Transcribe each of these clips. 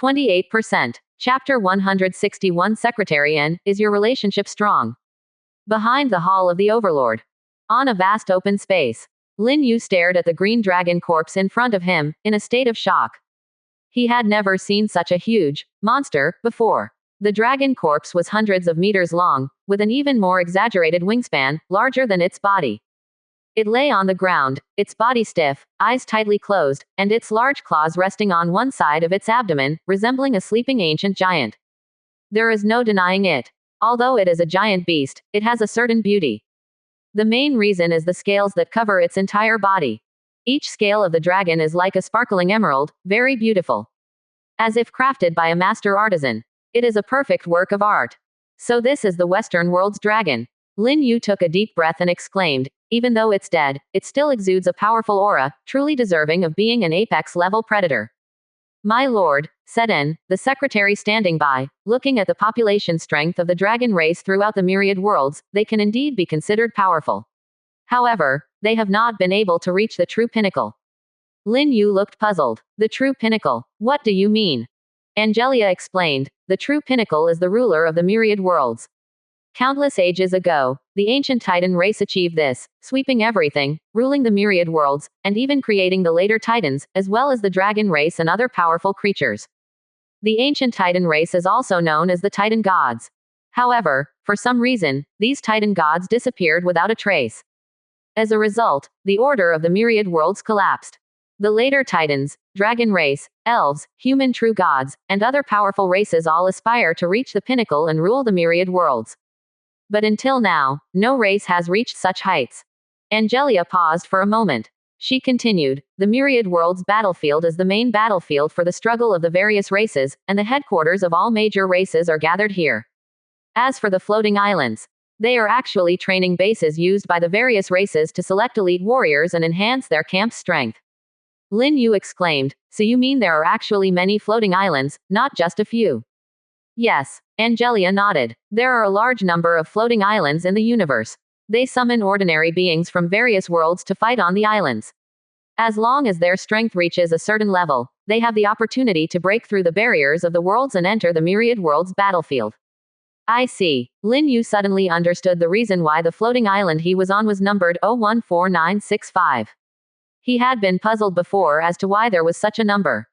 28%. Chapter 161 Secretary N. Is your relationship strong? Behind the Hall of the Overlord. On a vast open space. Lin Yu stared at the green dragon corpse in front of him, in a state of shock. He had never seen such a huge monster before. The dragon corpse was hundreds of meters long, with an even more exaggerated wingspan, larger than its body. It lay on the ground, its body stiff, eyes tightly closed, and its large claws resting on one side of its abdomen, resembling a sleeping ancient giant. There is no denying it. Although it is a giant beast, it has a certain beauty. The main reason is the scales that cover its entire body. Each scale of the dragon is like a sparkling emerald, very beautiful. As if crafted by a master artisan. It is a perfect work of art. So this is the Western world's dragon. Lin Yu took a deep breath and exclaimed, even though it's dead, it still exudes a powerful aura, truly deserving of being an apex-level predator. My lord, said N, the secretary standing by, looking at the population strength of the dragon race throughout the myriad worlds, they can indeed be considered powerful. However, they have not been able to reach the true pinnacle. Lin Yu looked puzzled. The true pinnacle? What do you mean? Angelia explained, the true pinnacle is the ruler of the myriad worlds. Countless ages ago, the ancient Titan race achieved this, sweeping everything, ruling the myriad worlds, and even creating the later Titans, as well as the dragon race and other powerful creatures. The ancient Titan race is also known as the Titan gods. However, for some reason, these Titan gods disappeared without a trace. As a result, the order of the myriad worlds collapsed. The later Titans, dragon race, elves, human true gods, and other powerful races all aspire to reach the pinnacle and rule the myriad worlds. But until now, no race has reached such heights. Angelia paused for a moment. She continued, the myriad worlds battlefield is the main battlefield for the struggle of the various races, and the headquarters of all major races are gathered here. As for the floating islands, they are actually training bases used by the various races to select elite warriors and enhance their camp's strength. Lin Yu exclaimed, so you mean there are actually many floating islands, not just a few? Yes, Angelia nodded. There are a large number of floating islands in the universe. They summon ordinary beings from various worlds to fight on the islands. As long as their strength reaches a certain level, they have the opportunity to break through the barriers of the worlds and enter the myriad worlds battlefield. I see. Lin Yu suddenly understood the reason why the floating island he was on was numbered 014965. He had been puzzled before as to why there was such a number.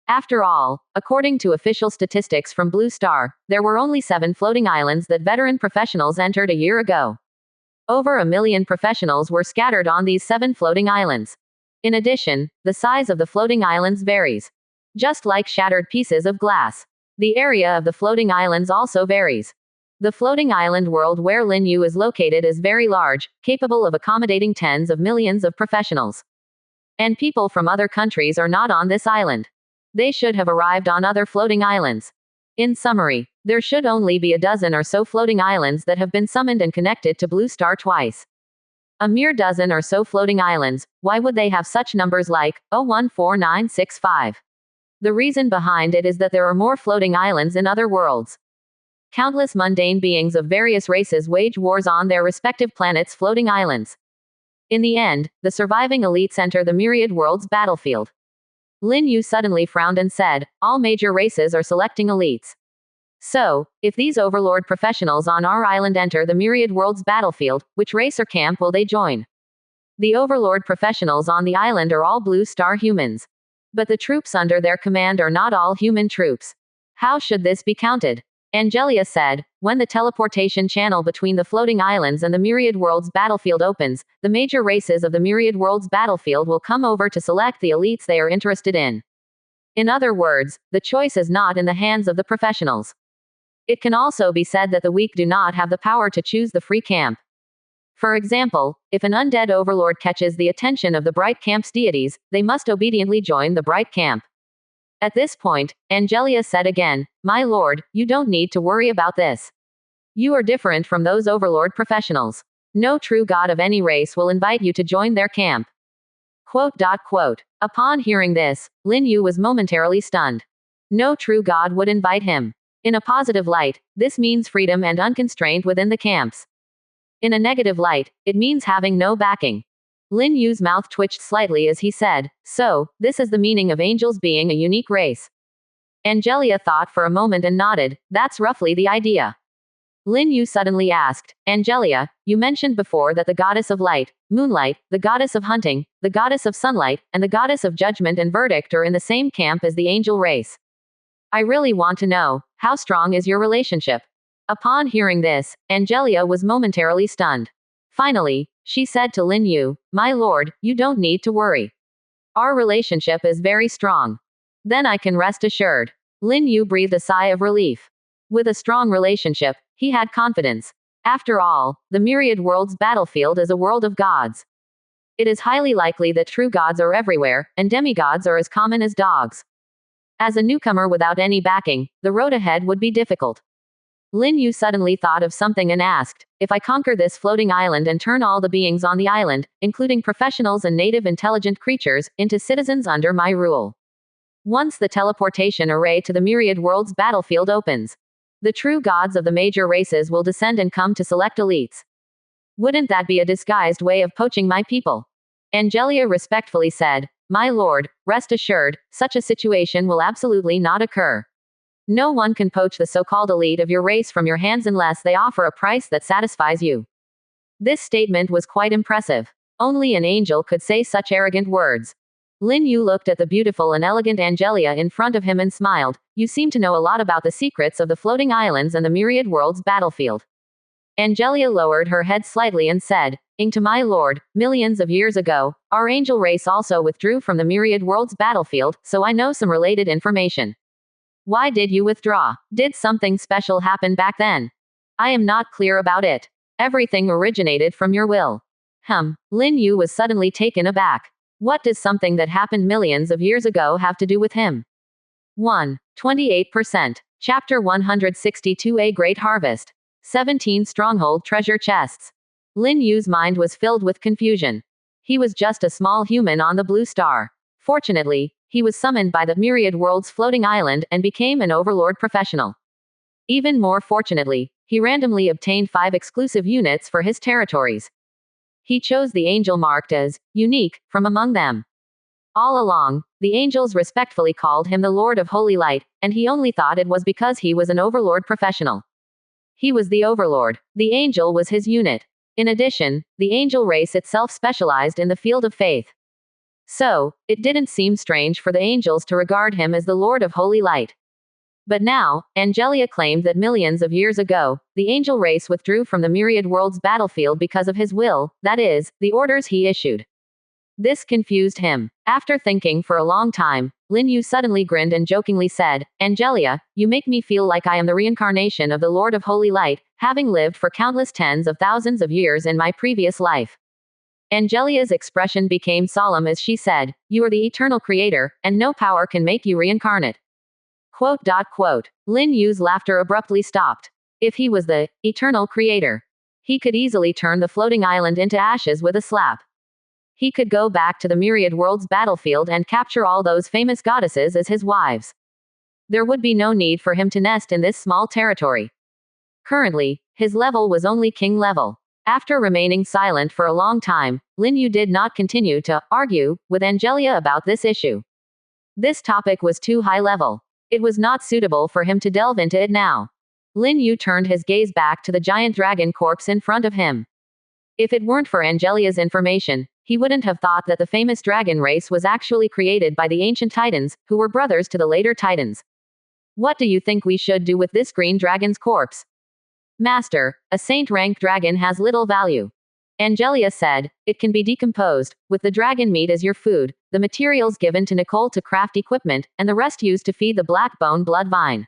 After all, according to official statistics from Blue Star, there were only 7 floating islands that veteran professionals entered a year ago. Over 1 million professionals were scattered on these 7 floating islands. In addition, the size of the floating islands varies. Just like shattered pieces of glass. The area of the floating islands also varies. The floating island world where Lin Yu is located is very large, capable of accommodating tens of millions of professionals. And people from other countries are not on this island. They should have arrived on other floating islands. In summary, there should only be a dozen or so floating islands that have been summoned and connected to Blue Star twice. A mere dozen or so floating islands, why would they have such numbers like 014965? The reason behind it is that there are more floating islands in other worlds. Countless mundane beings of various races wage wars on their respective planets' floating islands. In the end, the surviving elites enter the myriad worlds battlefield. Lin Yu suddenly frowned and said, all major races are selecting elites. So, if these overlord professionals on our island enter the myriad worlds battlefield, which race or camp will they join? The overlord professionals on the island are all Blue Star humans. But the troops under their command are not all human troops. How should this be counted? Angelia said, when the teleportation channel between the floating islands and the myriad worlds battlefield opens, the major races of the myriad worlds battlefield will come over to select the elites they are interested in. In other words, the choice is not in the hands of the professionals. It can also be said that the weak do not have the power to choose the free camp. For example, if an undead overlord catches the attention of the Bright Camp's deities, they must obediently join the Bright Camp. At this point, Angelia said again, my lord, you don't need to worry about this. You are different from those overlord professionals. No true god of any race will invite you to join their camp. Quote. Upon hearing this, Lin Yu was momentarily stunned. No true god would invite him. In a positive light, this means freedom and unconstraint within the camps. In a negative light, it means having no backing. Lin Yu's mouth twitched slightly as he said, so, this is the meaning of angels being a unique race. Angelia thought for a moment and nodded. That's roughly the idea. Lin Yu suddenly asked, Angelia, you mentioned before that the goddess of light, moonlight, the goddess of hunting, the goddess of sunlight, and the goddess of judgment and verdict are in the same camp as the angel race. I really want to know, how strong is your relationship? Upon hearing this, Angelia was momentarily stunned. Finally, she said to Lin Yu, My lord, you don't need to worry. Our relationship is very strong. Then I can rest assured. Lin Yu breathed a sigh of relief. With a strong relationship, he had confidence. After all, the myriad world's battlefield is a world of gods. It is highly likely that true gods are everywhere, and demigods are as common as dogs. As a newcomer without any backing, the road ahead would be difficult. Lin Yu suddenly thought of something and asked, if I conquer this floating island and turn all the beings on the island, including professionals and native intelligent creatures, into citizens under my rule. Once the teleportation array to the myriad world's battlefield opens, the true gods of the major races will descend and come to select elites. Wouldn't that be a disguised way of poaching my people? Angelia respectfully said, My lord, rest assured, such a situation will absolutely not occur. No one can poach the so-called elite of your race from your hands unless they offer a price that satisfies you. This statement was quite impressive. Only an angel could say such arrogant words. Lin Yu looked at the beautiful and elegant Angelia in front of him and smiled. You seem to know a lot about the secrets of the floating islands and the myriad world's battlefield. Angelia lowered her head slightly and said, to my lord, millions of years ago, our angel race also withdrew from the myriad world's battlefield, so I know some related information. Why did you withdraw? Did something special happen back then? I am not clear about it. Everything originated from your will. Lin Yu was suddenly taken aback. What does something that happened millions of years ago have to do with him? 28%. Chapter 162 A Great Harvest. 17 Stronghold Treasure Chests. Lin Yu's mind was filled with confusion. He was just a small human on the blue star. Fortunately, he was summoned by the myriad world's floating island and became an overlord professional. Even more fortunately, he randomly obtained 5 exclusive units for his territories. He chose the angel marked as unique from among them. All along, the angels respectfully called him the Lord of Holy Light, and he only thought it was because he was an overlord professional. He was the overlord. The angel was his unit. In addition, the angel race itself specialized in the field of faith. So, it didn't seem strange for the angels to regard him as the Lord of Holy Light. But now, Angelia claimed that millions of years ago, the angel race withdrew from the myriad world's battlefield because of his will, that is, the orders he issued. This confused him. After thinking for a long time, Lin Yu suddenly grinned and jokingly said, Angelia, you make me feel like I am the reincarnation of the Lord of Holy Light, having lived for countless tens of thousands of years in my previous life. Angelia's expression became solemn as she said, You are the eternal creator, and no power can make you reincarnate. ... Lin Yu's laughter abruptly stopped. If he was the eternal creator, he could easily turn the floating island into ashes with a slap. He could go back to the myriad world's battlefield and capture all those famous goddesses as his wives. There would be no need for him to nest in this small territory. Currently, his level was only king level. After remaining silent for a long time, Lin Yu did not continue to argue with Angelia about this issue. This topic was too high level. It was not suitable for him to delve into it now. Lin Yu turned his gaze back to the giant dragon corpse in front of him. If it weren't for Angelia's information, he wouldn't have thought that the famous dragon race was actually created by the ancient titans, who were brothers to the later titans. What do you think we should do with this green dragon's corpse? Master, a saint-ranked dragon has little value. Angelia said, it can be decomposed, with the dragon meat as your food, the materials given to Nicole to craft equipment, and the rest used to feed the black bone blood vine.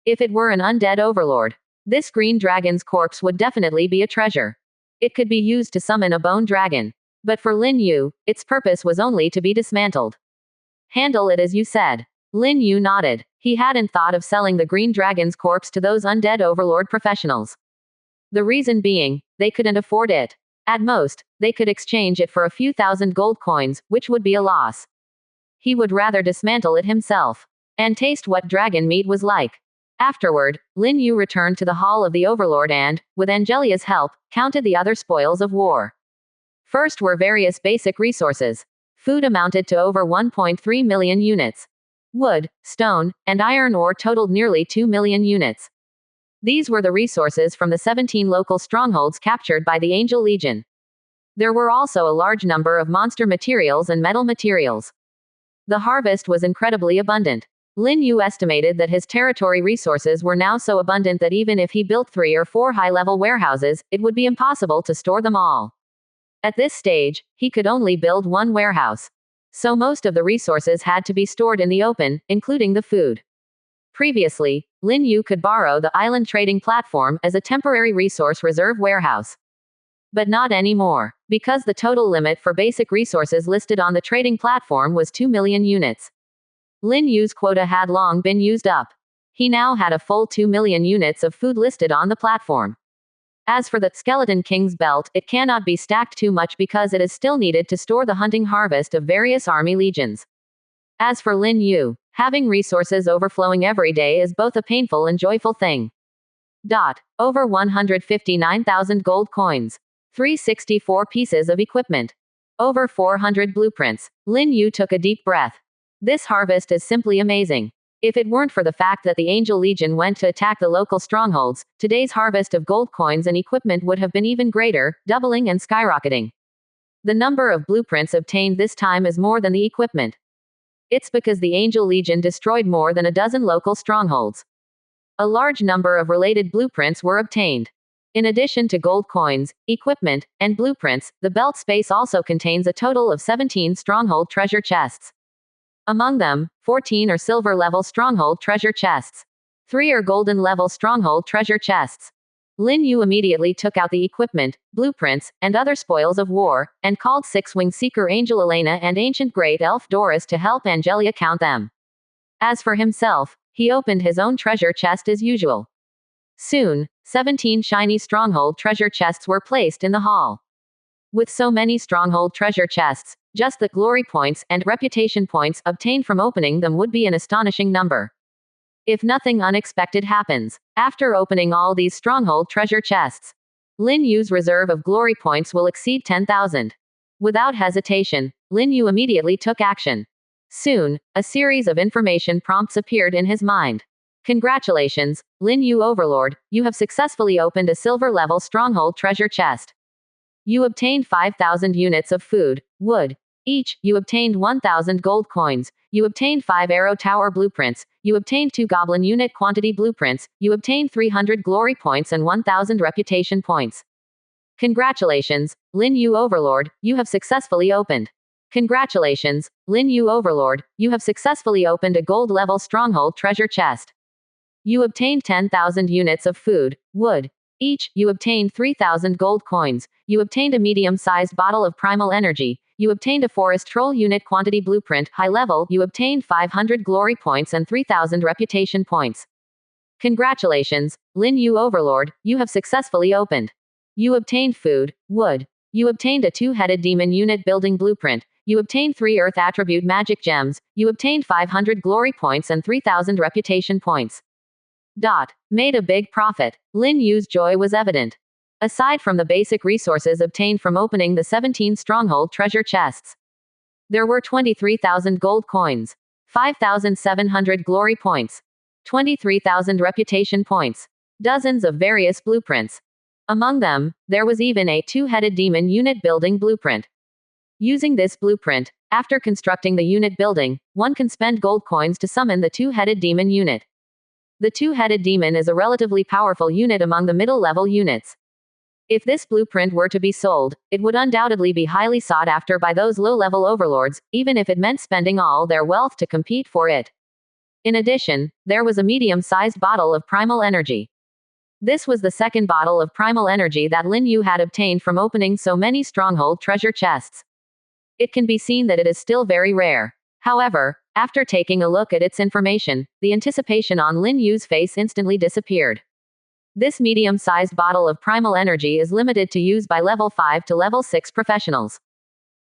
If it were an undead overlord, this green dragon's corpse would definitely be a treasure. It could be used to summon a bone dragon. But for Lin Yu, its purpose was only to be dismantled. Handle it as you said. Lin Yu nodded. He hadn't thought of selling the green dragon's corpse to those undead overlord professionals. The reason being, they couldn't afford it. At most, they could exchange it for a few thousand gold coins, which would be a loss. He would rather dismantle it himself and taste what dragon meat was like. Afterward, Lin Yu returned to the Hall of the Overlord and, with Angelia's help, counted the other spoils of war. First were various basic resources. Food amounted to over 1.3 million units. wood, stone, and iron ore totaled nearly 2 million units. These were the resources from the 17 local strongholds captured by the Angel Legion. There were also a large number of monster materials and metal materials. The harvest was incredibly abundant. Lin Yu estimated that his territory resources were now so abundant that even if he built 3 or 4 high-level warehouses, it would be impossible to store them all. At this stage, he could only build 1 warehouse. So most of the resources had to be stored in the open, including the food. Previously, Lin Yu could borrow the island trading platform as a temporary resource reserve warehouse. But not anymore, because the total limit for basic resources listed on the trading platform was 2 million units. Lin Yu's quota had long been used up. He now had a full 2 million units of food listed on the platform. As for the Skeleton King's belt, it cannot be stacked too much because it is still needed to store the hunting harvest of various army legions. As for Lin Yu, having resources overflowing every day is both a painful and joyful thing. Over 159,000 gold coins. 364 pieces of equipment. Over 400 blueprints. Lin Yu took a deep breath. This harvest is simply amazing. If it weren't for the fact that the Angel Legion went to attack the local strongholds, today's harvest of gold coins and equipment would have been even greater, doubling and skyrocketing. The number of blueprints obtained this time is more than the equipment. It's because the Angel Legion destroyed more than a dozen local strongholds. A large number of related blueprints were obtained. In addition to gold coins, equipment, and blueprints, the belt space also contains a total of 17 stronghold treasure chests. Among them, 14 are silver-level stronghold treasure chests. 3 are golden-level stronghold treasure chests. Lin Yu immediately took out the equipment, blueprints, and other spoils of war, and called Six-Winged Seeker Angel Elena and Ancient Great Elf Doris to help Angelia count them. As for himself, he opened his own treasure chest as usual. Soon, 17 shiny stronghold treasure chests were placed in the hall. With so many stronghold treasure chests, just the glory points and reputation points obtained from opening them would be an astonishing number. If nothing unexpected happens, after opening all these stronghold treasure chests, Lin Yu's reserve of glory points will exceed 10,000. Without hesitation, Lin Yu immediately took action. Soon, a series of information prompts appeared in his mind. Congratulations, Lin Yu Overlord, you have successfully opened a silver-level stronghold treasure chest. You obtained 5,000 units of food, wood. Each, you obtained 1,000 gold coins, you obtained 5 arrow tower blueprints, you obtained 2 goblin unit quantity blueprints, you obtained 300 glory points and 1,000 reputation points. Congratulations, Lin Yu Overlord, you have successfully opened. Congratulations, Lin Yu Overlord, you have successfully opened a gold-level stronghold treasure chest. You obtained 10,000 units of food, wood. Each, you obtained 3,000 gold coins, you obtained a medium-sized bottle of primal energy, you obtained a forest troll unit quantity blueprint, high level, you obtained 500 glory points and 3,000 reputation points. Congratulations, Lin Yu Overlord, you have successfully opened. You obtained food, wood. You obtained a 2-headed demon unit building blueprint, you obtained 3 earth attribute magic gems, you obtained 500 glory points and 3,000 reputation points. Made a big profit. Lin Yu's joy was evident. Aside from the basic resources obtained from opening the 17 stronghold treasure chests, there were 23,000 gold coins, 5,700 glory points, 23,000 reputation points, dozens of various blueprints. Among them, there was even a 2-headed demon unit building blueprint. Using this blueprint, after constructing the unit building, one can spend gold coins to summon the 2-headed demon unit. The 2-headed demon is a relatively powerful unit among the middle-level units. If this blueprint were to be sold, it would undoubtedly be highly sought after by those low-level overlords, even if it meant spending all their wealth to compete for it. In addition, there was a medium-sized bottle of primal energy. This was the second bottle of primal energy that Lin Yu had obtained from opening so many stronghold treasure chests. It can be seen that it is still very rare. However, after taking a look at its information, the anticipation on Lin Yu's face instantly disappeared. This medium-sized bottle of primal energy is limited to use by level 5 to level 6 professionals.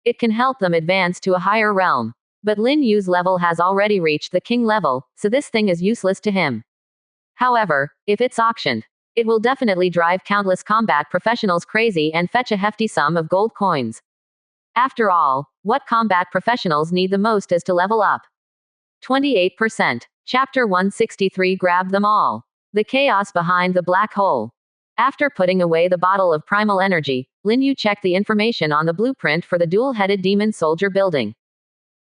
It can help them advance to a higher realm. But Lin Yu's level has already reached the king level, so this thing is useless to him. However, if it's auctioned, it will definitely drive countless combat professionals crazy and fetch a hefty sum of gold coins. After all, what combat professionals need the most is to level up. 28%. Chapter 163 Grab them all. The chaos behind the black hole. After putting away the bottle of primal energy, Lin Yu checked the information on the blueprint for the dual-headed demon soldier building.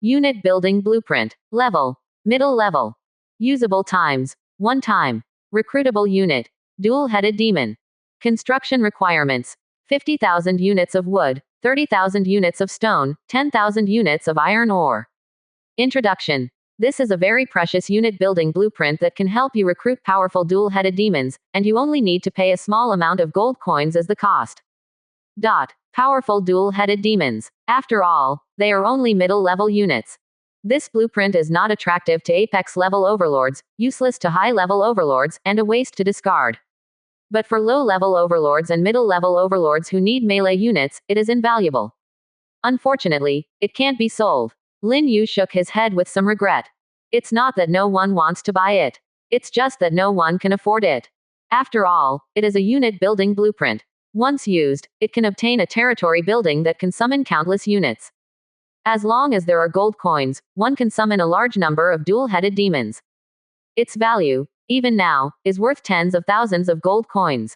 Unit building blueprint. Level. Middle level. Usable times. 1 time. Recruitable unit. Dual-headed demon. Construction requirements. 50,000 units of wood, 30,000 units of stone, 10,000 units of iron ore. Introduction. This is a very precious unit building blueprint that can help you recruit powerful dual-headed demons, and you only need to pay a small amount of gold coins as the cost. Powerful dual-headed demons. After all, they are only middle-level units. This blueprint is not attractive to apex-level overlords, useless to high-level overlords, and a waste to discard. But for low-level overlords and middle-level overlords who need melee units, it is invaluable. Unfortunately, it can't be sold. Lin Yu shook his head with some regret. It's not that no one wants to buy it. It's just that no one can afford it. After all, it is a unit building blueprint. Once used, it can obtain a territory building that can summon countless units. As long as there are gold coins, one can summon a large number of dual-headed demons. Its value, even now, is worth tens of thousands of gold coins.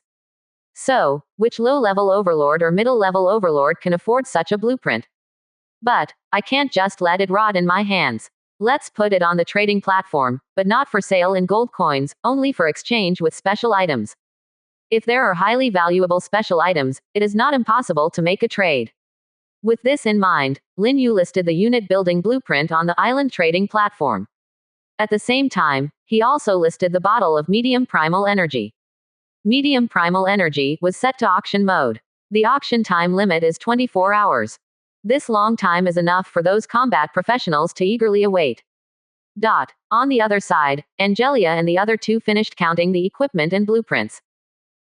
So, which low-level overlord or middle-level overlord can afford such a blueprint? But, I can't just let it rot in my hands. Let's put it on the trading platform, but not for sale in gold coins, only for exchange with special items. If there are highly valuable special items, it is not impossible to make a trade. With this in mind, Lin Yu listed the unit building blueprint on the island trading platform. At the same time, he also listed the bottle of medium primal energy. Medium primal energy was set to auction mode. The auction time limit is 24 hours. This long time is enough for those combat professionals to eagerly await. On the other side, Angelia and the other two finished counting the equipment and blueprints.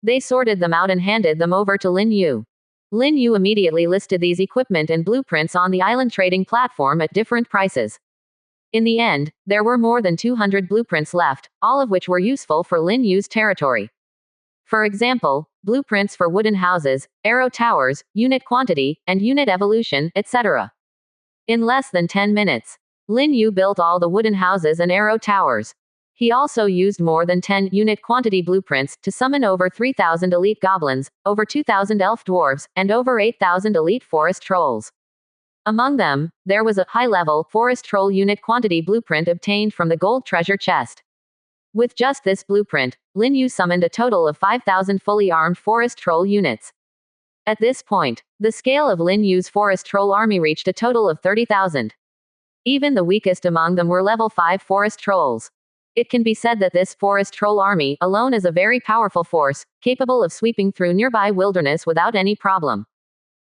They sorted them out and handed them over to Lin Yu. Lin Yu immediately listed these equipment and blueprints on the island trading platform at different prices. In the end, there were more than 200 blueprints left, all of which were useful for Lin Yu's territory. For example, blueprints for wooden houses, arrow towers, unit quantity, and unit evolution, etc. In less than 10 minutes, Lin Yu built all the wooden houses and arrow towers. He also used more than 10 unit quantity blueprints to summon over 3,000 elite goblins, over 2,000 elf dwarves, and over 8,000 elite forest trolls. Among them, there was a high-level forest troll unit quantity blueprint obtained from the gold treasure chest. With just this blueprint, Lin Yu summoned a total of 5,000 fully armed forest troll units. At this point, the scale of Lin Yu's forest troll army reached a total of 30,000. Even the weakest among them were level 5 forest trolls. It can be said that this forest troll army alone is a very powerful force, capable of sweeping through nearby wilderness without any problem.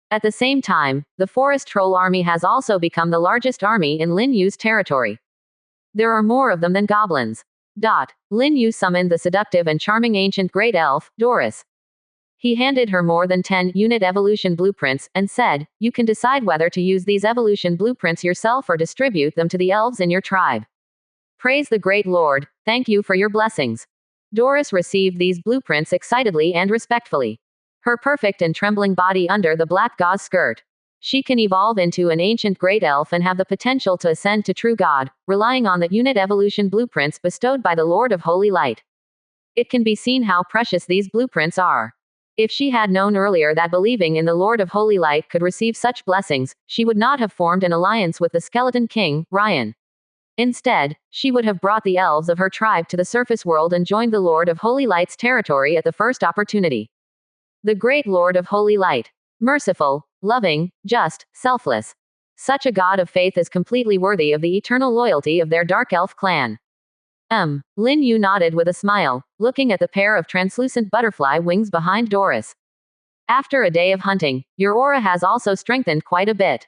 At the same time, the forest troll army has also become the largest army in Lin Yu's territory. There are more of them than goblins. Lin Yu summoned the seductive and charming ancient great elf, Doris. He handed her more than 10 unit evolution blueprints, and said, "You can decide whether to use these evolution blueprints yourself or distribute them to the elves in your tribe." Praise the great Lord, thank you for your blessings. Doris received these blueprints excitedly and respectfully. Her perfect and trembling body under the black gauze skirt. She can evolve into an ancient great elf and have the potential to ascend to true God, relying on the unit evolution blueprints bestowed by the Lord of Holy Light. It can be seen how precious these blueprints are. If she had known earlier that believing in the Lord of Holy Light could receive such blessings, she would not have formed an alliance with the Skeleton King, Ryan. Instead, she would have brought the elves of her tribe to the surface world and joined the Lord of Holy Light's territory at the first opportunity. The great Lord of Holy Light. Merciful, loving, just, selfless. Such a god of faith is completely worthy of the eternal loyalty of their dark elf clan. Lin Yu nodded with a smile, looking at the pair of translucent butterfly wings behind Doris. After a day of hunting, your aura has also strengthened quite a bit.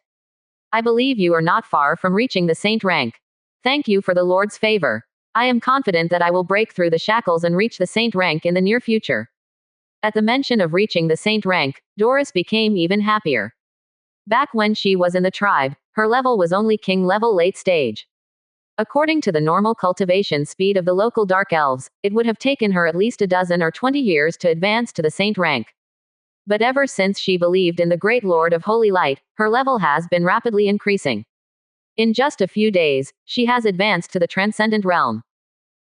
I believe you are not far from reaching the saint rank. Thank you for the Lord's favor. I am confident that I will break through the shackles and reach the saint rank in the near future. At the mention of reaching the saint rank, Doris became even happier. Back when she was in the tribe, her level was only king level late stage. According to the normal cultivation speed of the local dark elves, it would have taken her at least a dozen or 20 years to advance to the saint rank. But ever since she believed in the great Lord of Holy Light, her level has been rapidly increasing. In just a few days, she has advanced to the transcendent realm.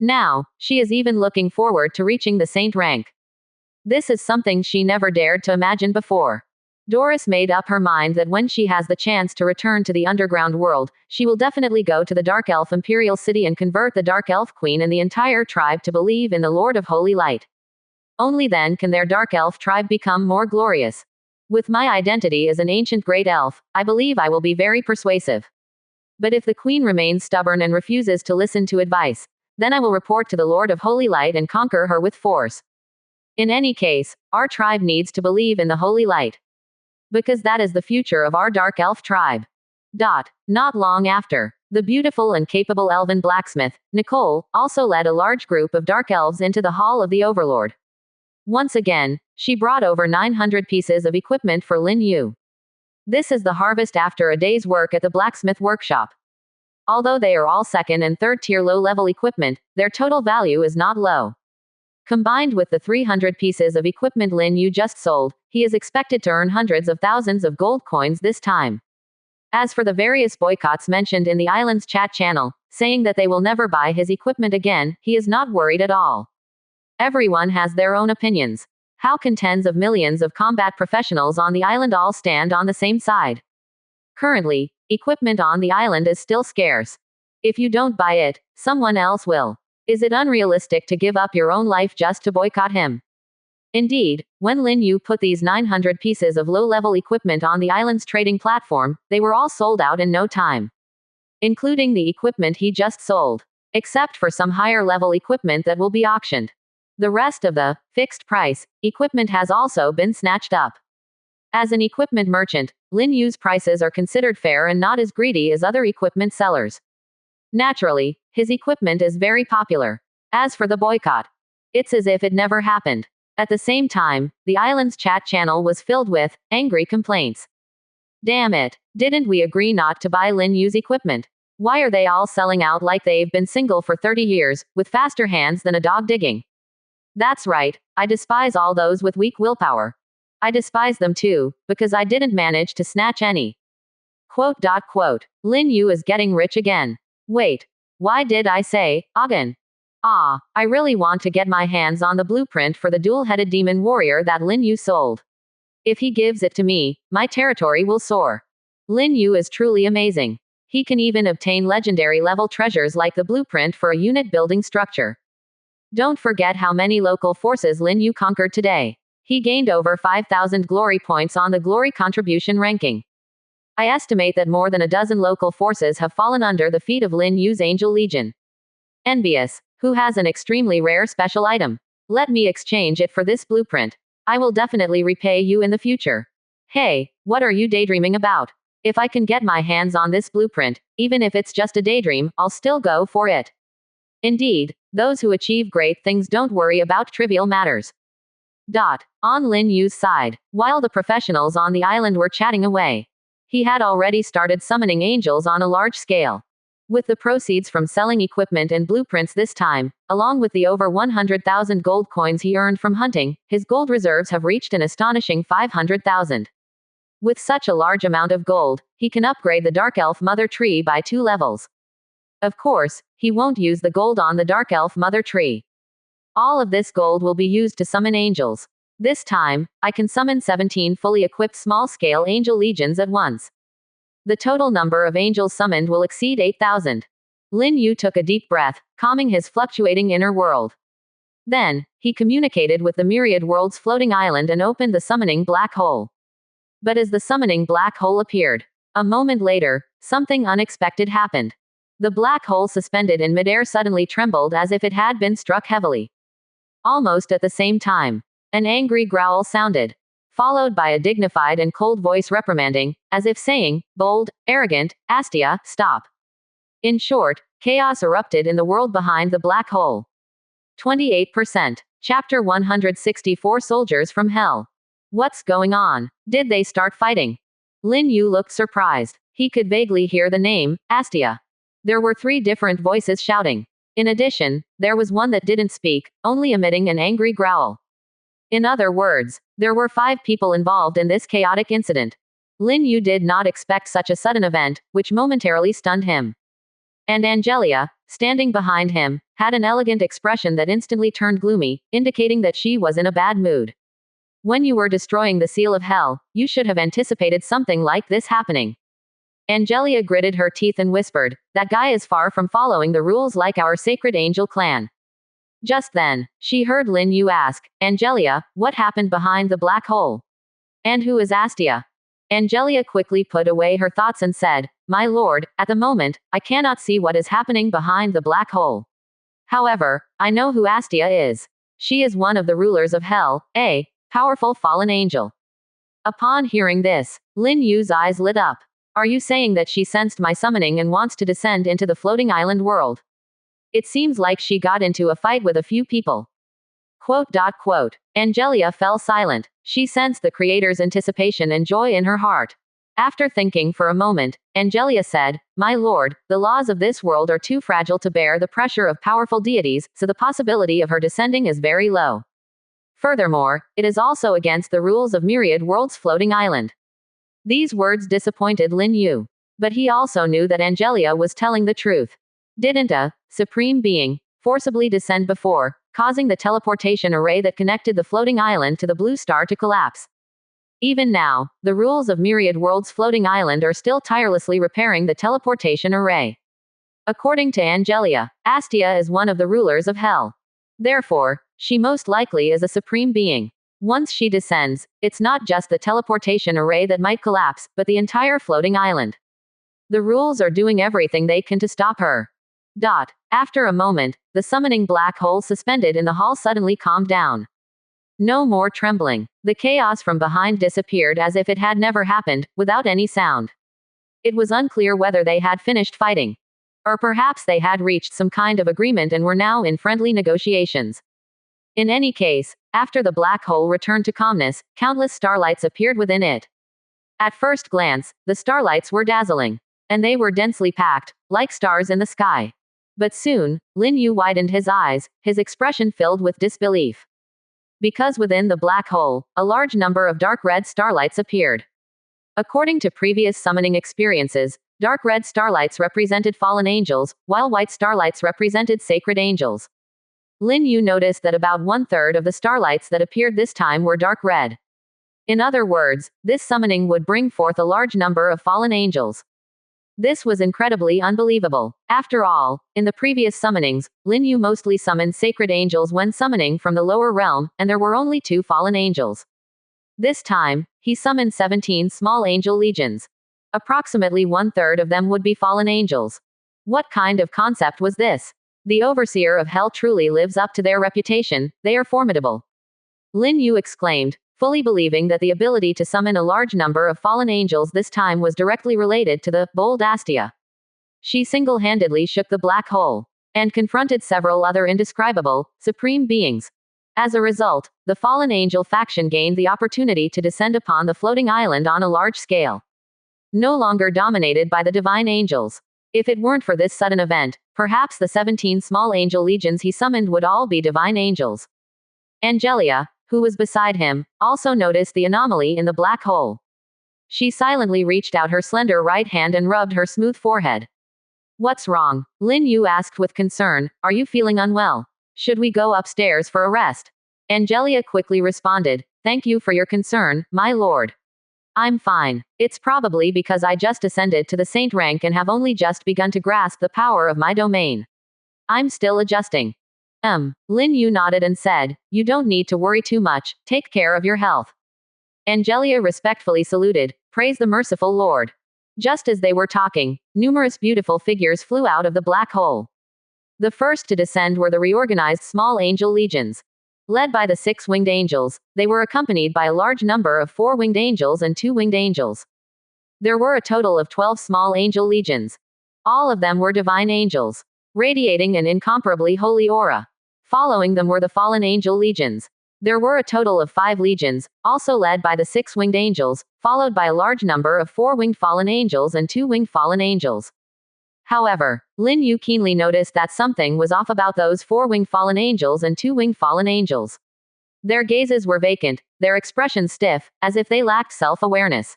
Now, she is even looking forward to reaching the saint rank. This is something she never dared to imagine before. Doris made up her mind that when she has the chance to return to the underground world, she will definitely go to the Dark Elf Imperial City and convert the Dark Elf Queen and the entire tribe to believe in the Lord of Holy Light. Only then can their Dark Elf tribe become more glorious. With my identity as an ancient great elf, I believe I will be very persuasive. But if the Queen remains stubborn and refuses to listen to advice, then I will report to the Lord of Holy Light and conquer her with force. In any case, our tribe needs to believe in the Holy Light. Because that is the future of our Dark Elf tribe. Not long after, the beautiful and capable elven blacksmith, Nicole, also led a large group of Dark Elves into the Hall of the Overlord. Once again, she brought over 900 pieces of equipment for Lin Yu. This is the harvest after a day's work at the blacksmith workshop. Although they are all second and third tier low-level equipment, their total value is not low. Combined with the 300 pieces of equipment Lin Yu just sold, he is expected to earn hundreds of thousands of gold coins this time. As for the various boycotts mentioned in the island's chat channel, saying that they will never buy his equipment again, he is not worried at all. Everyone has their own opinions. How can tens of millions of combat professionals on the island all stand on the same side? Currently, equipment on the island is still scarce. If you don't buy it, someone else will. Is it unrealistic to give up your own life just to boycott him? Indeed, when Lin Yu put these 900 pieces of low-level equipment on the island's trading platform, they were all sold out in no time. Including the equipment he just sold. Except for some higher-level equipment that will be auctioned. The rest of the fixed price equipment has also been snatched up. As an equipment merchant, Lin Yu's prices are considered fair and not as greedy as other equipment sellers. Naturally, his equipment is very popular. As for the boycott, it's as if it never happened. At the same time, the island's chat channel was filled with angry complaints. Damn it, didn't we agree not to buy Lin Yu's equipment? Why are they all selling out like they've been single for 30 years, with faster hands than a dog digging? That's right, I despise all those with weak willpower. I despise them too, because I didn't manage to snatch any. Lin Yu is getting rich again. Wait. Why did I say, again? I really want to get my hands on the blueprint for the dual-headed demon warrior that Lin Yu sold. If he gives it to me, my territory will soar. Lin Yu is truly amazing. He can even obtain legendary level treasures like the blueprint for a unit building structure. Don't forget how many local forces Lin Yu conquered today. He gained over 5,000 glory points on the glory contribution ranking. I estimate that more than a dozen local forces have fallen under the feet of Lin Yu's Angel Legion. Envious, who has an extremely rare special item. Let me exchange it for this blueprint. I will definitely repay you in the future. Hey, what are you daydreaming about? If I can get my hands on this blueprint, even if it's just a daydream, I'll still go for it. Indeed, those who achieve great things don't worry about trivial matters. On Lin Yu's side, while the professionals on the island were chatting away, he had already started summoning angels on a large scale. With the proceeds from selling equipment and blueprints this time, along with the over 100,000 gold coins he earned from hunting, his gold reserves have reached an astonishing 500,000. With such a large amount of gold, he can upgrade the Dark Elf Mother Tree by 2 levels. Of course, he won't use the gold on the Dark Elf Mother Tree. All of this gold will be used to summon angels. This time, I can summon 17 fully equipped small-scale angel legions at once. The total number of angels summoned will exceed 8,000. Lin Yu took a deep breath, calming his fluctuating inner world. Then, he communicated with the myriad worlds floating island and opened the summoning black hole. But as the summoning black hole appeared, a moment later, something unexpected happened. The black hole suspended in midair suddenly trembled as if it had been struck heavily. Almost at the same time, an angry growl sounded, followed by a dignified and cold voice reprimanding, as if saying, "Bold, arrogant, Astia, stop." In short, chaos erupted in the world behind the black hole. 28%. Chapter 164 Soldiers from Hell. What's going on? Did they start fighting? Lin Yu looked surprised. He could vaguely hear the name, Astia. There were 3 different voices shouting. In addition, there was one that didn't speak, only emitting an angry growl. In other words, there were 5 people involved in this chaotic incident. Lin Yu did not expect such a sudden event, which momentarily stunned him. And Angelia, standing behind him, had an elegant expression that instantly turned gloomy, indicating that she was in a bad mood. When you were destroying the seal of hell, you should have anticipated something like this happening. Angelia gritted her teeth and whispered, "That guy is far from following the rules like our sacred angel clan." Just then, she heard Lin Yu ask, "Angelia, what happened behind the black hole? And who is Astia?" Angelia quickly put away her thoughts and said, "My lord, at the moment, I cannot see what is happening behind the black hole. However, I know who Astia is. She is one of the rulers of hell, a powerful fallen angel." Upon hearing this, Lin Yu's eyes lit up. "Are you saying that she sensed my summoning and wants to descend into the floating island world? It seems like she got into a fight with a few people." Angelia fell silent. She sensed the creator's anticipation and joy in her heart. After thinking for a moment, Angelia said, "My lord, the laws of this world are too fragile to bear the pressure of powerful deities, so the possibility of her descending is very low. Furthermore, it is also against the rules of Myriad World's floating island." These words disappointed Lin Yu. But he also knew that Angelia was telling the truth. Didn't a supreme being forcibly descend before, causing the teleportation array that connected the floating island to the blue star to collapse? Even now, the rules of Myriad World's floating island are still tirelessly repairing the teleportation array. According to Angelia, Astia is one of the rulers of hell. Therefore, she most likely is a supreme being. Once she descends, it's not just the teleportation array that might collapse, but the entire floating island. The rules are doing everything they can to stop her. After a moment, the summoning black hole suspended in the hall suddenly calmed down. No more trembling. The chaos from behind disappeared as if it had never happened, without any sound. It was unclear whether they had finished fighting. Or perhaps they had reached some kind of agreement and were now in friendly negotiations. In any case, after the black hole returned to calmness, countless starlights appeared within it. At first glance, the starlights were dazzling. And they were densely packed, like stars in the sky. But soon, Lin Yu widened his eyes, his expression filled with disbelief. Because within the black hole, a large number of dark red starlights appeared. According to previous summoning experiences, dark red starlights represented fallen angels, while white starlights represented sacred angels. Lin Yu noticed that about 1/3 of the starlights that appeared this time were dark red. In other words, this summoning would bring forth a large number of fallen angels. This was incredibly unbelievable. After all, in the previous summonings, Lin Yu mostly summoned sacred angels when summoning from the lower realm, and there were only 2 fallen angels. This time, he summoned 17 small angel legions. Approximately 1/3 of them would be fallen angels. What kind of concept was this? The overseer of hell truly lives up to their reputation, they are formidable. Lin Yu exclaimed, fully believing that the ability to summon a large number of fallen angels this time was directly related to the bold Astia. She single-handedly shook the black hole and confronted several other indescribable, supreme beings. As a result, the fallen angel faction gained the opportunity to descend upon the floating island on a large scale. No longer dominated by the divine angels. If it weren't for this sudden event, perhaps the 17 small angel legions he summoned would all be divine angels. Angelia, who was beside him, also noticed the anomaly in the black hole. She silently reached out her slender right hand and rubbed her smooth forehead. "What's wrong?" Lin Yu asked with concern. "Are you feeling unwell? Should we go upstairs for a rest?" Angelia quickly responded, "Thank you for your concern, my lord. I'm fine. It's probably because I just ascended to the saint rank and have only just begun to grasp the power of my domain. I'm still adjusting." Lin Yu nodded and said, "You don't need to worry too much, take care of your health." Angelia respectfully saluted, "Praise the merciful Lord." Just as they were talking, numerous beautiful figures flew out of the black hole. The first to descend were the reorganized small angel legions. Led by the 6 winged angels, they were accompanied by a large number of 4 winged angels and 2 winged angels. There were a total of 12 small angel legions. All of them were divine angels, radiating an incomparably holy aura. Following them were the fallen angel legions. There were a total of 5 legions, also led by the 6 winged angels, followed by a large number of 4 winged fallen angels and 2 winged fallen angels. However, Lin Yu keenly noticed that something was off about those 4 winged fallen angels and 2 winged fallen angels. Their gazes were vacant, their expressions stiff, as if they lacked self-awareness.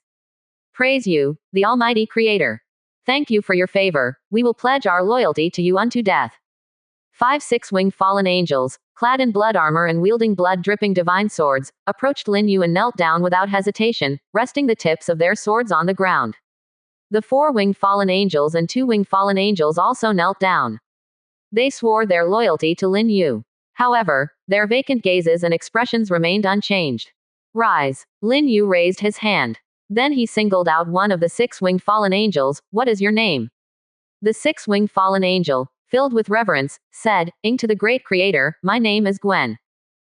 Praise you, the Almighty Creator. Thank you for your favor. We will pledge our loyalty to you unto death. 5 six-winged fallen angels, clad in blood armor and wielding blood-dripping divine swords, approached Lin Yu and knelt down without hesitation, resting the tips of their swords on the ground. The 4-winged fallen angels and 2-winged fallen angels also knelt down. They swore their loyalty to Lin Yu. However, their vacant gazes and expressions remained unchanged. Rise. Lin Yu raised his hand. Then he singled out one of the 6-winged fallen angels. What is your name? The 6-winged fallen angel, filled with reverence, said, to the great creator, my name is Gwen.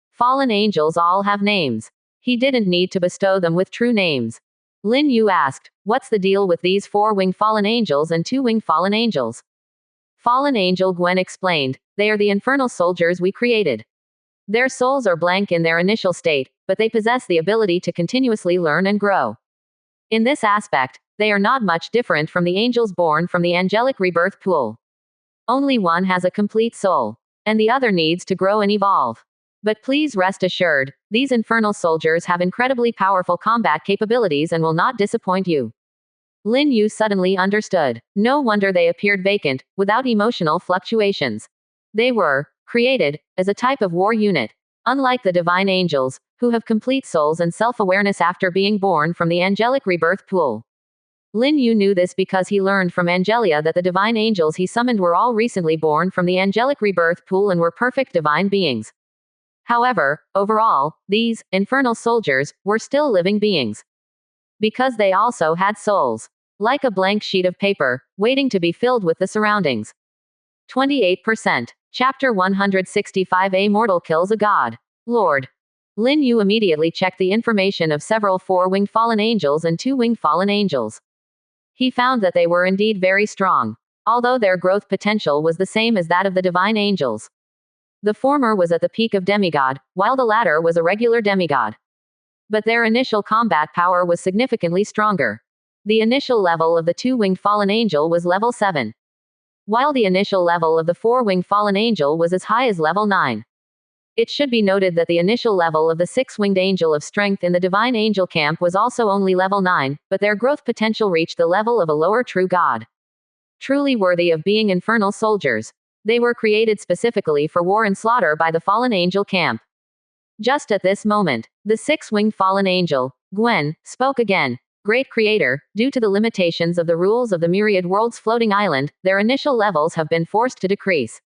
Fallen angels all have names. He didn't need to bestow them with true names. Lin Yu asked, what's the deal with these 4-winged fallen angels and 2-winged fallen angels? Fallen angel Gwen explained, they are the infernal soldiers we created. Their souls are blank in their initial state, but they possess the ability to continuously learn and grow. In this aspect, they are not much different from the angels born from the angelic rebirth pool. Only one has a complete soul, and the other needs to grow and evolve. But please rest assured, these infernal soldiers have incredibly powerful combat capabilities and will not disappoint you. Lin Yu suddenly understood. No wonder they appeared vacant, without emotional fluctuations. They were created as a type of war unit. Unlike the divine angels, who have complete souls and self-awareness after being born from the angelic rebirth pool. Lin Yu knew this because he learned from Angelia that the divine angels he summoned were all recently born from the angelic rebirth pool and were perfect divine beings. However, overall, these infernal soldiers were still living beings. Because they also had souls. Like a blank sheet of paper, waiting to be filled with the surroundings. 28%. Chapter 165. A mortal kills a god. Lord. Lin Yu immediately checked the information of several 4-winged fallen angels and 2-winged fallen angels. He found that they were indeed very strong, although their growth potential was the same as that of the divine angels. The former was at the peak of demigod, while the latter was a regular demigod. But their initial combat power was significantly stronger. The initial level of the 2-winged fallen angel was level 7. While the initial level of the 4-winged fallen angel was as high as level 9. It should be noted that the initial level of the 6-winged angel of strength in the divine angel camp was also only level 9, but their growth potential reached the level of a lower true god. Truly worthy of being infernal soldiers. They were created specifically for war and slaughter by the fallen angel camp. Just at this moment, the 6-winged fallen angel, Gwen, spoke again. Great Creator, due to the limitations of the rules of the myriad worlds floating island, their initial levels have been forced to decrease.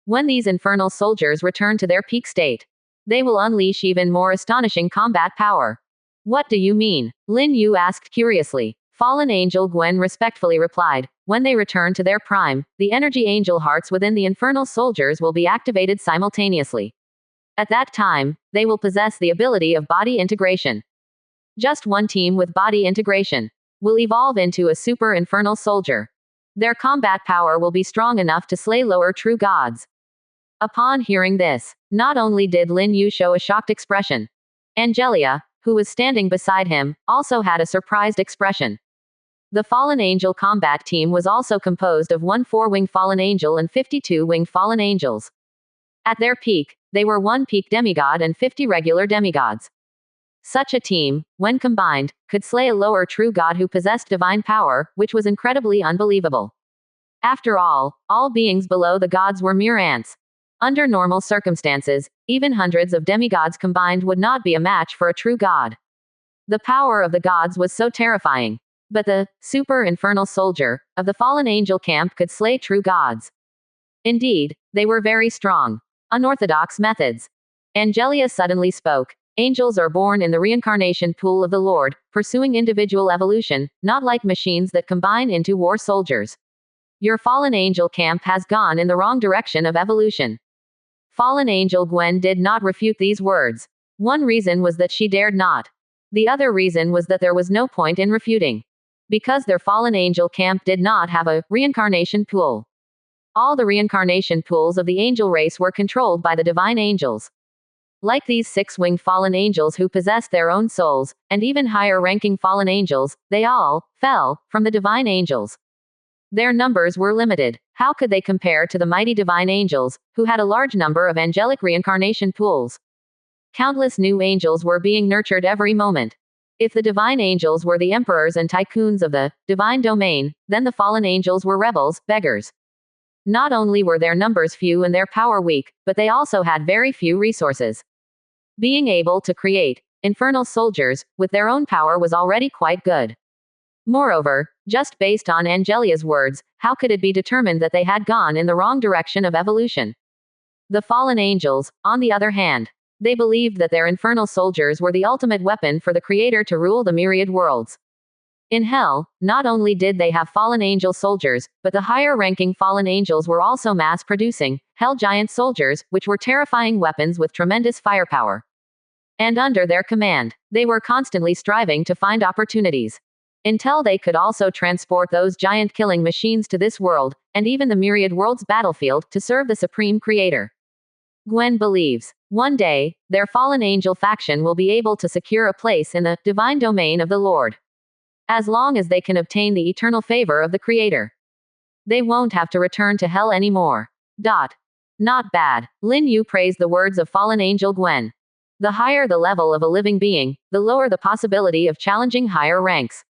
When these infernal soldiers return to their peak state, they will unleash even more astonishing combat power. What do you mean? Lin Yu asked curiously. Fallen angel Gwen respectfully replied, when they return to their prime, the energy angel hearts within the infernal soldiers will be activated simultaneously. At that time, they will possess the ability of body integration. Just one team with body integration will evolve into a super infernal soldier. Their combat power will be strong enough to slay lower true gods. Upon hearing this, not only did Lin Yu show a shocked expression, Angelia, who was standing beside him, also had a surprised expression. The fallen angel combat team was also composed of 1 4-winged fallen angel and 52 winged fallen angels. At their peak, they were 1 peak demigod and 50 regular demigods. Such a team, when combined, could slay a lower true god who possessed divine power, which was incredibly unbelievable. After all beings below the gods were mere ants. Under normal circumstances, even hundreds of demigods combined would not be a match for a true god. The power of the gods was so terrifying. But the super infernal soldier of the fallen angel camp could slay true gods. Indeed, they were very strong. Unorthodox methods. Angelia suddenly spoke. Angels are born in the reincarnation pool of the Lord, pursuing individual evolution, not like machines that combine into war soldiers. Your fallen angel camp has gone in the wrong direction of evolution. Fallen angel Gwen did not refute these words. One reason was that she dared not. The other reason was that there was no point in refuting. Because their fallen angel camp did not have a reincarnation pool. All the reincarnation pools of the angel race were controlled by the divine angels. Like these 6-winged fallen angels who possessed their own souls, and even higher-ranking fallen angels, they all fell from the divine angels. Their numbers were limited. How could they compare to the mighty divine angels, who had a large number of angelic reincarnation pools? Countless new angels were being nurtured every moment. If the divine angels were the emperors and tycoons of the divine domain, then the fallen angels were rebels, beggars. Not only were their numbers few and their power weak, but they also had very few resources. Being able to create infernal soldiers with their own power was already quite good. Moreover, just based on Angelia's words, how could it be determined that they had gone in the wrong direction of evolution? The fallen angels, on the other hand, they believed that their infernal soldiers were the ultimate weapon for the Creator to rule the myriad worlds. In hell, not only did they have fallen angel soldiers, but the higher-ranking fallen angels were also mass-producing hell giant soldiers, which were terrifying weapons with tremendous firepower. And under their command, they were constantly striving to find opportunities until they could also transport those giant killing machines to this world, and even the myriad world's battlefield, to serve the Supreme Creator. Gwen believes, one day, their fallen angel faction will be able to secure a place in the divine domain of the Lord. As long as they can obtain the eternal favor of the Creator, they won't have to return to hell anymore. Not bad. Lin Yu praised the words of fallen angel Gwen. The higher the level of a living being, the lower the possibility of challenging higher ranks.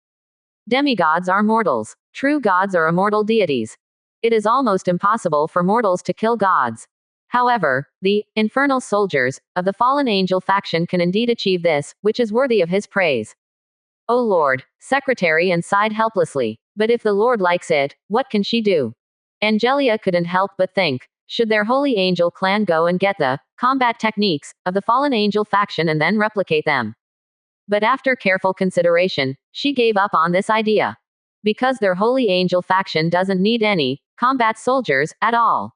Demigods are mortals. True gods are immortal deities. It is almost impossible for mortals to kill gods. However, the infernal soldiers of the fallen angel faction can indeed achieve this, which is worthy of his praise. O Lord, Secretary and sighed helplessly. But if the Lord likes it, what can she do? Angelia couldn't help but think, should their holy angel clan go and get the combat techniques of the fallen angel faction and then replicate them? But after careful consideration, she gave up on this idea. Because their holy angel faction doesn't need any combat soldiers at all.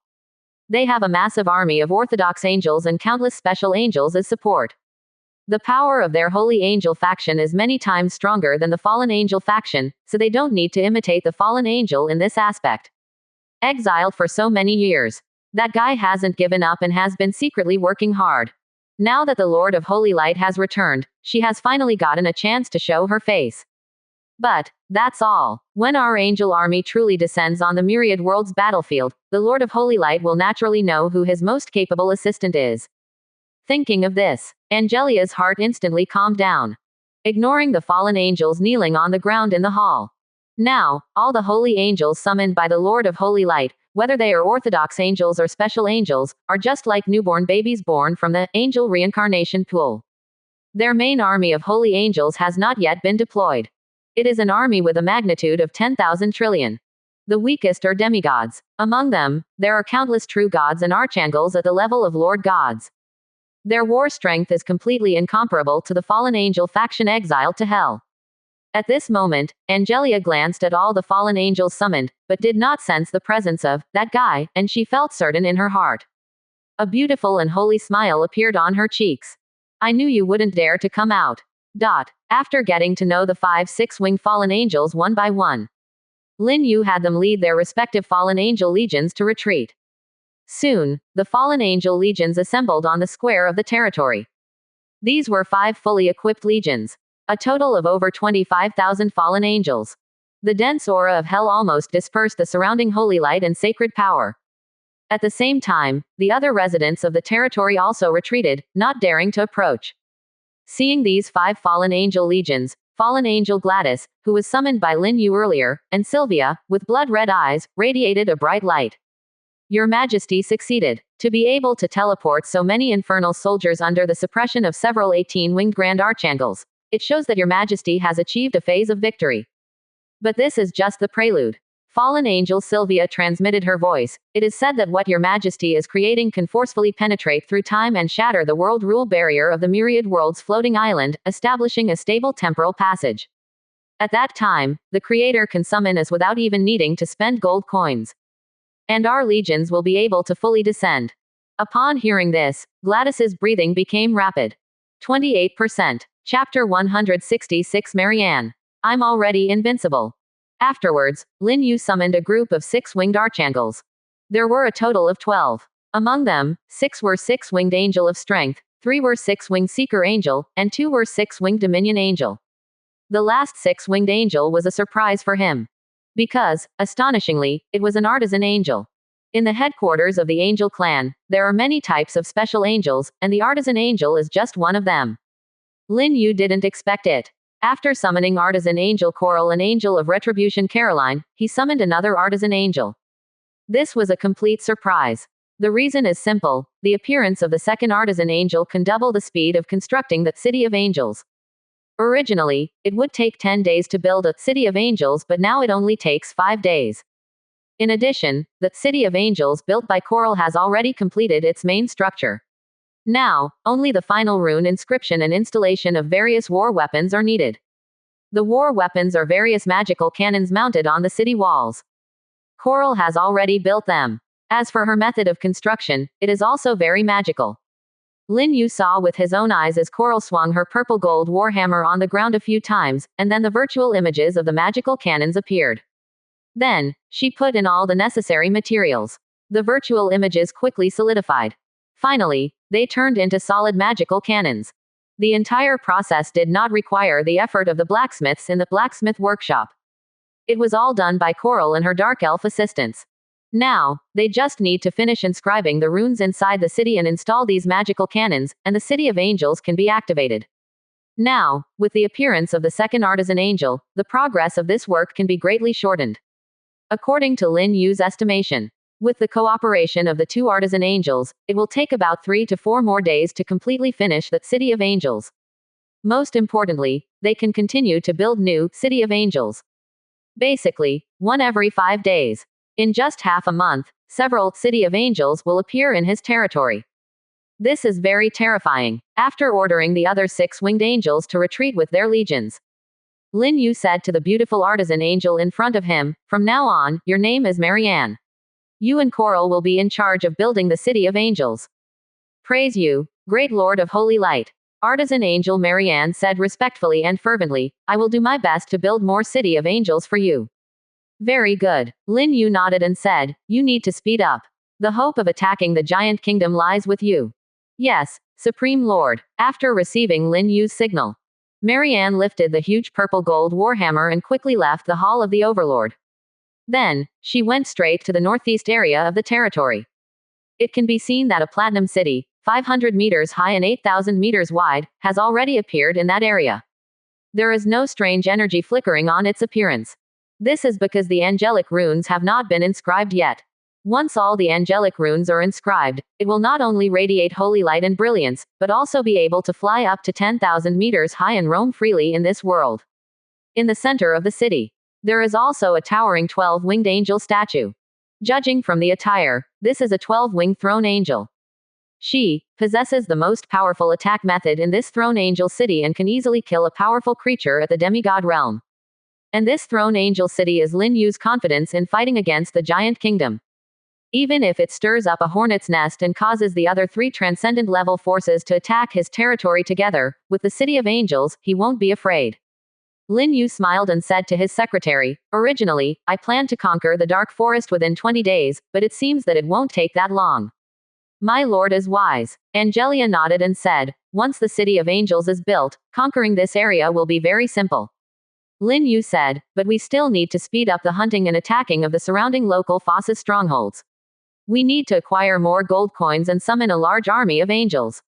They have a massive army of orthodox angels and countless special angels as support. The power of their holy angel faction is many times stronger than the fallen angel faction, so they don't need to imitate the fallen angel in this aspect. Exiled for so many years, that guy hasn't given up and has been secretly working hard. Now that the Lord of Holy Light has returned, she has finally gotten a chance to show her face. But that's all. When our angel army truly descends on the myriad world's battlefield, the Lord of Holy Light will naturally know who his most capable assistant is. Thinking of this, Angelia's heart instantly calmed down, ignoring the fallen angels kneeling on the ground in the hall. Now, all the holy angels summoned by the Lord of Holy Light, whether they are orthodox angels or special angels, are just like newborn babies born from the angel reincarnation pool. Their main army of holy angels has not yet been deployed. It is an army with a magnitude of 10,000 trillion. The weakest are demigods. Among them, there are countless true gods and archangels at the level of Lord gods. Their war strength is completely incomparable to the fallen angel faction exiled to hell. At this moment, Angelia glanced at all the fallen angels summoned, but did not sense the presence of that guy, and she felt certain in her heart. A beautiful and holy smile appeared on her cheeks. I knew you wouldn't dare to come out. After getting to know the 5-6-winged fallen angels one by one, Lin Yu had them lead their respective fallen angel legions to retreat. Soon, the fallen angel legions assembled on the square of the territory. These were 5 fully equipped legions. A total of over 25,000 fallen angels. The dense aura of hell almost dispersed the surrounding holy light and sacred power. At the same time, the other residents of the territory also retreated, not daring to approach. Seeing these 5 fallen angel legions, fallen angel Gladys, who was summoned by Lin Yu earlier, and Sylvia, with blood-red eyes, radiated a bright light. Your Majesty succeeded. To be able to teleport so many infernal soldiers under the suppression of several 18-winged Grand Archangels, it shows that Your Majesty has achieved a phase of victory. But this is just the prelude. Fallen angel Sylvia transmitted her voice. It is said that what Your Majesty is creating can forcefully penetrate through time and shatter the world rule barrier of the myriad world's floating island, establishing a stable temporal passage. At that time, the Creator can summon us without even needing to spend gold coins. And our legions will be able to fully descend. Upon hearing this, Gladys's breathing became rapid. 28%. Chapter 166 Marianne. I'm already invincible. Afterwards, Lin Yu summoned a group of 6-winged archangels. There were a total of 12. Among them, 6 were 6-winged angel of strength, 3 were 6-winged seeker angel, and 2 were 6-winged dominion angel. The last 6-winged angel was a surprise for him. Because, astonishingly, it was an artisan angel. In the headquarters of the angel clan, there are many types of special angels, and the artisan angel is just one of them. Lin Yu didn't expect it. After summoning Artisan Angel Coral and Angel of Retribution Caroline, he summoned another Artisan Angel. This was a complete surprise. The reason is simple: the appearance of the second Artisan Angel can double the speed of constructing the City of Angels. Originally, it would take 10 days to build a City of Angels, but now it only takes 5 days. In addition, the City of Angels built by Coral has already completed its main structure. Now, only the final rune inscription and installation of various war weapons are needed. The war weapons are various magical cannons mounted on the city walls. Coral has already built them. As for her method of construction, it is also very magical. Lin Yu saw with his own eyes as Coral swung her purple gold warhammer on the ground a few times, and then the virtual images of the magical cannons appeared. Then, she put in all the necessary materials. The virtual images quickly solidified. Finally, they turned into solid magical cannons. The entire process did not require the effort of the blacksmiths in the blacksmith workshop. It was all done by Coral and her dark elf assistants. Now, they just need to finish inscribing the runes inside the city and install these magical cannons, and the City of Angels can be activated. Now, with the appearance of the second Artisan Angel, the progress of this work can be greatly shortened. According to Lin Yu's estimation, with the cooperation of the two Artisan Angels, it will take about 3 to 4 more days to completely finish the City of Angels. Most importantly, they can continue to build new City of Angels. Basically, one every 5 days. In just half a month, several City of Angels will appear in his territory. This is very terrifying. After ordering the other 6 winged angels to retreat with their legions, Lin Yu said to the beautiful Artisan Angel in front of him, "From now on, your name is Marianne. You and Coral will be in charge of building the City of Angels." "Praise you, great Lord of Holy Light." Artisan Angel Marianne said respectfully and fervently, "I will do my best to build more City of Angels for you." "Very good." Lin Yu nodded and said, "You need to speed up. The hope of attacking the giant kingdom lies with you." "Yes, Supreme Lord." After receiving Lin Yu's signal, Marianne lifted the huge purple gold warhammer and quickly left the Hall of the Overlord. Then, she went straight to the northeast area of the territory. It can be seen that a platinum city, 500 meters high and 8,000 meters wide, has already appeared in that area. There is no strange energy flickering on its appearance. This is because the angelic runes have not been inscribed yet. Once all the angelic runes are inscribed, it will not only radiate holy light and brilliance, but also be able to fly up to 10,000 meters high and roam freely in this world. In the center of the city, there is also a towering 12-winged angel statue. Judging from the attire, this is a 12-winged throne angel. She possesses the most powerful attack method in this throne angel city and can easily kill a powerful creature at the demigod realm. And this throne angel city is Lin Yu's confidence in fighting against the giant kingdom. Even if it stirs up a hornet's nest and causes the other 3 transcendent level forces to attack his territory together, with the City of Angels, he won't be afraid. Lin Yu smiled and said to his secretary, "Originally, I planned to conquer the Dark Forest within 20 days, but it seems that it won't take that long." "My lord is wise." Angelia nodded and said, "Once the City of Angels is built, conquering this area will be very simple." Lin Yu said, "But we still need to speed up the hunting and attacking of the surrounding local Foss's strongholds. We need to acquire more gold coins and summon a large army of angels.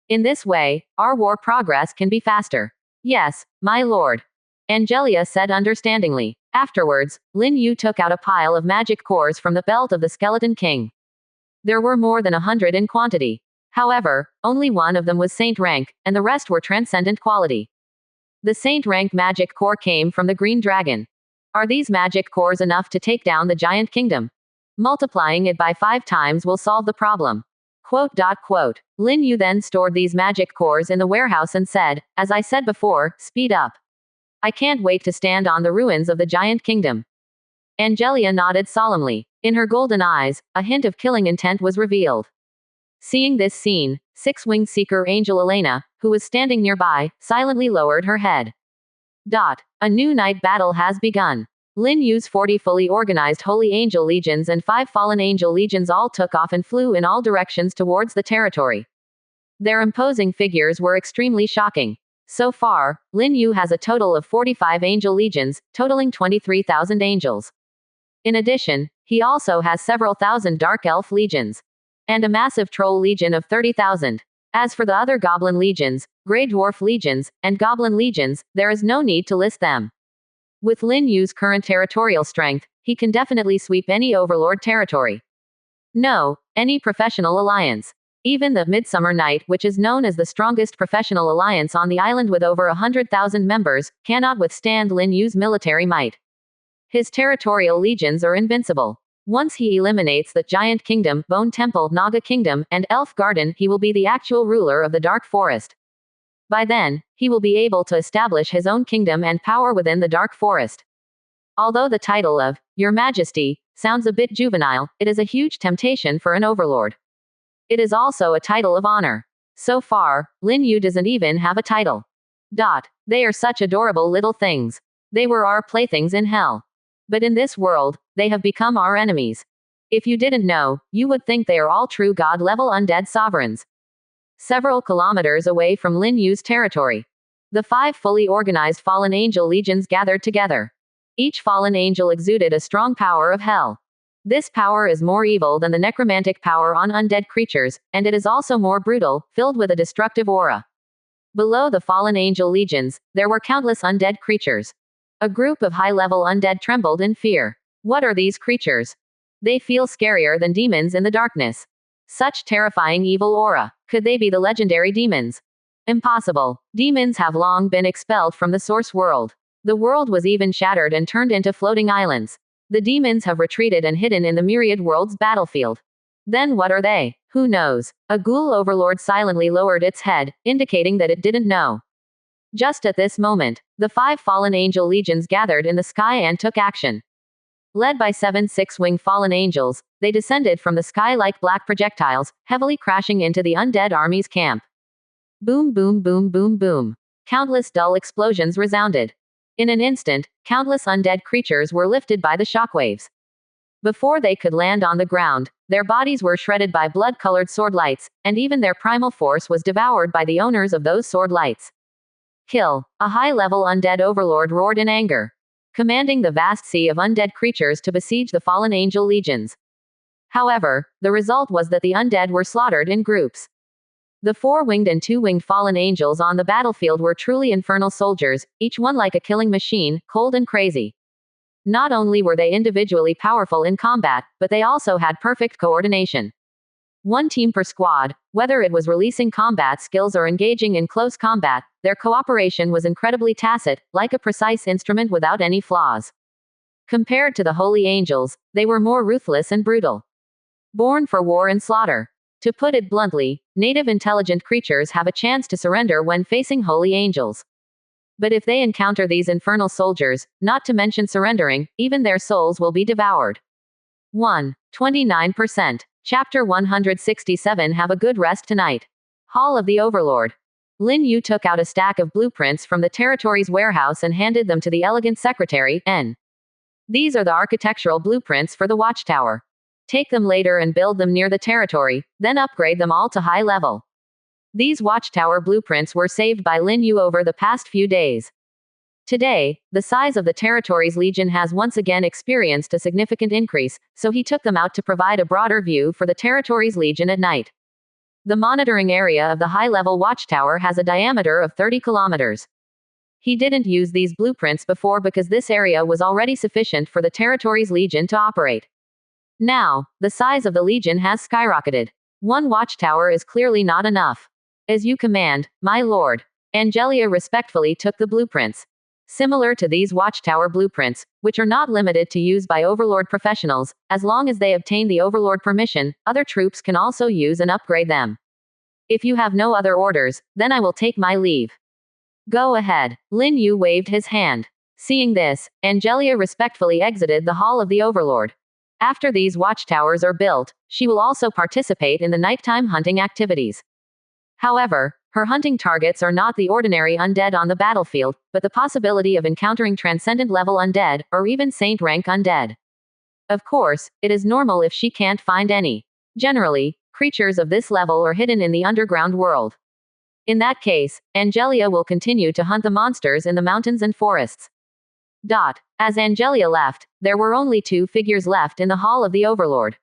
In this way, our war progress can be faster." "Yes, my lord," Angelia said understandingly. Afterwards, Lin Yu took out a pile of magic cores from the belt of the Skeleton King. There were more than 100 in quantity. However, only one of them was saint rank, and the rest were transcendent quality. The saint rank magic core came from the green dragon. Are these magic cores enough to take down the giant kingdom? Multiplying it by 5 times will solve the problem. Quote. Lin Yu then stored these magic cores in the warehouse and said, "As I said before, speed up. I can't wait to stand on the ruins of the giant kingdom." Angelia nodded solemnly. In her golden eyes, a hint of killing intent was revealed. Seeing this scene, 6-winged seeker Angel Elena, who was standing nearby, silently lowered her head. A new night battle has begun. Lin Yu's 40 fully organized Holy Angel Legions and 5 Fallen Angel Legions all took off and flew in all directions towards the territory. Their imposing figures were extremely shocking. So far, Lin Yu has a total of 45 Angel Legions, totaling 23,000 angels. In addition, he also has several thousand Dark Elf Legions. And a massive Troll Legion of 30,000. As for the other goblin legions, gray dwarf legions, and goblin legions, there is no need to list them. With Lin Yu's current territorial strength, he can definitely sweep any overlord territory. No, any professional alliance. Even the Midsummer Night, which is known as the strongest professional alliance on the island with over 100,000 members, cannot withstand Lin Yu's military might. His territorial legions are invincible. Once he eliminates the Giant Kingdom, Bone Temple, Naga Kingdom, and Elf Garden, he will be the actual ruler of the Dark Forest. By then, he will be able to establish his own kingdom and power within the Dark Forest. Although the title of Your Majesty sounds a bit juvenile, it is a huge temptation for an overlord. It is also a title of honor. So far, Lin Yu doesn't even have a title. They are such adorable little things. They were our playthings in hell. But in this world, they have become our enemies. If you didn't know, you would think they are all true god-level undead sovereigns. Several kilometers away from Lin Yu's territory, the 5 fully organized fallen angel legions gathered together. Each fallen angel exuded a strong power of hell. This power is more evil than the necromantic power on undead creatures, and it is also more brutal, filled with a destructive aura. Below the fallen angel legions, there were countless undead creatures. A group of high-level undead trembled in fear. What are these creatures? They feel scarier than demons in the darkness. Such terrifying evil aura. Could they be the legendary demons? Impossible. Demons have long been expelled from the source world. The world was even shattered and turned into floating islands. The demons have retreated and hidden in the myriad world's battlefield. Then what are they? Who knows? A ghoul overlord silently lowered its head, indicating that it didn't know. Just at this moment, the 5 fallen angel legions gathered in the sky and took action. Led by 7 six-winged fallen angels, they descended from the sky like black projectiles, heavily crashing into the undead army's camp. Boom, boom, boom, boom, boom. Countless dull explosions resounded. In an instant, countless undead creatures were lifted by the shockwaves. Before they could land on the ground, their bodies were shredded by blood-colored sword lights, and even their primal force was devoured by the owners of those sword lights. Kill. A high-level undead overlord roared in anger, commanding the vast sea of undead creatures to besiege the fallen angel legions. However, the result was that the undead were slaughtered in groups. The 4-winged and 2-winged fallen angels on the battlefield were truly infernal soldiers, each one like a killing machine, cold and crazy. Not only were they individually powerful in combat, but they also had perfect coordination. One team per squad, whether it was releasing combat skills or engaging in close combat, their cooperation was incredibly tacit, like a precise instrument without any flaws. Compared to the holy angels, they were more ruthless and brutal. Born for war and slaughter. To put it bluntly, native intelligent creatures have a chance to surrender when facing holy angels. But if they encounter these infernal soldiers, not to mention surrendering, even their souls will be devoured. 29%. Chapter 167. Have a good rest tonight. Hall of the Overlord. Lin Yu took out a stack of blueprints from the territory's warehouse and handed them to the elegant secretary, N. These are the architectural blueprints for the watchtower. Take them later and build them near the territory, then upgrade them all to high level. These watchtower blueprints were saved by Lin Yu over the past few days. Today, the size of the territory's legion has once again experienced a significant increase, so he took them out to provide a broader view for the territory's legion at night. The monitoring area of the high-level watchtower has a diameter of 30 kilometers. He didn't use these blueprints before because this area was already sufficient for the territory's legion to operate. Now, the size of the legion has skyrocketed. One watchtower is clearly not enough. As you command, my lord. Angelia respectfully took the blueprints. Similar to these watchtower blueprints, which are not limited to use by Overlord professionals, as long as they obtain the Overlord permission, other troops can also use and upgrade them. If you have no other orders, then I will take my leave. Go ahead. Lin Yu waved his hand. Seeing this, Angelia respectfully exited the Hall of the Overlord. After these watchtowers are built, she will also participate in the nighttime hunting activities. However, her hunting targets are not the ordinary undead on the battlefield, but the possibility of encountering transcendent-level undead, or even saint-rank undead. Of course, it is normal if she can't find any. Generally, creatures of this level are hidden in the underground world. In that case, Angelia will continue to hunt the monsters in the mountains and forests. As Angelia left, there were only 2 figures left in the Hall of the Overlord.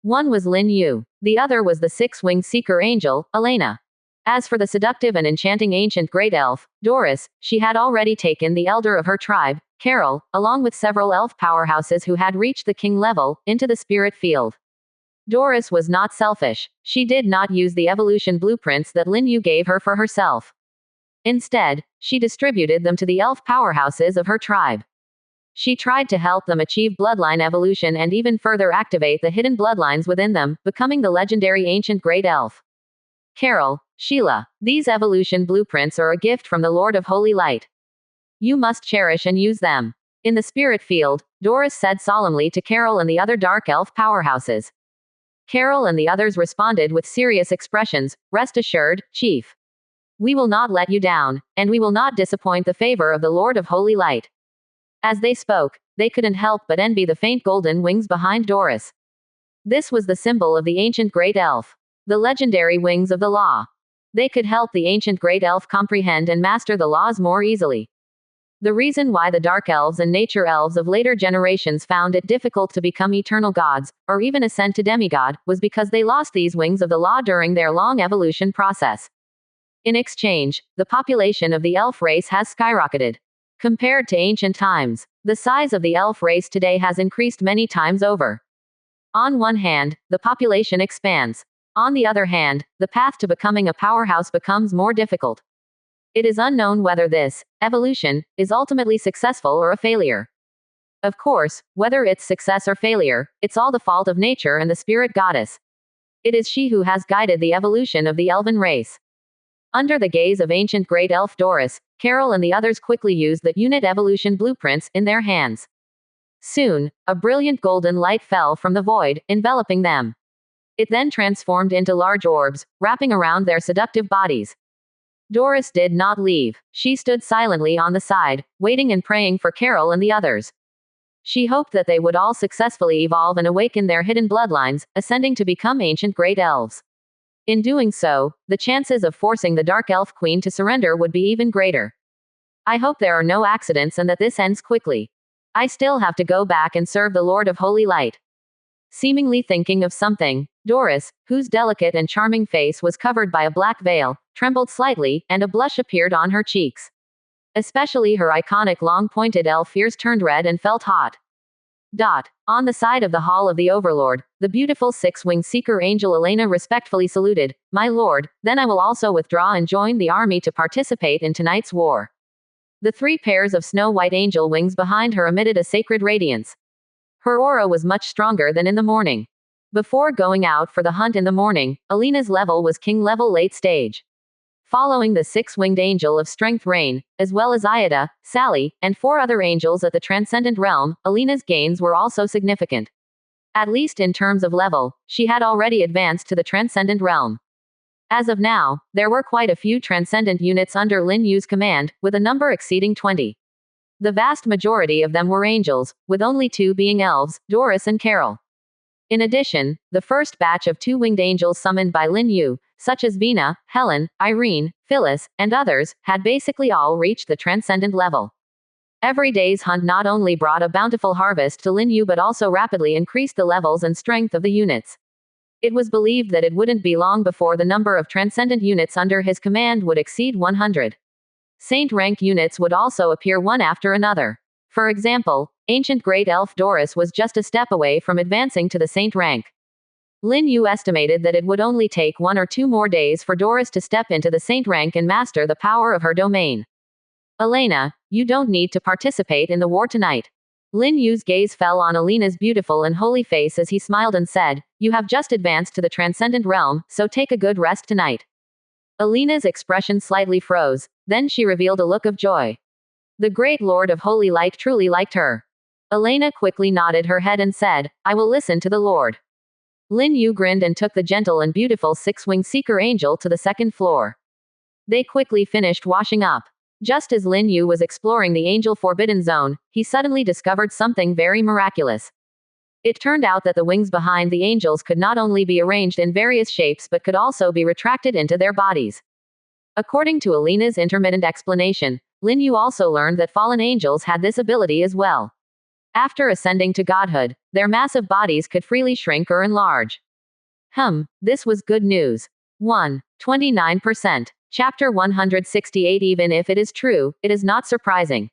One was Lin Yu. The other was the 6-winged seeker angel, Elena. As for the seductive and enchanting ancient great elf, Doris, she had already taken the elder of her tribe, Carol, along with several elf powerhouses who had reached the king level, into the spirit field. Doris was not selfish. She did not use the evolution blueprints that Lin Yu gave her for herself. Instead, she distributed them to the elf powerhouses of her tribe. She tried to help them achieve bloodline evolution and even further activate the hidden bloodlines within them, becoming the legendary ancient great elf. Carol, Sheila, these evolution blueprints are a gift from the Lord of Holy Light. You must cherish and use them. In the spirit field, Doris said solemnly to Carol and the other dark elf powerhouses. Carol and the others responded with serious expressions. Rest assured, Chief. We will not let you down, and we will not disappoint the favor of the Lord of Holy Light. As they spoke, they couldn't help but envy the faint golden wings behind Doris. This was the symbol of the ancient great elf. The legendary wings of the law. They could help the ancient great elf comprehend and master the laws more easily. The reason why the dark elves and nature elves of later generations found it difficult to become eternal gods, or even ascend to demigod, was because they lost these wings of the law during their long evolution process. In exchange, the population of the elf race has skyrocketed. Compared to ancient times, the size of the elf race today has increased many times over. On one hand, the population expands. On the other hand, the path to becoming a powerhouse becomes more difficult. It is unknown whether this evolution is ultimately successful or a failure. Of course, whether it's success or failure, it's all the fault of nature and the spirit goddess. It is she who has guided the evolution of the elven race. Under the gaze of ancient great elf Doris, Carol and the others quickly used the unit evolution blueprints in their hands. Soon, a brilliant golden light fell from the void, enveloping them. It then transformed into large orbs, wrapping around their seductive bodies. Doris did not leave. She stood silently on the side, waiting and praying for Carol and the others. She hoped that they would all successfully evolve and awaken their hidden bloodlines, ascending to become ancient great elves. In doing so, the chances of forcing the Dark Elf Queen to surrender would be even greater. I hope there are no accidents and that this ends quickly. I still have to go back and serve the Lord of Holy Light. Seemingly thinking of something, Doris, whose delicate and charming face was covered by a black veil, trembled slightly, and a blush appeared on her cheeks. Especially her iconic long-pointed elf ears turned red and felt hot. On the side of the Hall of the Overlord, the beautiful six-winged seeker angel Elena respectfully saluted, "My lord, then I will also withdraw and join the army to participate in tonight's war." The 3 pairs of snow-white angel wings behind her emitted a sacred radiance. Her aura was much stronger than in the morning. Before going out for the hunt in the morning, Elena's level was king level late stage. Following the 6-winged angel of strength Rain, as well as Ayada, Sally, and 4 other angels at the transcendent realm, Elena's gains were also significant. At least in terms of level, she had already advanced to the transcendent realm. As of now, there were quite a few transcendent units under Lin Yu's command, with a number exceeding 20. The vast majority of them were angels, with only 2 being elves, Doris and Carol. In addition, the first batch of 2-winged angels summoned by Lin Yu, such as Vina, Helen, Irene, Phyllis, and others, had basically all reached the transcendent level. Every day's hunt not only brought a bountiful harvest to Lin Yu but also rapidly increased the levels and strength of the units. It was believed that it wouldn't be long before the number of transcendent units under his command would exceed 100. Saint rank units would also appear one after another. For example, ancient great elf Doris was just a step away from advancing to the saint rank. Lin Yu estimated that it would only take 1 or 2 more days for Doris to step into the saint rank and master the power of her domain. "Elena, you don't need to participate in the war tonight." Lin Yu's gaze fell on Elena's beautiful and holy face as he smiled and said, "You have just advanced to the transcendent realm, so take a good rest tonight." Elena's expression slightly froze, then she revealed a look of joy. The great Lord of Holy Light truly liked her. Elena quickly nodded her head and said, "I will listen to the Lord." Lin Yu grinned and took the gentle and beautiful 6-winged seeker angel to the 2nd floor. They quickly finished washing up. Just as Lin Yu was exploring the angel forbidden zone, he suddenly discovered something very miraculous. It turned out that the wings behind the angels could not only be arranged in various shapes but could also be retracted into their bodies. According to Elena's intermittent explanation, Lin Yu also learned that fallen angels had this ability as well. After ascending to godhood, their massive bodies could freely shrink or enlarge. This was good news. 29%. Chapter 168. Even if it is true, it is not surprising.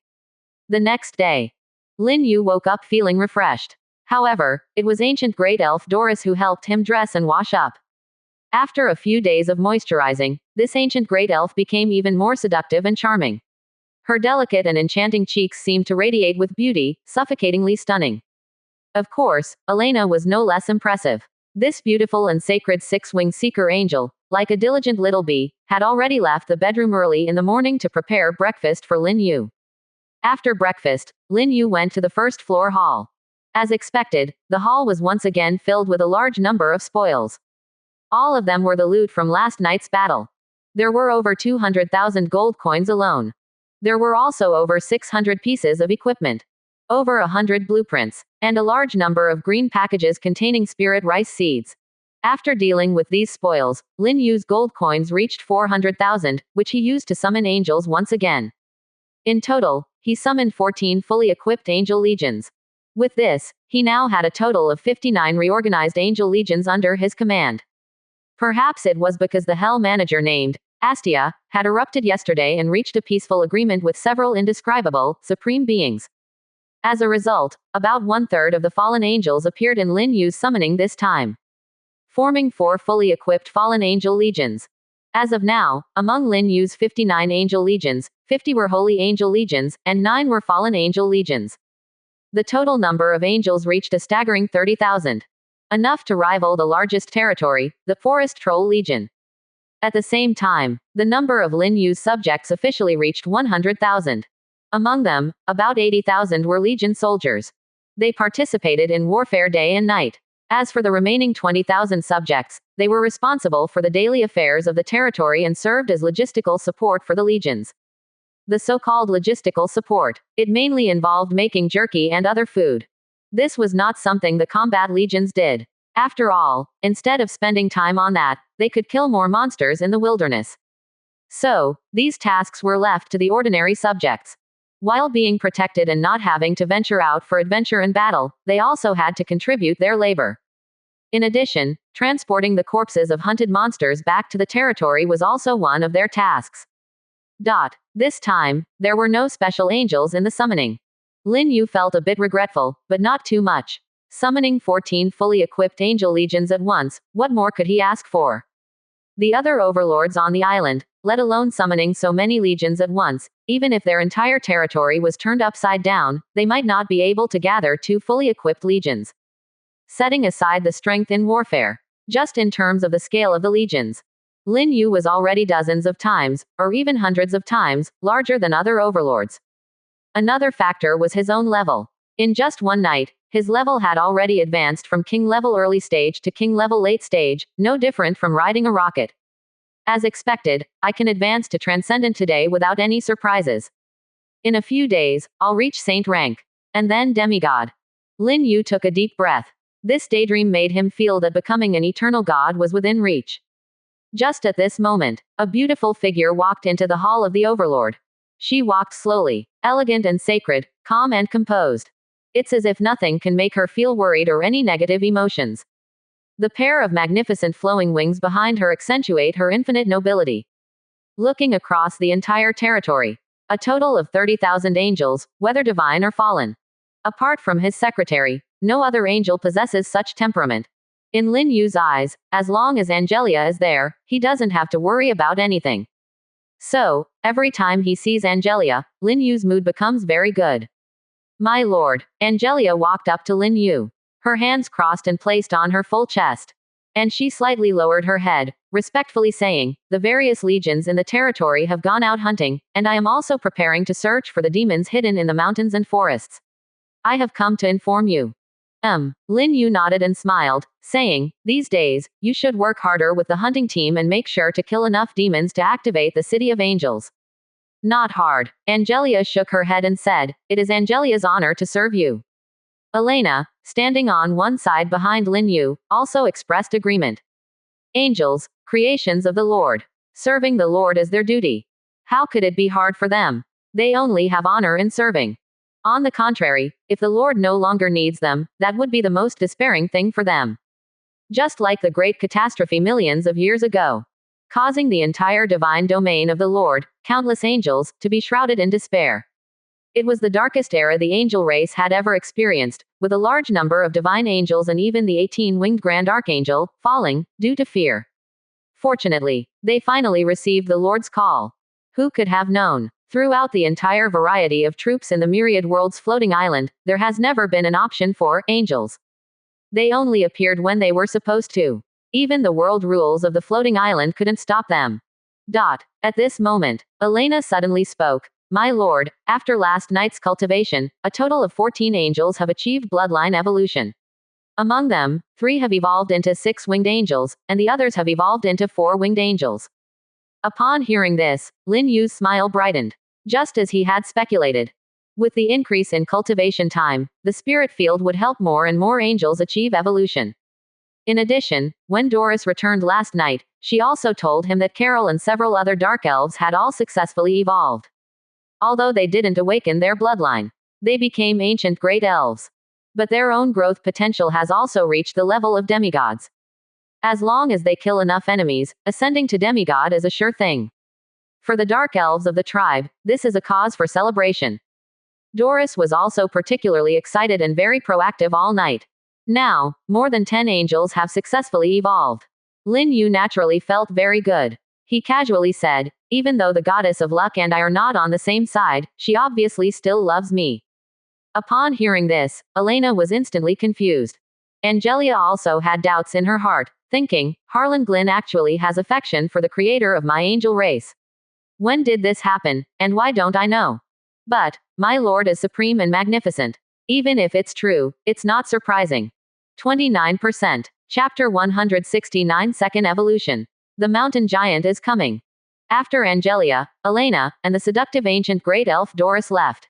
The next day, Lin Yu woke up feeling refreshed. However, it was ancient great elf Doris who helped him dress and wash up. After a few days of moisturizing, this ancient great elf became even more seductive and charming. Her delicate and enchanting cheeks seemed to radiate with beauty, suffocatingly stunning. Of course, Elena was no less impressive. This beautiful and sacred six-winged seeker angel, like a diligent little bee, had already left the bedroom early in the morning to prepare breakfast for Lin Yu. After breakfast, Lin Yu went to the first floor hall. As expected, the hall was once again filled with a large number of spoils. All of them were the loot from last night's battle. There were over 200,000 gold coins alone. There were also over 600 pieces of equipment, over 100 blueprints, and a large number of green packages containing spirit rice seeds. After dealing with these spoils, Lin Yu's gold coins reached 400,000, which he used to summon angels once again. In total, he summoned 14 fully equipped angel legions. With this, he now had a total of 59 reorganized angel legions under his command. Perhaps it was because the Hell manager named Astia had erupted yesterday and reached a peaceful agreement with several indescribable, supreme beings. As a result, about 1/3 of the fallen angels appeared in Lin Yu's summoning this time, forming 4 fully equipped fallen angel legions. As of now, among Lin Yu's 59 angel legions, 50 were holy angel legions, and 9 were fallen angel legions. The total number of angels reached a staggering 30,000. Enough to rival the largest territory, the Forest Troll Legion. At the same time, the number of Lin Yu's subjects officially reached 100,000. Among them, about 80,000 were Legion soldiers. They participated in warfare day and night. As for the remaining 20,000 subjects, they were responsible for the daily affairs of the territory and served as logistical support for the legions. The so-called logistical support, it mainly involved making jerky and other food. This was not something the combat legions did. After all, instead of spending time on that, they could kill more monsters in the wilderness. So, these tasks were left to the ordinary subjects. While being protected and not having to venture out for adventure and battle, they also had to contribute their labor. In addition, transporting the corpses of hunted monsters back to the territory was also one of their tasks. This time, there were no special angels in the summoning. Lin Yu felt a bit regretful, but not too much. Summoning 14 fully equipped angel legions at once, what more could he ask for? The other overlords on the island, let alone summoning so many legions at once, even if their entire territory was turned upside down, they might not be able to gather 2 fully equipped legions. Setting aside the strength in warfare, just in terms of the scale of the legions, Lin Yu was already dozens of times, or even hundreds of times, larger than other overlords. Another factor was his own level. In just one night, his level had already advanced from king level early stage to king level late stage, no different from riding a rocket. As expected, I can advance to transcendent today without any surprises. In a few days, I'll reach saint rank. And then demigod. Lin Yu took a deep breath. This daydream made him feel that becoming an eternal god was within reach. Just at this moment, a beautiful figure walked into the hall of the overlord. She walked slowly, elegant and sacred, calm and composed. It's as if nothing can make her feel worried or any negative emotions. The pair of magnificent flowing wings behind her accentuate her infinite nobility. Looking across the entire territory, a total of 30,000 angels, whether divine or fallen. Apart from his secretary, no other angel possesses such temperament. In Lin Yu's eyes, as long as Angelia is there, he doesn't have to worry about anything. So, every time he sees Angelia, Lin Yu's mood becomes very good. My lord. Angelia walked up to Lin Yu. Her hands crossed and placed on her full chest. And she slightly lowered her head, respectfully saying, the various legions in the territory have gone out hunting, and I am also preparing to search for the demons hidden in the mountains and forests. I have come to inform you. Lin Yu nodded and smiled, saying, these days, you should work harder with the hunting team and make sure to kill enough demons to activate the City of Angels. Not hard. Angelia shook her head and said, it is Angelia's honor to serve you. Elena, standing on one side behind Lin Yu, also expressed agreement. Angels, creations of the Lord. Serving the Lord is their duty. How could it be hard for them? They only have honor in serving. On the contrary, if the Lord no longer needs them, that would be the most despairing thing for them. Just like the great catastrophe millions of years ago. causing the entire divine domain of the Lord, countless angels, to be shrouded in despair. It was the darkest era the angel race had ever experienced, with a large number of divine angels and even the 18-winged Grand Archangel falling due to fear. Fortunately, they finally received the Lord's call. Who could have known? Throughout the entire variety of troops in the myriad world's floating island, there has never been an option for angels. They only appeared when they were supposed to. Even the world rules of the floating island couldn't stop them. At this moment, Elena suddenly spoke. My lord, after last night's cultivation, a total of 14 angels have achieved bloodline evolution. Among them, 3 have evolved into 6-winged angels, and the others have evolved into 4-winged angels. Upon hearing this, Lin Yu's smile brightened. Just as he had speculated. With the increase in cultivation time, the spirit field would help more and more angels achieve evolution. In addition, when Doris returned last night, she also told him that Carol and several other dark elves had all successfully evolved. Although they didn't awaken their bloodline, they became ancient great elves. But their own growth potential has also reached the level of demigods. As long as they kill enough enemies, ascending to demigod is a sure thing. For the dark elves of the tribe, this is a cause for celebration. Doris was also particularly excited and very proactive all night. Now, more than 10 angels have successfully evolved. Lin Yu naturally felt very good. He casually said, even though the goddess of luck and I are not on the same side, she obviously still loves me. Upon hearing this, Elena was instantly confused. Angelia also had doubts in her heart, thinking, Harlan Glynn actually has affection for the creator of my angel race. When did this happen, and why don't I know? But, my lord is supreme and magnificent. Even if it's true, it's not surprising. 29%. Chapter 169 Second Evolution. The mountain giant is coming. After Angelia, Elena, and the seductive ancient great elf Doris left.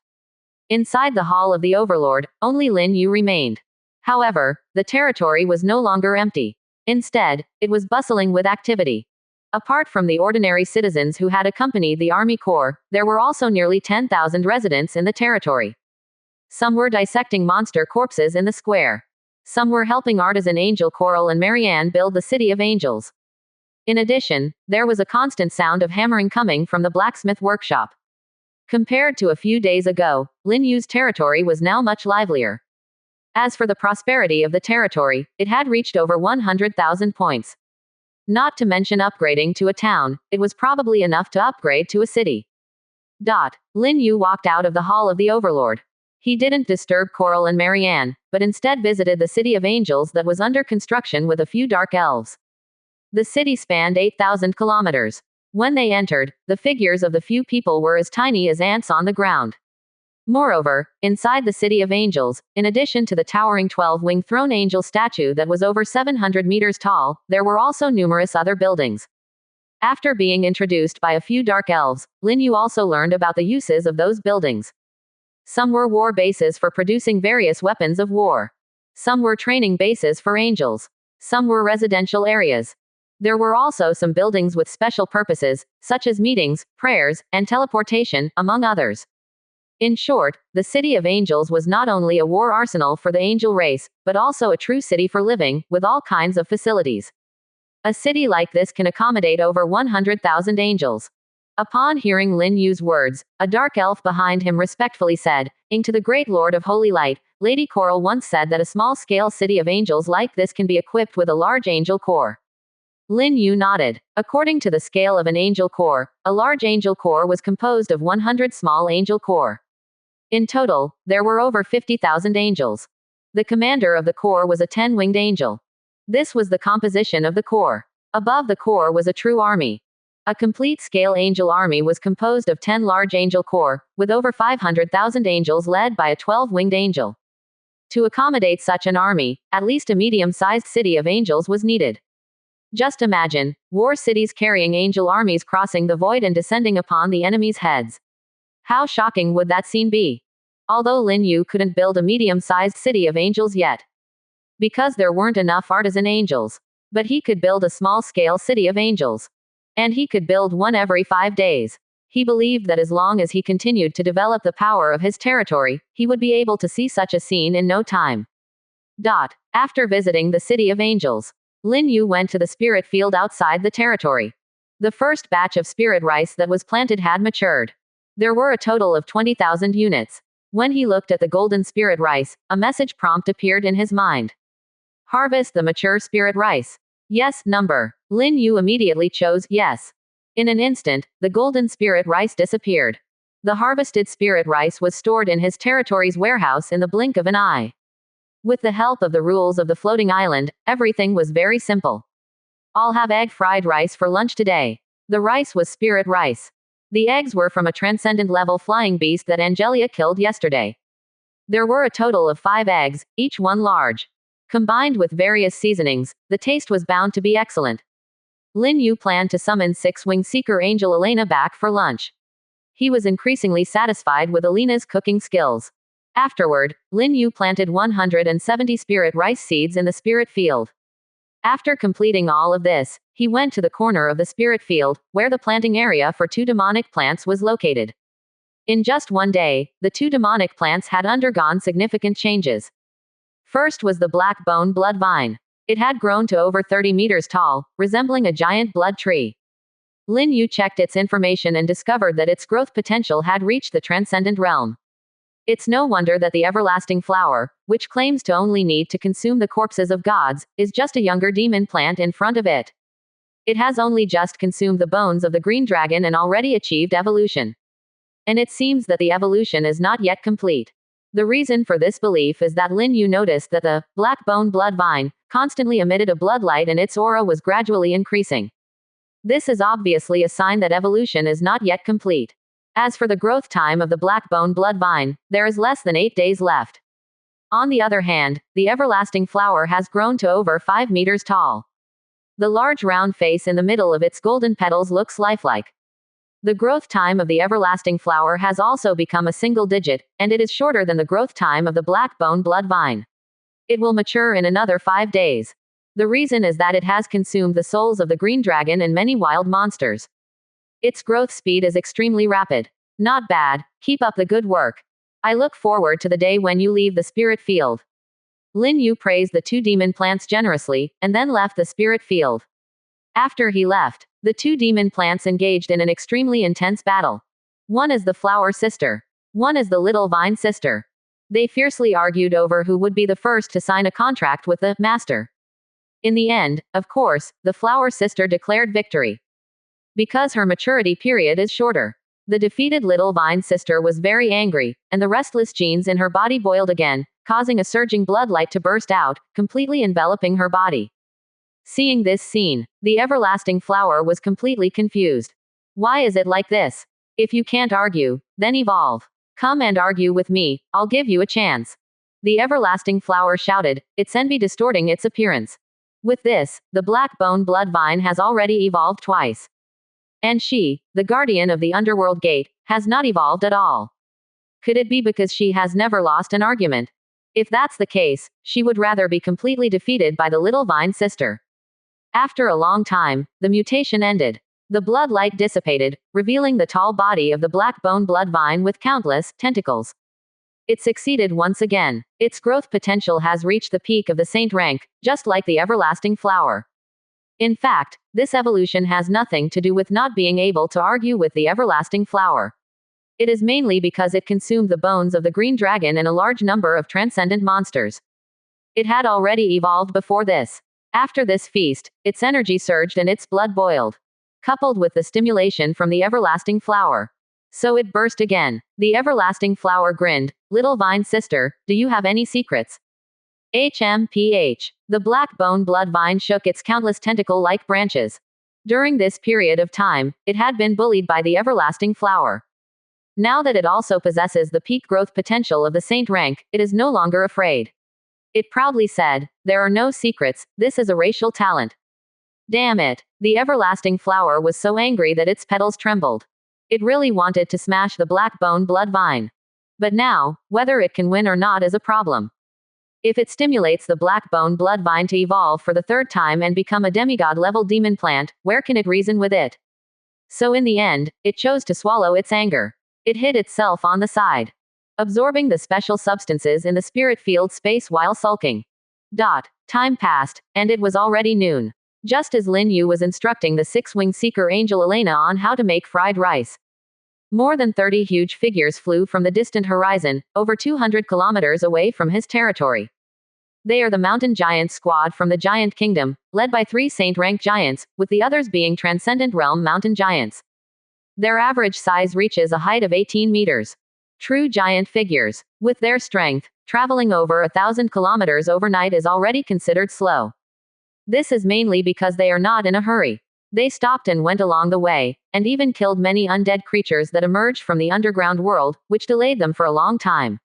Inside the hall of the Overlord, only Lin Yu remained. However, the territory was no longer empty. Instead, it was bustling with activity. Apart from the ordinary citizens who had accompanied the Army Corps, there were also nearly 10,000 residents in the territory. Some were dissecting monster corpses in the square. Some were helping artisan Angel Coral and Marianne build the City of Angels. In addition, there was a constant sound of hammering coming from the blacksmith workshop. Compared to a few days ago, Lin Yu's territory was now much livelier. As for the prosperity of the territory, it had reached over 100,000 points. Not to mention upgrading to a town, it was probably enough to upgrade to a city. Lin Yu walked out of the Hall of the Overlord. He didn't disturb Coral and Marianne, but instead visited the City of Angels that was under construction with a few dark elves. The city spanned 8,000 kilometers. When they entered, the figures of the few people were as tiny as ants on the ground. Moreover, inside the City of Angels, in addition to the towering 12-winged throne angel statue that was over 700 meters tall, there were also numerous other buildings. After being introduced by a few dark elves, Lin Yu also learned about the uses of those buildings. Some were war bases for producing various weapons of war. Some were training bases for angels. Some were residential areas. There were also some buildings with special purposes, such as meetings, prayers, and teleportation, among others. In short, the City of Angels was not only a war arsenal for the angel race, but also a true city for living, with all kinds of facilities. A city like this can accommodate over 100,000 angels. Upon hearing Lin Yu's words, a dark elf behind him respectfully said, to the great Lord of Holy Light, Lady Coral once said that a small-scale city of angels like this can be equipped with a large angel corps. Lin Yu nodded. According to the scale of an angel corps, a large angel corps was composed of 100 small angel corps. In total, there were over 50,000 angels. The commander of the corps was a 10-winged angel. This was the composition of the corps. Above the corps was a true army. A complete-scale angel army was composed of 10 large angel corps, with over 500,000 angels led by a 12-winged angel. To accommodate such an army, at least a medium-sized city of angels was needed. Just imagine, war cities carrying angel armies crossing the void and descending upon the enemy's heads. How shocking would that scene be? Although Lin Yu couldn't build a medium-sized city of angels yet, because there weren't enough artisan angels. But he could build a small-scale city of angels. And he could build one every 5 days. He believed that as long as he continued to develop the power of his territory, he would be able to see such a scene in no time. After visiting the City of Angels, Lin Yu went to the spirit field outside the territory. The first batch of spirit rice that was planted had matured. There were a total of 20,000 units. When he looked at the golden spirit rice, a message prompt appeared in his mind. Harvest the mature spirit rice. Yes, number. Lin Yu immediately chose yes. In an instant, the golden spirit rice disappeared. The harvested spirit rice was stored in his territory's warehouse in the blink of an eye. With the help of the rules of the floating island, everything was very simple. I'll have egg fried rice for lunch today. The rice was spirit rice. The eggs were from a transcendent level flying beast that Angelia killed yesterday. There were a total of 5 eggs, each one large. Combined with various seasonings, the taste was bound to be excellent. Lin Yu planned to summon six-wing seeker angel Elena back for lunch. He was increasingly satisfied with Elena's cooking skills. Afterward, Lin Yu planted 170 spirit rice seeds in the spirit field. After completing all of this, he went to the corner of the spirit field, where the planting area for 2 demonic plants was located. In just one day, the 2 demonic plants had undergone significant changes. First was the black bone blood vine. It had grown to over 30 meters tall, resembling a giant blood tree. Lin Yu checked its information and discovered that its growth potential had reached the transcendent realm. It's no wonder that the everlasting flower, which claims to only need to consume the corpses of gods, is just a younger demon plant in front of it. It has only just consumed the bones of the green dragon and already achieved evolution. And it seems that the evolution is not yet complete. The reason for this belief is that Lin Yu noticed that the black bone blood vine constantly emitted a blood light and its aura was gradually increasing. This is obviously a sign that evolution is not yet complete. As for the growth time of the black bone blood vine, there is less than 8 days left. On the other hand, the everlasting flower has grown to over 5 meters tall. The large round face in the middle of its golden petals looks lifelike. The growth time of the everlasting flower has also become a single digit, and it is shorter than the growth time of the black bone blood vine. It will mature in another 5 days. The reason is that it has consumed the souls of the green dragon and many wild monsters. Its growth speed is extremely rapid. Not bad, keep up the good work. I look forward to the day when you leave the spirit field. Lin Yu praised the 2 demon plants generously, and then left the spirit field. After he left, the 2 demon plants engaged in an extremely intense battle. One is the flower sister. One is the little vine sister. They fiercely argued over who would be the first to sign a contract with the master. In the end, of course, the flower sister declared victory. Because her maturity period is shorter. The defeated little vine sister was very angry, and the restless genes in her body boiled again, causing a surging blood light to burst out, completely enveloping her body. Seeing this scene, the everlasting flower was completely confused. Why is it like this? If you can't argue, then evolve. Come and argue with me, I'll give you a chance. The everlasting flower shouted, its envy distorting its appearance. With this, the black bone blood vine has already evolved twice. And she, the guardian of the underworld gate, has not evolved at all. Could it be because she has never lost an argument? If that's the case, she would rather be completely defeated by the little vine sister. After a long time, the mutation ended. The blood light dissipated, revealing the tall body of the black bone blood vine with countless tentacles. It succeeded once again. Its growth potential has reached the peak of the saint rank, just like the everlasting flower. In fact, this evolution has nothing to do with not being able to argue with the everlasting flower. It is mainly because it consumed the bones of the green dragon and a large number of transcendent monsters. It had already evolved before this. After this feast, its energy surged and its blood boiled. Coupled with the stimulation from the everlasting flower. So it burst again. The everlasting flower grinned, little vine sister, do you have any secrets? HMPH. The black bone blood vine shook its countless tentacle-like branches. During this period of time, it had been bullied by the everlasting flower. Now that it also possesses the peak growth potential of the saint rank, it is no longer afraid. It proudly said, there are no secrets, this is a racial talent. Damn it. The everlasting flower was so angry that its petals trembled. It really wanted to smash the black bone blood vine. But now, whether it can win or not is a problem. If it stimulates the black bone blood vine to evolve for the 3rd time and become a demigod-level demon plant, where can it reason with it? So in the end, it chose to swallow its anger. It hid itself on the side, absorbing the special substances in the spirit field space while sulking. Time passed, and it was already noon. just as Lin Yu was instructing the six-wing seeker angel Elena on how to make fried rice. More than 30 huge figures flew from the distant horizon, over 200 kilometers away from his territory. They are the mountain giant squad from the Giant Kingdom, led by 3 saint-rank giants, with the others being Transcendent Realm mountain giants. Their average size reaches a height of 18 meters. True giant figures. With their strength, traveling over 1,000 kilometers overnight is already considered slow. This is mainly because they are not in a hurry. They stopped and went along the way, and even killed many undead creatures that emerged from the underground world, which delayed them for a long time.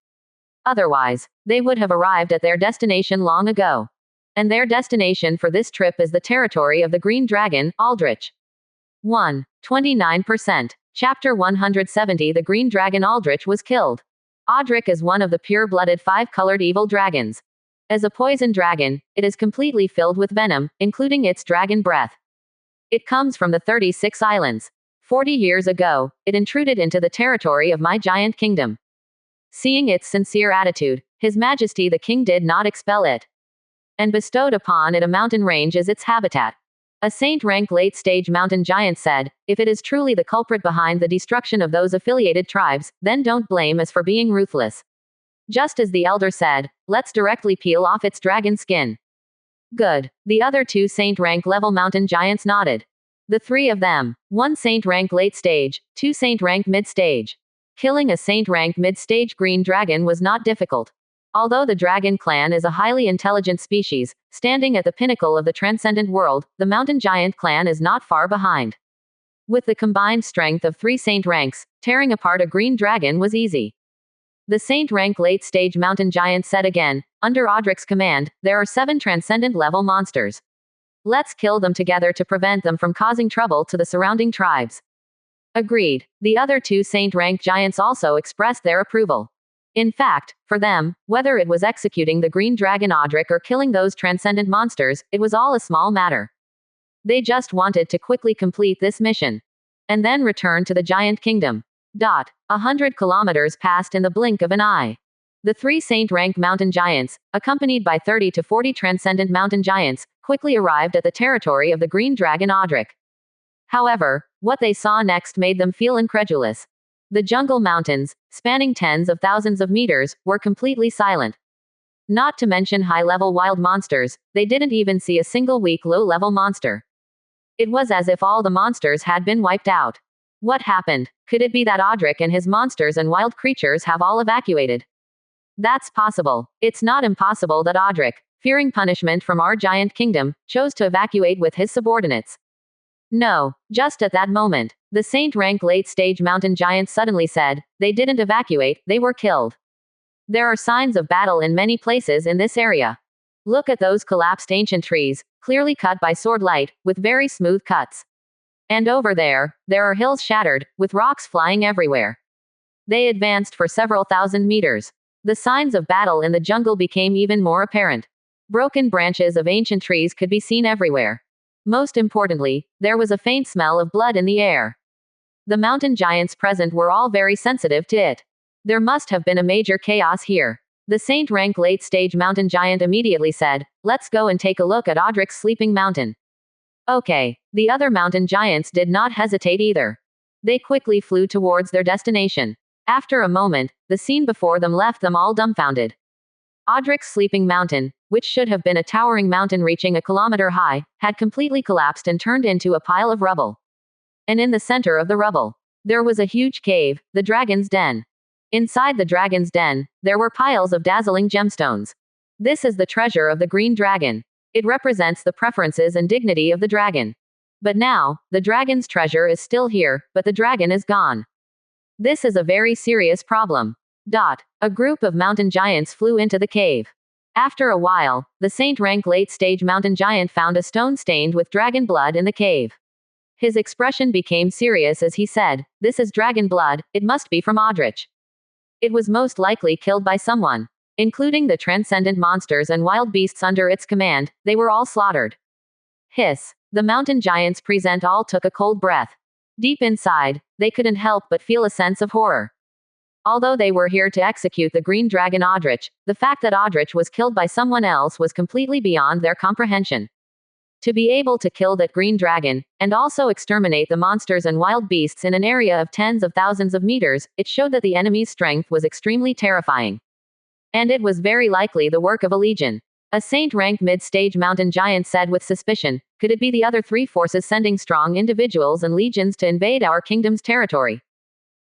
Otherwise, they would have arrived at their destination long ago. And their destination for this trip is the territory of the Green Dragon, Aldrich. 1. 29%. Chapter 170. The Green Dragon Aldrich was killed. Aldrich is one of the pure-blooded 5-colored evil dragons. As a poison dragon, it is completely filled with venom, including its dragon breath. It comes from the 36 Islands. 40 years ago, it intruded into the territory of my giant kingdom. Seeing its sincere attitude, His Majesty the King did not expel it, and bestowed upon it a mountain range as its habitat. A saint-rank late-stage mountain giant said, "If it is truly the culprit behind the destruction of those affiliated tribes, then don't blame us for being ruthless." Just as the elder said, "Let's directly peel off its dragon skin." Good. The other 2 saint-rank level mountain giants nodded. The 3 of them, 1 saint-rank late-stage, 2 saint-rank mid-stage. Killing a saint-rank mid-stage green dragon was not difficult. Although the dragon clan is a highly intelligent species, standing at the pinnacle of the transcendent world, the mountain giant clan is not far behind. With the combined strength of 3 saint ranks, tearing apart a green dragon was easy. The saint-rank late-stage mountain giant said again, "Under Audrich's command, there are 7 transcendent-level monsters. Let's kill them together to prevent them from causing trouble to the surrounding tribes." Agreed. The other 2 saint-rank giants also expressed their approval. In fact, for them, whether it was executing the green dragon Audrich or killing those transcendent monsters, it was all a small matter. They just wanted to quickly complete this mission. And then return to the giant kingdom. 100 kilometers passed in the blink of an eye. The 3 saint-rank mountain giants, accompanied by 30 to 40 transcendent mountain giants, quickly arrived at the territory of the green dragon Audrich. However, what they saw next made them feel incredulous. The jungle mountains, spanning tens of thousands of meters, were completely silent. Not to mention high-level wild monsters, they didn't even see a single weak low-level monster. It was as if all the monsters had been wiped out. What happened? Could it be that Audrich and his monsters and wild creatures have all evacuated? That's possible. It's not impossible that Audrich, fearing punishment from our giant kingdom, chose to evacuate with his subordinates. No. Just at that moment, the saint-rank late-stage mountain giant suddenly said, "They didn't evacuate, they were killed. There are signs of battle in many places in this area. Look at those collapsed ancient trees, clearly cut by sword light, with very smooth cuts. And over there are hills shattered, with rocks flying everywhere." They advanced for several thousand meters. The signs of battle in the jungle became even more apparent. Broken branches of ancient trees could be seen everywhere. Most importantly, there was a faint smell of blood in the air. The mountain giants present were all very sensitive to it. There must have been a major chaos here. The saint-rank late-stage mountain giant immediately said, "Let's go and take a look at Audrich's sleeping mountain." Okay. The other mountain giants did not hesitate either. They quickly flew towards their destination. After a moment, the scene before them left them all dumbfounded. Audrich's sleeping mountain, which should have been a towering mountain reaching a kilometer high, had completely collapsed and turned into a pile of rubble. And in the center of the rubble, there was a huge cave, the dragon's den. Inside the dragon's den, there were piles of dazzling gemstones. This is the treasure of the green dragon. It represents the preferences and dignity of the dragon. But now, the dragon's treasure is still here, but the dragon is gone. This is a very serious problem. A group of mountain giants flew into the cave. After a while, the saint-rank late-stage mountain giant found a stone stained with dragon blood in the cave. His expression became serious as he said, "This is dragon blood, it must be from Audrich. It was most likely killed by someone. Including the transcendent monsters and wild beasts under its command, they were all slaughtered." Hiss. The mountain giants present all took a cold breath. Deep inside, they couldn't help but feel a sense of horror. Although they were here to execute the green dragon Audrich, the fact that Audrich was killed by someone else was completely beyond their comprehension. To be able to kill that green dragon, and also exterminate the monsters and wild beasts in an area of tens of thousands of meters, it showed that the enemy's strength was extremely terrifying. And it was very likely the work of a legion. A saint-rank mid-stage mountain giant said with suspicion, could it be the other three forces sending strong individuals and legions to invade our kingdom's territory?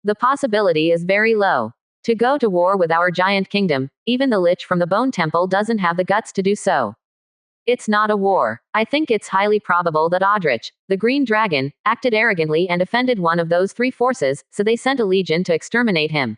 The possibility is very low. To go to war with our giant kingdom, even the Lich from the Bone Temple doesn't have the guts to do so. It's not a war. I think it's highly probable that Aldrich, the green dragon, acted arrogantly and offended one of those three forces, so they sent a legion to exterminate him.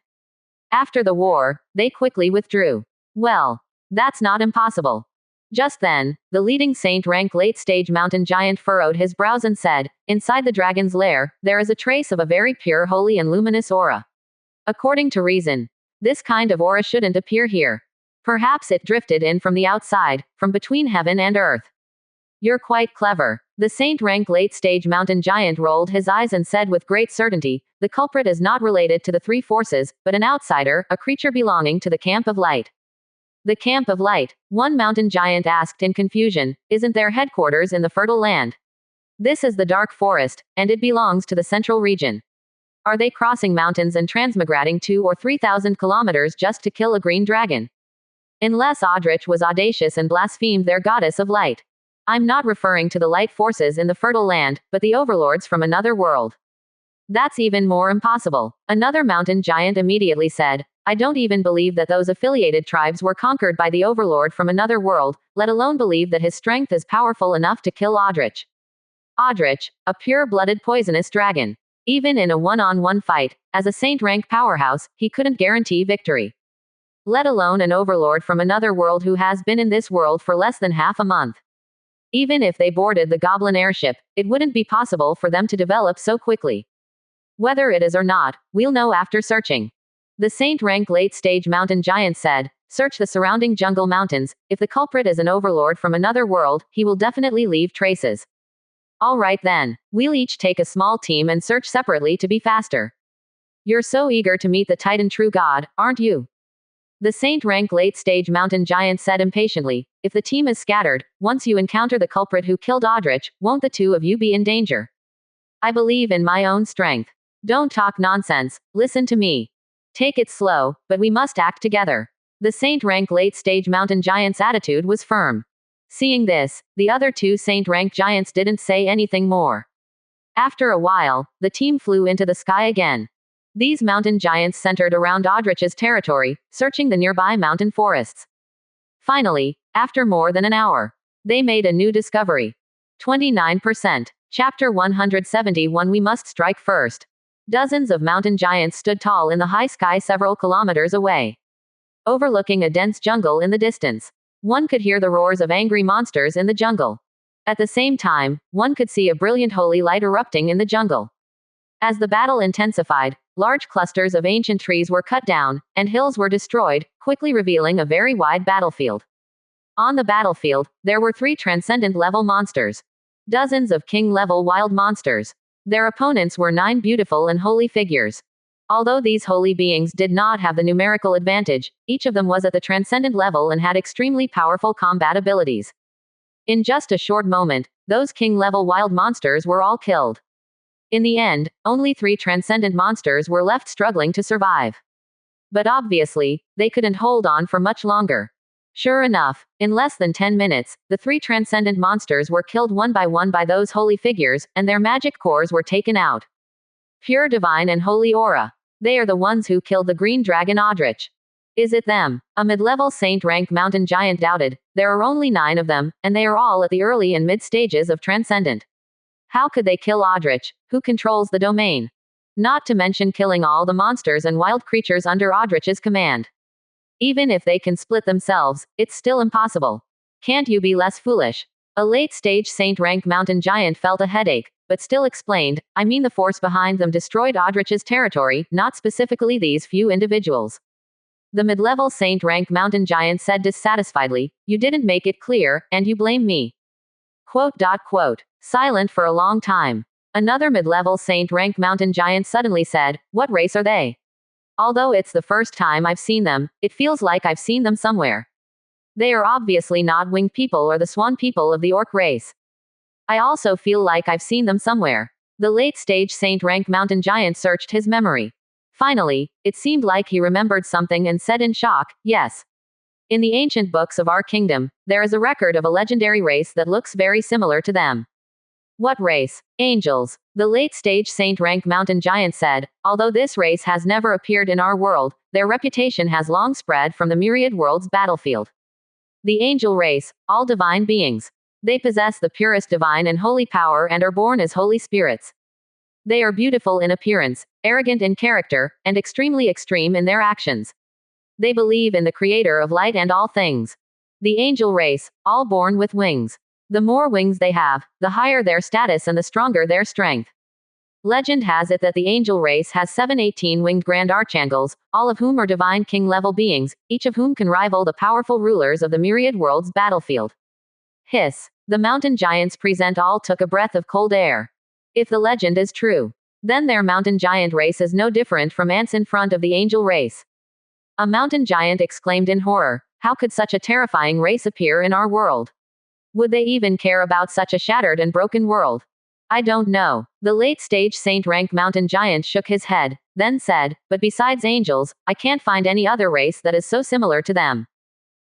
After the war, they quickly withdrew. Well, that's not impossible. Just then, the leading saint-rank late-stage mountain giant furrowed his brows and said, inside the dragon's lair, there is a trace of a very pure, holy and luminous aura. According to reason, this kind of aura shouldn't appear here. Perhaps it drifted in from the outside, from between heaven and earth. You're quite clever. The saint-rank late-stage mountain giant rolled his eyes and said with great certainty, the culprit is not related to the three forces, but an outsider, a creature belonging to the Camp of Light. The Camp of Light? One mountain giant asked in confusion, isn't their headquarters in the fertile land? This is the dark forest, and it belongs to the central region. Are they crossing mountains and transmigrating 2,000 or 3,000 kilometers just to kill a green dragon? Unless Aldrich was audacious and blasphemed their goddess of light. I'm not referring to the light forces in the fertile land, but the overlords from another world. That's even more impossible. Another mountain giant immediately said, I don't even believe that those affiliated tribes were conquered by the overlord from another world, let alone believe that his strength is powerful enough to kill Aldrich. Aldrich, a pure-blooded poisonous dragon. Even in a one-on-one fight, as a saint-rank powerhouse, he couldn't guarantee victory. Let alone an overlord from another world who has been in this world for less than half a month. Even if they boarded the goblin airship, it wouldn't be possible for them to develop so quickly. Whether it is or not, we'll know after searching. The saint-rank late-stage mountain giant said, search the surrounding jungle mountains. If the culprit is an overlord from another world, he will definitely leave traces. All right then, we'll each take a small team and search separately to be faster. You're so eager to meet the Titan true god, aren't you? The saint-rank late-stage mountain giant said impatiently, if the team is scattered, once you encounter the culprit who killed Aldrich, won't the two of you be in danger? I believe in my own strength. Don't talk nonsense, listen to me. Take it slow, but we must act together. The saint-rank late-stage mountain giant's attitude was firm. Seeing this, the other two saint-rank giants didn't say anything more. After a while, the team flew into the sky again. These mountain giants centered around Aldrich's territory, searching the nearby mountain forests. Finally, after more than an hour, they made a new discovery. 29%. Chapter 171 We must strike first. Dozens of mountain giants stood tall in the high sky several kilometers away, overlooking a dense jungle in the distance. One could hear the roars of angry monsters in the jungle. At the same time, one could see a brilliant holy light erupting in the jungle. As the battle intensified, large clusters of ancient trees were cut down, and hills were destroyed, quickly revealing a very wide battlefield. On the battlefield, there were 3 transcendent-level monsters. Dozens of king-level wild monsters. Their opponents were 9 beautiful and holy figures. Although these holy beings did not have the numerical advantage, each of them was at the transcendent level and had extremely powerful combat abilities. In just a short moment, those king-level wild monsters were all killed. In the end, only 3 transcendent monsters were left struggling to survive. But obviously, they couldn't hold on for much longer. Sure enough, in less than 10 minutes, the 3 transcendent monsters were killed one by those holy figures, and their magic cores were taken out. Pure divine and holy aura. They are the ones who killed the green dragon Aldrich. Is it them? A mid-level saint-rank mountain giant doubted. There are only 9 of them, and they are all at the early and mid stages of transcendent. How could they kill Aldrich, who controls the domain? Not to mention killing all the monsters and wild creatures under Aldrich's command. Even if they can split themselves, it's still impossible. Can't you be less foolish? A late-stage saint-rank mountain giant felt a headache, but still explained, I mean the force behind them destroyed Aldrich's territory, not specifically these few individuals. The mid-level saint-rank mountain giant said dissatisfiedly, you didn't make it clear, and you blame me. Quote. Silent for a long time. Another mid-level saint-rank mountain giant suddenly said, what race are they? Although it's the first time I've seen them, it feels like I've seen them somewhere. They are obviously not winged people or the swan people of the orc race. I also feel like I've seen them somewhere. The late-stage Saint rank mountain giant searched his memory. Finally, it seemed like he remembered something and said in shock, yes. In the ancient books of our kingdom, there is a record of a legendary race that looks very similar to them. What race? Angels. The late-stage Saint rank mountain giant said, although this race has never appeared in our world, their reputation has long spread from the myriad world's battlefield. The angel race, all divine beings. They possess the purest divine and holy power and are born as holy spirits. They are beautiful in appearance, arrogant in character, and extremely extreme in their actions. They believe in the creator of light and all things. The angel race, all born with wings. The more wings they have, the higher their status and the stronger their strength. Legend has it that the angel race has 7 18-winged grand archangels, all of whom are divine king-level beings, each of whom can rival the powerful rulers of the myriad world's battlefield. Hiss. The mountain giants present all took a breath of cold air. If the legend is true, then their mountain giant race is no different from ants in front of the angel race. A mountain giant exclaimed in horror, how could such a terrifying race appear in our world? Would they even care about such a shattered and broken world? I don't know. The late-stage Saint rank mountain giant shook his head, then said, but besides angels, I can't find any other race that is so similar to them.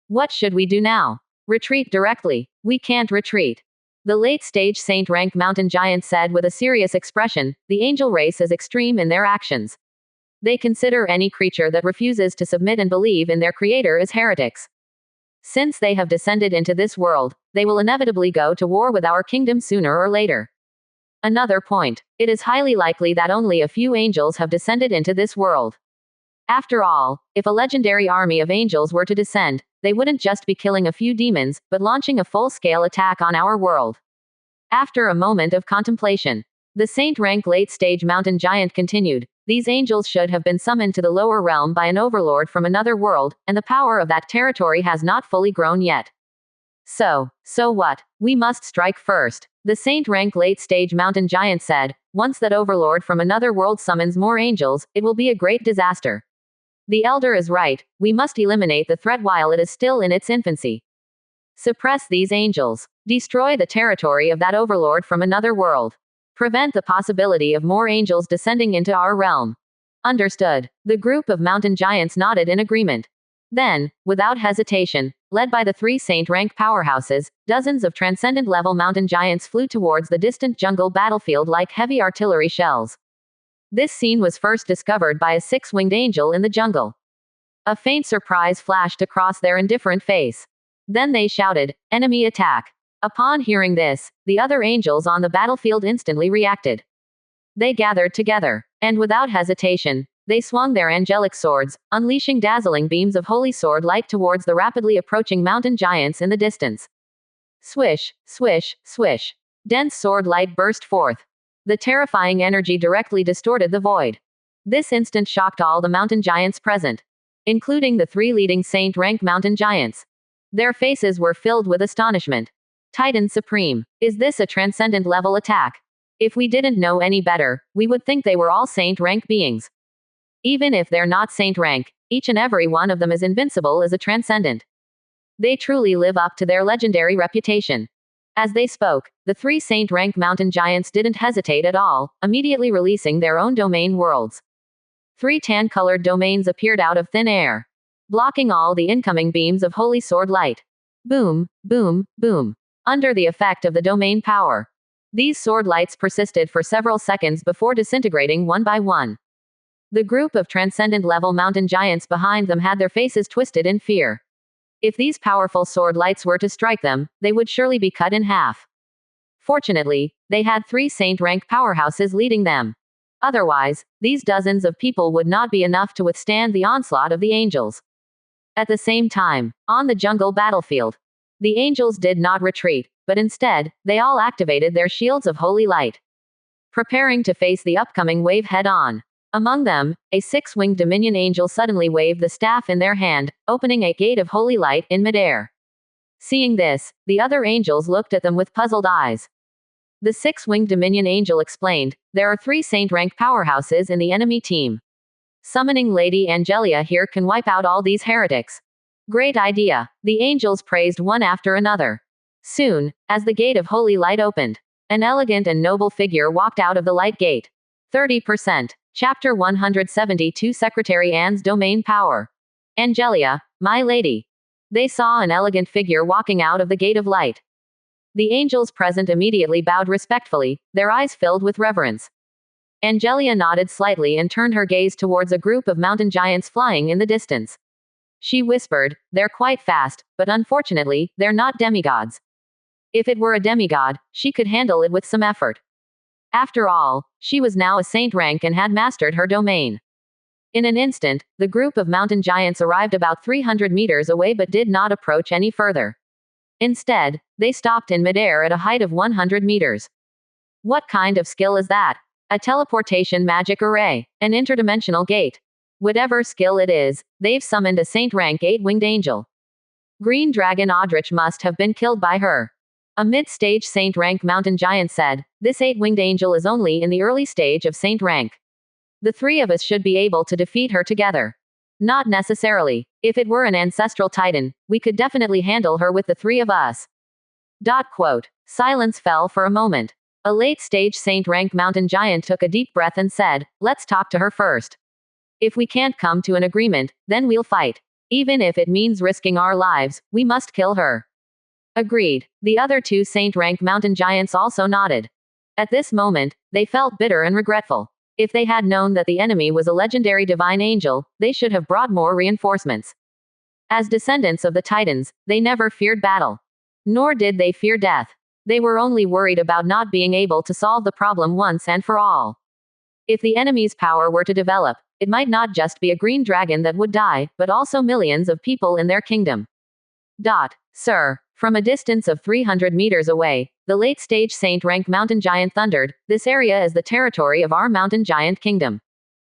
What should we do now? Retreat directly. We can't retreat. The late-stage Saint rank mountain giant said with a serious expression, the angel race is extreme in their actions. They consider any creature that refuses to submit and believe in their creator as heretics. Since they have descended into this world, they will inevitably go to war with our kingdom sooner or later. Another point. It is highly likely that only a few angels have descended into this world. After all, if a legendary army of angels were to descend, they wouldn't just be killing a few demons, but launching a full-scale attack on our world. After a moment of contemplation, the Saint rank late-stage mountain giant continued, these angels should have been summoned to the lower realm by an overlord from another world, and the power of that territory has not fully grown yet. So what? We must strike first. The Saint rank late-stage mountain giant said, once that overlord from another world summons more angels, it will be a great disaster. The elder is right, we must eliminate the threat while it is still in its infancy. Suppress these angels. Destroy the territory of that overlord from another world. Prevent the possibility of more angels descending into our realm. Understood. The group of mountain giants nodded in agreement. Then, without hesitation, led by the 3 Saint rank powerhouses, dozens of transcendent level mountain giants flew towards the distant jungle battlefield like heavy artillery shells. This scene was first discovered by a 6-winged angel in the jungle. A faint surprise flashed across their indifferent face. Then they shouted, enemy attack. Upon hearing this, the other angels on the battlefield instantly reacted. They gathered together, and without hesitation, they swung their angelic swords, unleashing dazzling beams of holy sword light towards the rapidly approaching mountain giants in the distance. Swish, swish, swish. Dense sword light burst forth. The terrifying energy directly distorted the void. This instant shocked all the mountain giants present, including the 3 leading Saint rank mountain giants. Their faces were filled with astonishment. Titan Supreme. Is this a transcendent level attack? If we didn't know any better, we would think they were all Saint rank beings. Even if they're not Saint rank, each and every one of them is invincible as a transcendent. They truly live up to their legendary reputation. As they spoke, the 3 Saint rank mountain giants didn't hesitate at all, immediately releasing their own domain worlds. 3 tan-colored domains appeared out of thin air, blocking all the incoming beams of holy sword light. Boom, boom, boom. Under the effect of the domain power, these sword lights persisted for several seconds before disintegrating one by one. The group of transcendent level mountain giants behind them had their faces twisted in fear. If these powerful sword lights were to strike them, they would surely be cut in half. Fortunately, they had 3 Saint rank powerhouses leading them. Otherwise, these dozens of people would not be enough to withstand the onslaught of the angels. At the same time, on the jungle battlefield, the angels did not retreat, but instead, they all activated their shields of holy light, preparing to face the upcoming wave head-on. Among them, a 6-winged dominion angel suddenly waved the staff in their hand, opening a gate of holy light in midair. Seeing this, the other angels looked at them with puzzled eyes. The 6-winged dominion angel explained, there are 3 Saint rank powerhouses in the enemy team. Summoning Lady Angelia here can wipe out all these heretics. Great idea. The angels praised one after another. Soon, as the gate of holy light opened, An elegant and noble figure walked out of the light gate. 30%. Chapter 172 Secretary Anne's Domain Power. Angelia, my lady. They saw an elegant figure walking out of the gate of light. The angels present immediately bowed respectfully, their eyes filled with reverence. Angelia nodded slightly and turned her gaze towards a group of mountain giants flying in the distance. She whispered, "They're quite fast, but unfortunately, they're not demigods." If it were a demigod, she could handle it with some effort. After all, she was now a saint rank and had mastered her domain. In an instant, the group of mountain giants arrived about 300 meters away but did not approach any further. Instead, they stopped in midair at a height of 100 meters. What kind of skill is that? A teleportation magic array, an interdimensional gate. Whatever skill it is, they've summoned a saint rank 8 winged angel. Green Dragon Audrich must have been killed by her. A mid-stage saint rank mountain giant said, "This 8 winged angel is only in the early stage of saint rank. The 3 of us should be able to defeat her together." Not necessarily. If it were an ancestral titan, we could definitely handle her with the 3 of us. Quote. Silence fell for a moment. A late-stage saint rank mountain giant took a deep breath and said, "Let's talk to her first. If we can't come to an agreement, then we'll fight. Even if it means risking our lives, we must kill her." Agreed. The other 2 saint rank mountain giants also nodded. At this moment, they felt bitter and regretful. If they had known that the enemy was a legendary divine angel, they should have brought more reinforcements. As descendants of the Titans, they never feared battle. Nor did they fear death. They were only worried about not being able to solve the problem once and for all. If the enemy's power were to develop, it might not just be a green dragon that would die, but also millions of people in their kingdom. Sir. From a distance of 300 meters away, the late-stage saint rank mountain giant thundered, "This area is the territory of our mountain giant kingdom.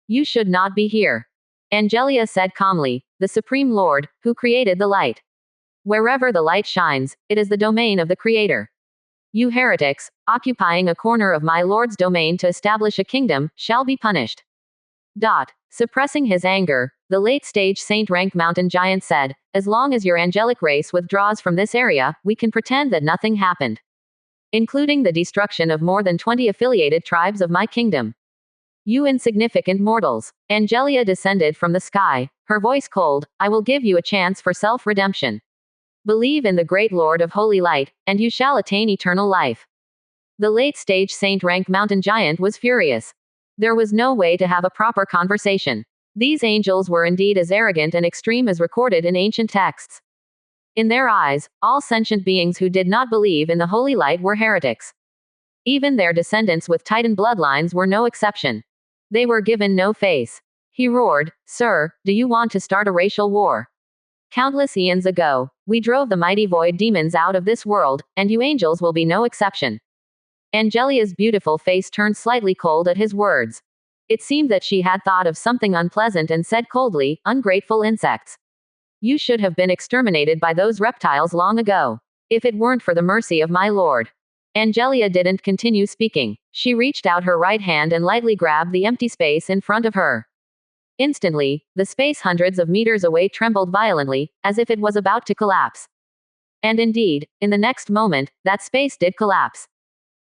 You should not be here." Angelia said calmly, "The Supreme Lord, who created the light. Wherever the light shines, it is the domain of the Creator. You heretics, occupying a corner of my Lord's domain to establish a kingdom, shall be punished." Suppressing his anger, the late-stage saint rank mountain giant said, "As long as your angelic race withdraws from this area, we can pretend that nothing happened. Including the destruction of more than 20 affiliated tribes of my kingdom. You insignificant mortals." Angelia descended from the sky, her voice cold, "I will give you a chance for self-redemption. Believe in the great Lord of Holy Light, and you shall attain eternal life." The late-stage saint rank mountain giant was furious. There was no way to have a proper conversation. These angels were indeed as arrogant and extreme as recorded in ancient texts. In their eyes, all sentient beings who did not believe in the holy light were heretics. Even their descendants with Titan bloodlines were no exception. They were given no face. He roared, "Sir, do you want to start a racial war? Countless eons ago, we drove the mighty void demons out of this world, and you angels will be no exception." Angelia's beautiful face turned slightly cold at his words. It seemed that she had thought of something unpleasant and said coldly, "Ungrateful insects. You should have been exterminated by those reptiles long ago. If it weren't for the mercy of my lord." Angelia didn't continue speaking. She reached out her right hand and lightly grabbed the empty space in front of her. Instantly, the space hundreds of meters away trembled violently, as if it was about to collapse. And indeed, in the next moment, that space did collapse.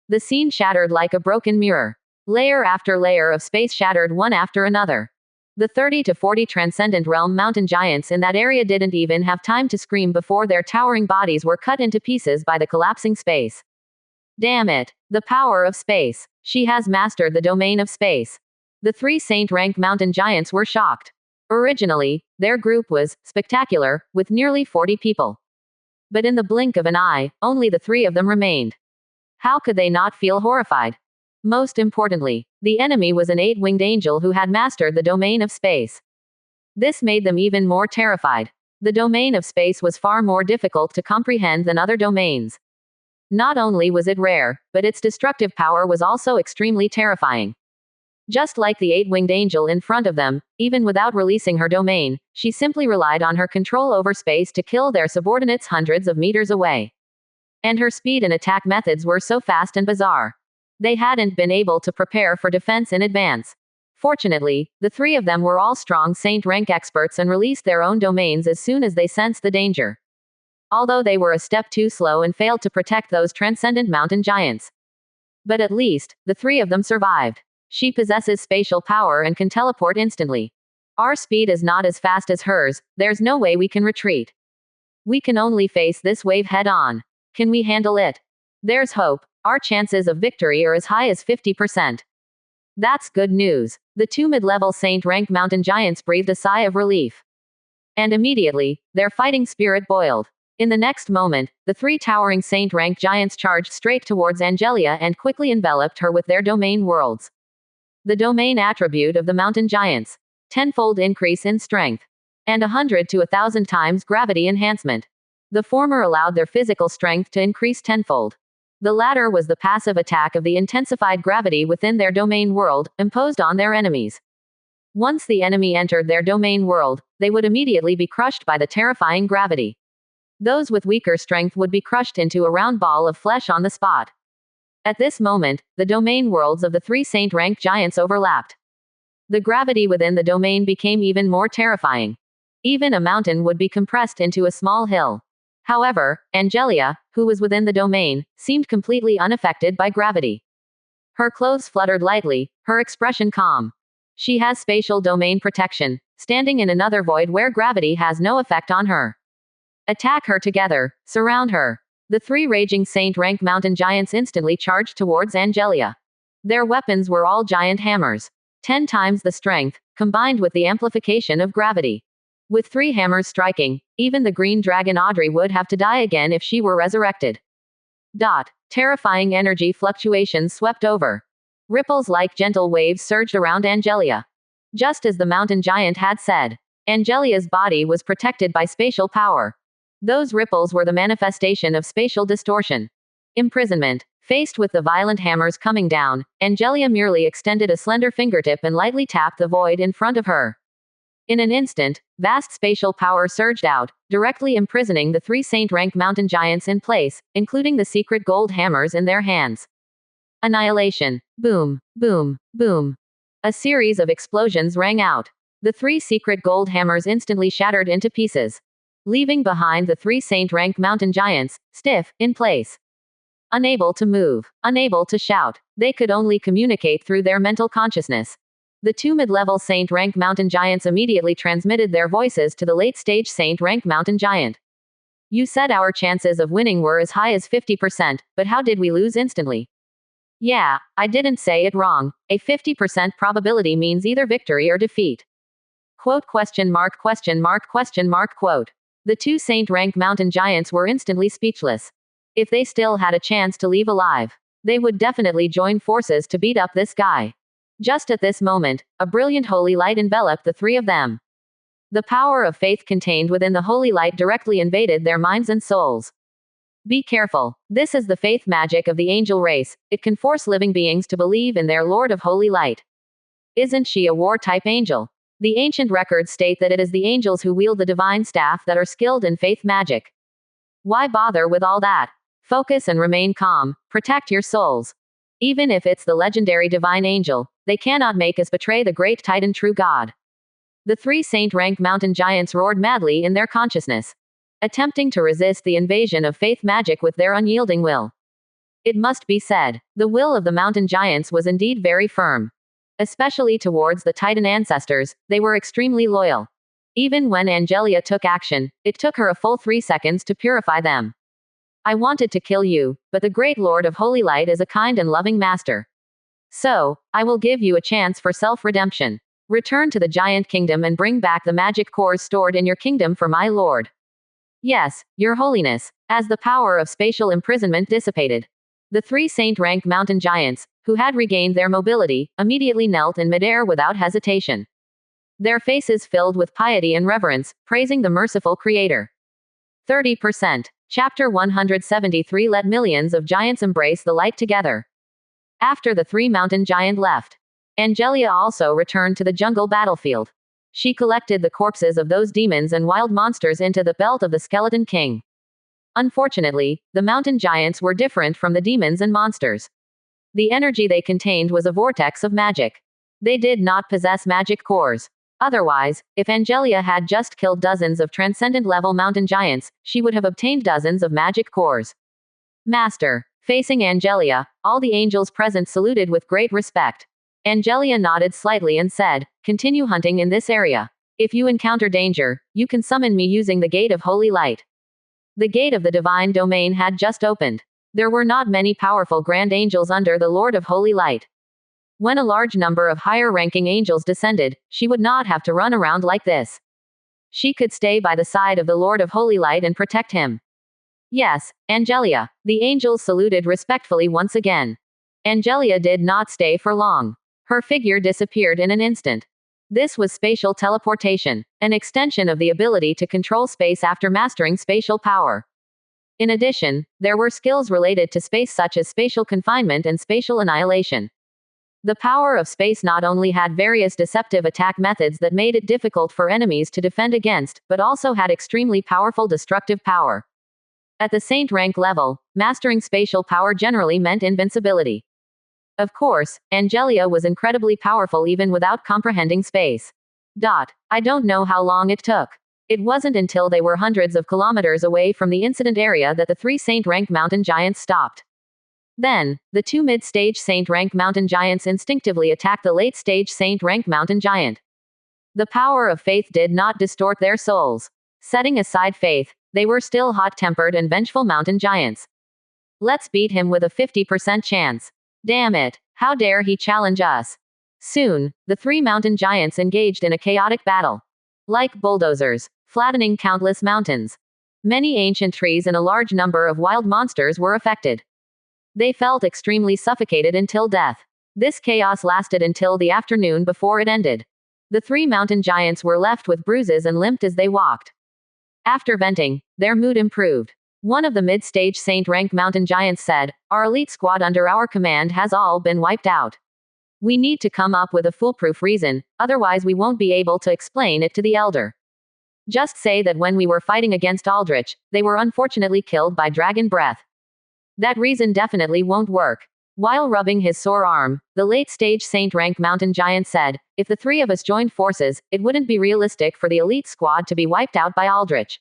The scene shattered like a broken mirror. Layer after layer of space shattered one after another. The 30 to 40 transcendent realm mountain giants in that area didn't even have time to scream before their towering bodies were cut into pieces by the collapsing space. Damn it. The power of space. She has mastered the domain of space. The 3 saint rank mountain giants were shocked. Originally, their group was spectacular, with nearly 40 people. But in the blink of an eye, only the 3 of them remained. How could they not feel horrified? Most importantly, the enemy was an 8-winged angel who had mastered the domain of space. This made them even more terrified. The domain of space was far more difficult to comprehend than other domains. Not only was it rare, but its destructive power was also extremely terrifying. Just like the 8-winged angel in front of them, even without releasing her domain, she simply relied on her control over space to kill their subordinates hundreds of meters away. And her speed and attack methods were so fast and bizarre. They hadn't been able to prepare for defense in advance. Fortunately, the 3 of them were all strong saint rank experts and released their own domains as soon as they sensed the danger. Although they were a step too slow and failed to protect those transcendent mountain giants. But at least, the three of them survived. She possesses spatial power and can teleport instantly. Our speed is not as fast as hers, there's no way we can retreat. We can only face this wave head on. Can we handle it? There's hope. Our chances of victory are as high as 50%. That's good news. The two mid-level Saint rank mountain giants breathed a sigh of relief. And immediately, their fighting spirit boiled. In the next moment, the three towering Saint rank giants charged straight towards Angelia and quickly enveloped her with their domain worlds. The domain attribute of the mountain giants. Tenfold increase in strength. And 100 to 1,000 times gravity enhancement. The former allowed their physical strength to increase tenfold. The latter was the passive attack of the intensified gravity within their domain world, imposed on their enemies. Once the enemy entered their domain world, they would immediately be crushed by the terrifying gravity. Those with weaker strength would be crushed into a round ball of flesh on the spot. At this moment, the domain worlds of the three Saint rank giants overlapped. The gravity within the domain became even more terrifying. Even a mountain would be compressed into a small hill. However, Angelia, who was within the domain, seemed completely unaffected by gravity. Her clothes fluttered lightly, her expression calm. She has spatial domain protection, standing in another void where gravity has no effect on her. Attack her together, surround her. The three raging Saint rank mountain giants instantly charged towards Angelia. Their weapons were all giant hammers. 10 times the strength, combined with the amplification of gravity. With 3 hammers striking, even the green dragon Audrey would have to die again if she were resurrected. Terrifying energy fluctuations swept over. Ripples like gentle waves surged around Angelia. Just as the mountain giant had said, Angelia's body was protected by spatial power. Those ripples were the manifestation of spatial distortion. Imprisonment. Faced with the violent hammers coming down, Angelia merely extended a slender fingertip and lightly tapped the void in front of her. In an instant, vast spatial power surged out, directly imprisoning the 3 Saint rank mountain giants in place, including the secret gold hammers in their hands. Annihilation. Boom, boom, boom. A series of explosions rang out. The 3 secret gold hammers instantly shattered into pieces, leaving behind the 3 Saint rank mountain giants, stiff, in place. Unable to move, unable to shout. They could only communicate through their mental consciousness. The 2 mid-level Saint rank mountain giants immediately transmitted their voices to the late-stage Saint rank mountain giant. You said our chances of winning were as high as 50%, but how did we lose instantly? Yeah, I didn't say it wrong. A 50% probability means either victory or defeat. Quote ? The 2 Saint rank mountain giants were instantly speechless. If they still had a chance to leave alive, they would definitely join forces to beat up this guy. Just at this moment, a brilliant holy light enveloped the 3 of them. The power of faith contained within the holy light directly invaded their minds and souls. Be careful. This is the faith magic of the angel race. It can force living beings to believe in their Lord of Holy Light. Isn't she a war-type angel? The ancient records state that it is the angels who wield the divine staff that are skilled in faith magic. Why bother with all that? Focus and remain calm. Protect your souls. Even if it's the legendary divine angel, they cannot make us betray the great Titan true God. The 3 Saint rank mountain giants roared madly in their consciousness, attempting to resist the invasion of faith magic with their unyielding will. It must be said, the will of the mountain giants was indeed very firm. Especially towards the Titan ancestors, they were extremely loyal. Even when Angelia took action, it took her a full 3 seconds to purify them. I wanted to kill you, but the great Lord of Holy Light is a kind and loving master. So, I will give you a chance for self-redemption. Return to the giant kingdom and bring back the magic cores stored in your kingdom for my lord. Yes, your holiness. As the power of spatial imprisonment dissipated, the 3 Saint rank mountain giants, who had regained their mobility, immediately knelt in midair without hesitation. Their faces filled with piety and reverence, praising the merciful Creator. 30%. Chapter 173. Let millions of giants embrace the light together. After the 3 mountain giant left, Angelia also returned to the jungle battlefield. She collected the corpses of those demons and wild monsters into the belt of the Skeleton King. Unfortunately, the mountain giants were different from the demons and monsters. The energy they contained was a vortex of magic. They did not possess magic cores. Otherwise, if Angelia had just killed dozens of transcendent level mountain giants, she would have obtained dozens of magic cores. Master, Facing Angelia, all the angels present saluted with great respect. Angelia nodded slightly and said, "Continue hunting in this area. If you encounter danger, you can summon me using the Gate of Holy Light." The gate of the divine domain had just opened. There were not many powerful grand angels under the Lord of Holy Light. When a large number of higher-ranking angels descended, she would not have to run around like this. She could stay by the side of the Lord of Holy Light and protect him. "Yes, Angelia." The angels saluted respectfully once again. Angelia did not stay for long. Her figure disappeared in an instant. This was spatial teleportation, an extension of the ability to control space after mastering spatial power. In addition, there were skills related to space such as spatial confinement and spatial annihilation. The power of space not only had various deceptive attack methods that made it difficult for enemies to defend against, but also had extremely powerful destructive power. At the saint rank level, mastering spatial power generally meant invincibility. Of course, Angelia was incredibly powerful even without comprehending space. I don't know how long it took. It wasn't until they were hundreds of kilometers away from the incident area that the 3 saint rank mountain giants stopped. Then, the 2 mid-stage saint rank mountain giants instinctively attacked the late-stage saint rank mountain giant. The power of faith did not distort their souls. Setting aside faith, they were still hot-tempered and vengeful mountain giants. "Let's beat him with a 50% chance. Damn it, how dare he challenge us?" Soon, the 3 mountain giants engaged in a chaotic battle. Like bulldozers, flattening countless mountains. Many ancient trees and a large number of wild monsters were affected. They felt extremely suffocated until death. This chaos lasted until the afternoon before it ended. The 3 mountain giants were left with bruises and limped as they walked. After venting, their mood improved. One of the mid-stage saint rank mountain giants said, "Our elite squad under our command has all been wiped out. We need to come up with a foolproof reason, otherwise we won't be able to explain it to the elder. Just say that when we were fighting against Aldrich, they were unfortunately killed by dragon breath. That reason definitely won't work." While rubbing his sore arm, the late-stage saint rank mountain giant said, "If the 3 of us joined forces, it wouldn't be realistic for the elite squad to be wiped out by Aldrich.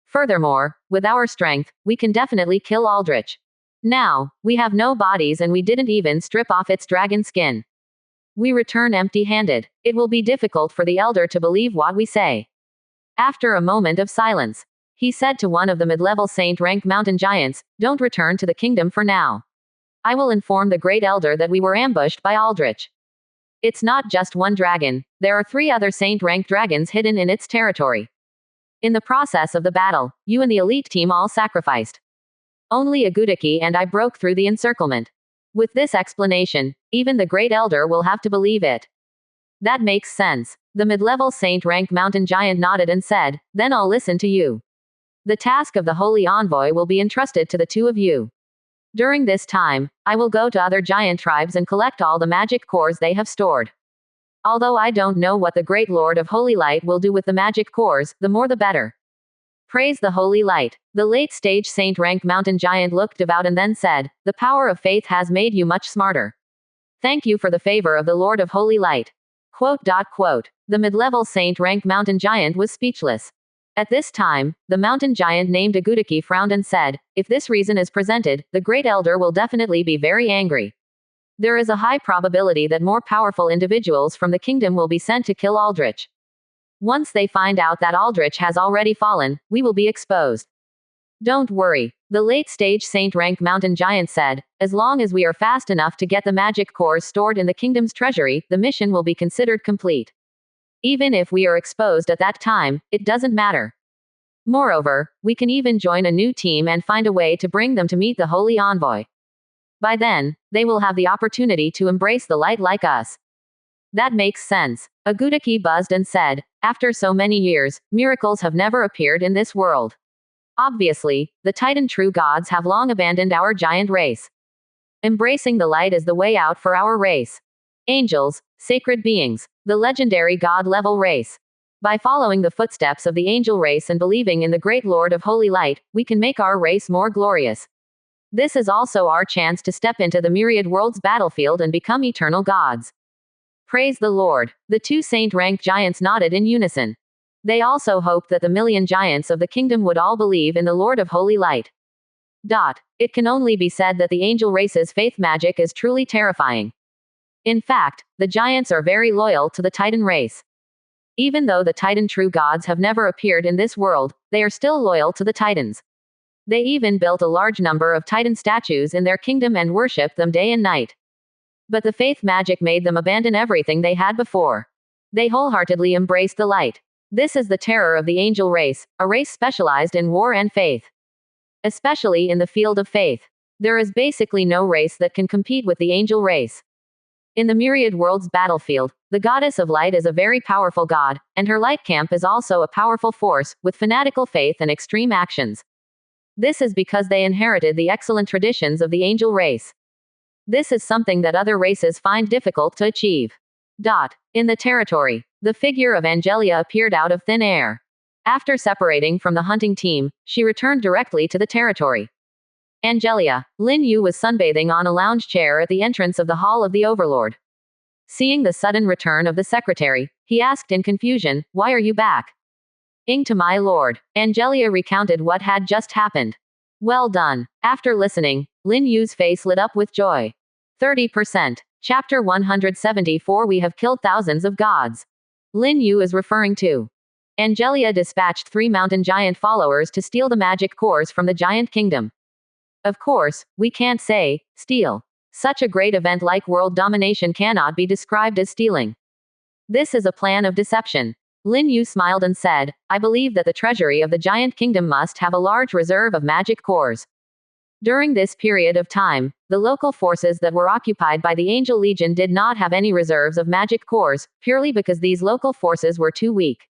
Furthermore, with our strength, we can definitely kill Aldrich. Now, we have no bodies and we didn't even strip off its dragon skin. We return empty-handed. It will be difficult for the elder to believe what we say." After a moment of silence, he said to one of the mid-level saint rank mountain giants, "Don't return to the kingdom for now. I will inform the great elder that we were ambushed by Aldrich. It's not just one dragon, there are 3 other saint rank dragons hidden in its territory. In the process of the battle, you and the elite team all sacrificed. Only Agudaki and I broke through the encirclement. With this explanation, even the great elder will have to believe it." "That makes sense." The mid-level saint rank mountain giant nodded and said, "Then I'll listen to you. The task of the holy envoy will be entrusted to the 2 of you. During this time, I will go to other giant tribes and collect all the magic cores they have stored. Although I don't know what the great Lord of Holy Light will do with the magic cores, the more the better. Praise the Holy Light." The late-stage saint rank mountain giant looked devout and then said, "The power of faith has made you much smarter. Thank you for the favor of the Lord of Holy Light." The mid-level saint rank mountain giant was speechless. At this time, the mountain giant named Agudaki frowned and said, "If this reason is presented, the great elder will definitely be very angry. There is a high probability that more powerful individuals from the kingdom will be sent to kill Aldrich. Once they find out that Aldrich has already fallen, we will be exposed." "Don't worry," the late-stage saint rank mountain giant said, "as long as we are fast enough to get the magic cores stored in the kingdom's treasury, the mission will be considered complete. Even if we are exposed at that time, it doesn't matter. Moreover, we can even join a new team and find a way to bring them to meet the holy envoy. By then, they will have the opportunity to embrace the light like us." "That makes sense." Agudaki buzzed and said, "After so many years, miracles have never appeared in this world. Obviously, the Titan true gods have long abandoned our giant race. Embracing the light is the way out for our race. Angels, sacred beings, the legendary god-level race. By following the footsteps of the angel race and believing in the great Lord of Holy Light, we can make our race more glorious. This is also our chance to step into the myriad world's battlefield and become eternal gods." Praise the Lord. The 2 saint rank giants nodded in unison. They also hoped that the million giants of the kingdom would all believe in the Lord of Holy Light. It can only be said that the angel race's faith magic is truly terrifying. In fact, the giants are very loyal to the Titan race. Even though the Titan true gods have never appeared in this world, they are still loyal to the Titans. They even built a large number of Titan statues in their kingdom and worshipped them day and night. But the faith magic made them abandon everything they had before. They wholeheartedly embraced the light. This is the terror of the angel race, a race specialized in war and faith. Especially in the field of faith. There is basically no race that can compete with the angel race. In the myriad worlds battlefield, the goddess of light is a very powerful god, and her light camp is also a powerful force, with fanatical faith and extreme actions. This is because they inherited the excellent traditions of the angel race. This is something that other races find difficult to achieve. In the territory, the figure of Angelia appeared out of thin air. After separating from the hunting team, she returned directly to the territory. Angelia, Lin Yu was sunbathing on a lounge chair at the entrance of the Hall of the Overlord. Seeing the sudden return of the secretary, he asked in confusion, "Why are you back?" To my lord." Angelia recounted what had just happened. "Well done." After listening, Lin Yu's face lit up with joy. 30%. Chapter 174. We have killed thousands of gods. Lin Yu is referring to. Angelia dispatched 3 mountain giant followers to steal the magic cores from the giant kingdom. Of course, we can't say, steal. Such a great event like world domination cannot be described as stealing. This is a plan of deception. Lin Yu smiled and said, "I believe that the treasury of the giant kingdom must have a large reserve of magic cores." During this period of time, the local forces that were occupied by the Angel Legion did not have any reserves of magic cores, purely because these local forces were too weak.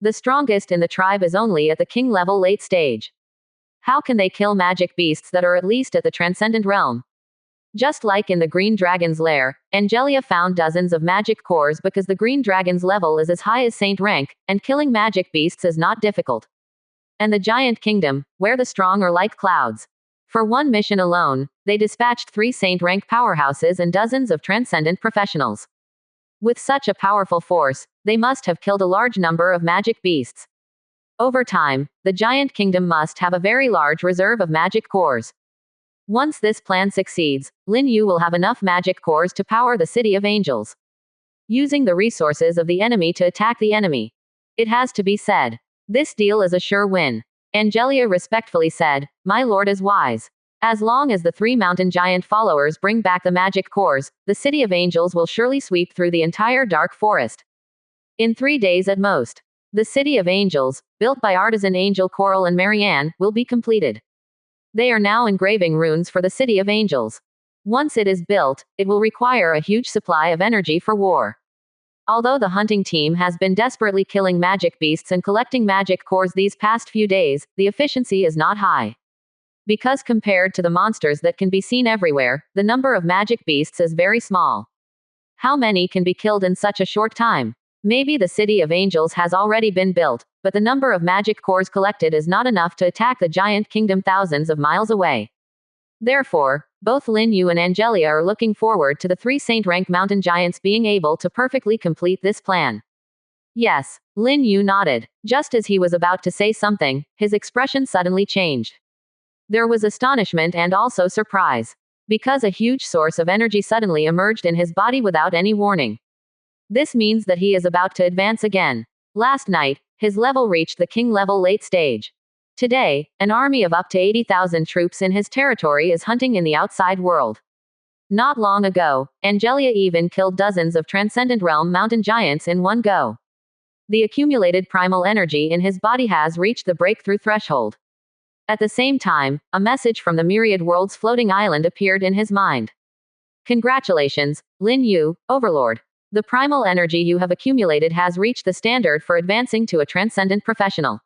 The strongest in the tribe is only at the king level late stage. How can they kill magic beasts that are at least at the transcendent realm? Just like in the Green Dragon's lair, Angelia found dozens of magic cores because the Green Dragon's level is as high as Saint rank, and killing magic beasts is not difficult. And the Giant Kingdom, where the strong are like clouds. For one mission alone, they dispatched 3 Saint rank powerhouses and dozens of transcendent professionals. With such a powerful force, they must have killed a large number of magic beasts. Over time, the Giant Kingdom must have a very large reserve of magic cores. Once this plan succeeds, Lin Yu will have enough magic cores to power the City of Angels. Using the resources of the enemy to attack the enemy. It has to be said. This deal is a sure win. Angelia respectfully said, "My lord is wise. As long as the 3 mountain giant followers bring back the magic cores, the City of Angels will surely sweep through the entire dark forest. In 3 days at most. The City of Angels, built by artisan Angel Coral and Marianne, will be completed. They are now engraving runes for the City of Angels. Once it is built, it will require a huge supply of energy for war. Although the hunting team has been desperately killing magic beasts and collecting magic cores these past few days, the efficiency is not high. Because compared to the monsters that can be seen everywhere, the number of magic beasts is very small. How many can be killed in such a short time? Maybe the City of Angels has already been built, but the number of magic cores collected is not enough to attack the Giant Kingdom thousands of miles away. Therefore, both Lin Yu and Angelia are looking forward to the 3 Saint rank mountain giants being able to perfectly complete this plan. Yes, Lin Yu nodded. Just as he was about to say something, his expression suddenly changed. There was astonishment and also surprise. Because a huge source of energy suddenly emerged in his body without any warning. This means that he is about to advance again. Last night, his level reached the king level late stage. Today, an army of up to 80,000 troops in his territory is hunting in the outside world. Not long ago, Angelia even killed dozens of transcendent realm mountain giants in one go. The accumulated primal energy in his body has reached the breakthrough threshold. At the same time, a message from the myriad worlds floating island appeared in his mind. Congratulations, Lin Yu, Overlord. The primal energy you have accumulated has reached the standard for advancing to a transcendent professional.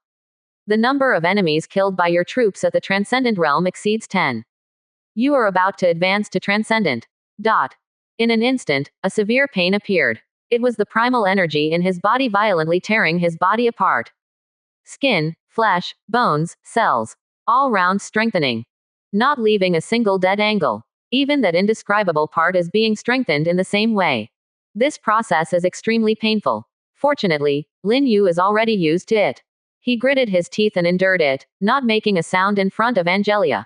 The number of enemies killed by your troops at the transcendent realm exceeds 10. You are about to advance to transcendent. In an instant, a severe pain appeared. It was the primal energy in his body violently tearing his body apart. Skin, flesh, bones, cells. All round strengthening. Not leaving a single dead angle. Even that indescribable part is being strengthened in the same way. This process is extremely painful. Fortunately, Lin Yu is already used to it. He gritted his teeth and endured it, not making a sound in front of Angelia.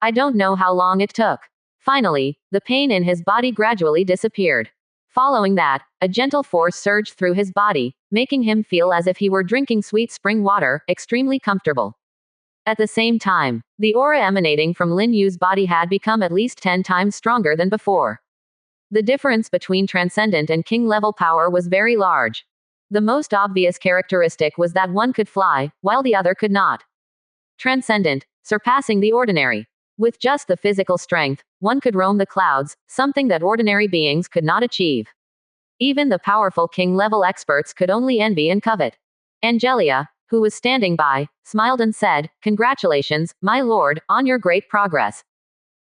I don't know how long it took. Finally, the pain in his body gradually disappeared. Following that, a gentle force surged through his body, making him feel as if he were drinking sweet spring water, extremely comfortable. At the same time, the aura emanating from Lin Yu's body had become at least 10 times stronger than before. The difference between transcendent and king-level power was very large. The most obvious characteristic was that one could fly, while the other could not. Transcendent, surpassing the ordinary. With just the physical strength, one could roam the clouds, something that ordinary beings could not achieve. Even the powerful king-level experts could only envy and covet. Angelia, who was standing by, smiled and said, "Congratulations, my lord, on your great progress.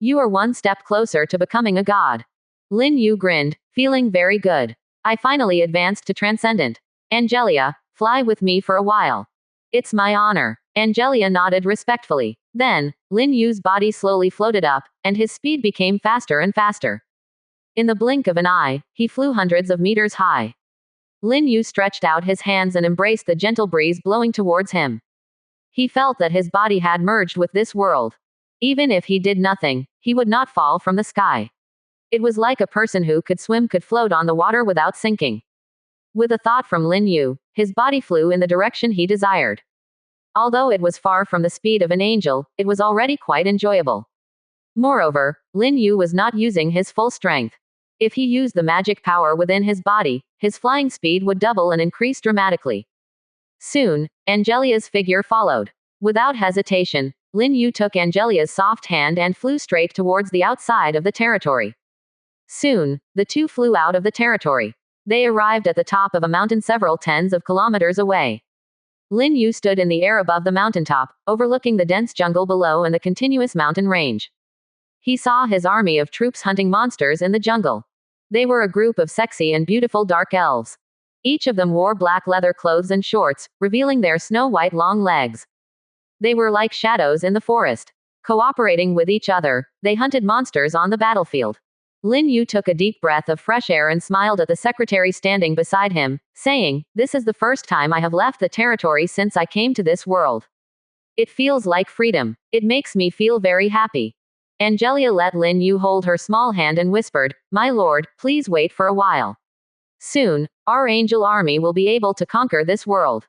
You are one step closer to becoming a god." Lin Yu grinned, feeling very good. "I finally advanced to transcendent. Angelia, fly with me for a while." "It's my honor." Angelia nodded respectfully. Then, Lin Yu's body slowly floated up, and his speed became faster and faster. In the blink of an eye, he flew hundreds of meters high. Lin Yu stretched out his hands and embraced the gentle breeze blowing towards him. He felt that his body had merged with this world. Even if he did nothing, he would not fall from the sky. It was like a person who could swim could float on the water without sinking. With a thought from Lin Yu, his body flew in the direction he desired. Although it was far from the speed of an angel, it was already quite enjoyable. Moreover, Lin Yu was not using his full strength. If he used the magic power within his body, his flying speed would double and increase dramatically. Soon, Angelia's figure followed. Without hesitation, Lin Yu took Angelia's soft hand and flew straight towards the outside of the territory. Soon, the two flew out of the territory. They arrived at the top of a mountain several tens of kilometers away. Lin Yu stood in the air above the mountaintop, overlooking the dense jungle below and the continuous mountain range. He saw his army of troops hunting monsters in the jungle. They were a group of sexy and beautiful dark elves. Each of them wore black leather clothes and shorts, revealing their snow-white long legs. They were like shadows in the forest. Cooperating with each other, they hunted monsters on the battlefield. Lin Yu took a deep breath of fresh air and smiled at the secretary standing beside him, saying, "This is the first time I have left the territory since I came to this world. It feels like freedom. It makes me feel very happy." Angelia let Lin Yu hold her small hand and whispered, "My lord, please wait for a while. Soon, our angel army will be able to conquer this world.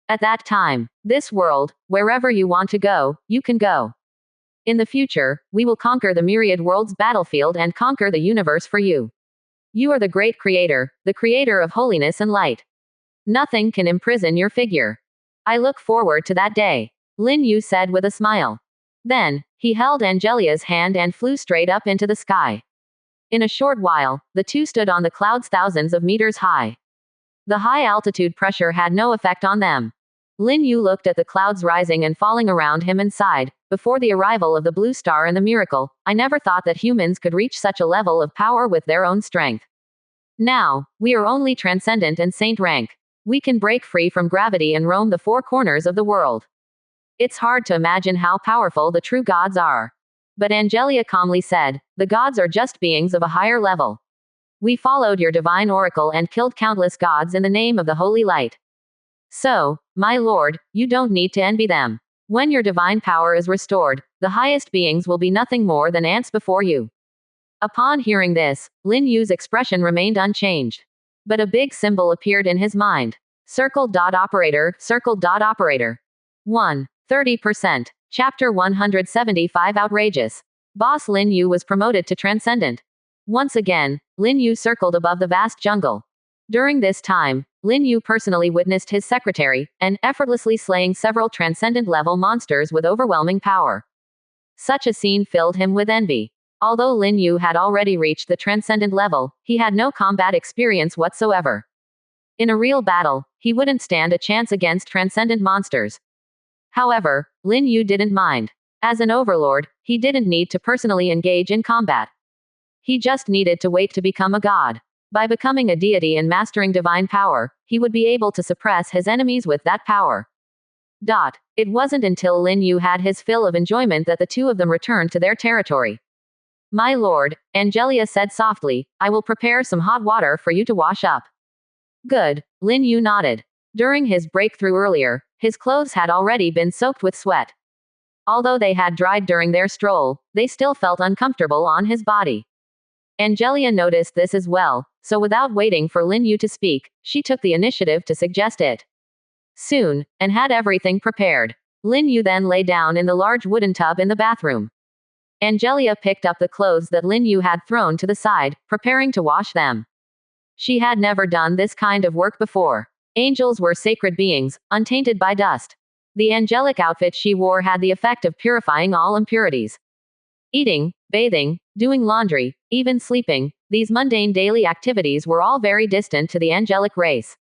At that time, this world, wherever you want to go, you can go. In the future, we will conquer the myriad worlds battlefield and conquer the universe for you. You are the great creator, the creator of holiness and light. Nothing can imprison your figure. I look forward to that day," Lin Yu said with a smile. Then, he held Angelia's hand and flew straight up into the sky. In a short while, the two stood on the clouds thousands of meters high. The high altitude pressure had no effect on them. Lin Yu looked at the clouds rising and falling around him and sighed, "Before the arrival of the blue star and the miracle, I never thought that humans could reach such a level of power with their own strength. Now, we are only transcendent and saint rank. We can break free from gravity and roam the four corners of the world. It's hard to imagine how powerful the true gods are." But Angelia calmly said, "The gods are just beings of a higher level. We followed your divine oracle and killed countless gods in the name of the holy light. So, my lord, you don't need to envy them. When your divine power is restored, the highest beings will be nothing more than ants before you." Upon hearing this, Lin Yu's expression remained unchanged. But a big symbol appeared in his mind. Circle dot operator, circle dot operator. 1. 30%. Chapter 175 Outrageous. Boss Lin Yu was promoted to transcendent. Once again, Lin Yu circled above the vast jungle. During this time, Lin Yu personally witnessed his secretary, and effortlessly slaying several transcendent-level monsters with overwhelming power. Such a scene filled him with envy. Although Lin Yu had already reached the transcendent level, he had no combat experience whatsoever. In a real battle, he wouldn't stand a chance against transcendent monsters. However, Lin Yu didn't mind. As an overlord, he didn't need to personally engage in combat. He just needed to wait to become a god. By becoming a deity and mastering divine power, he would be able to suppress his enemies with that power. It wasn't until Lin Yu had his fill of enjoyment that the two of them returned to their territory. "My lord," Angelia said softly, "I will prepare some hot water for you to wash up." "Good," Lin Yu nodded. During his breakthrough earlier, his clothes had already been soaked with sweat. Although they had dried during their stroll, they still felt uncomfortable on his body. Angelia noticed this as well, so without waiting for Lin Yu to speak, she took the initiative to suggest it. Soon, and had everything prepared. Lin Yu then lay down in the large wooden tub in the bathroom. Angelia picked up the clothes that Lin Yu had thrown to the side, preparing to wash them. She had never done this kind of work before. Angels were sacred beings, untainted by dust. The angelic outfit she wore had the effect of purifying all impurities. Eating, bathing, doing laundry, even sleeping, these mundane daily activities were all very distant to the angelic race.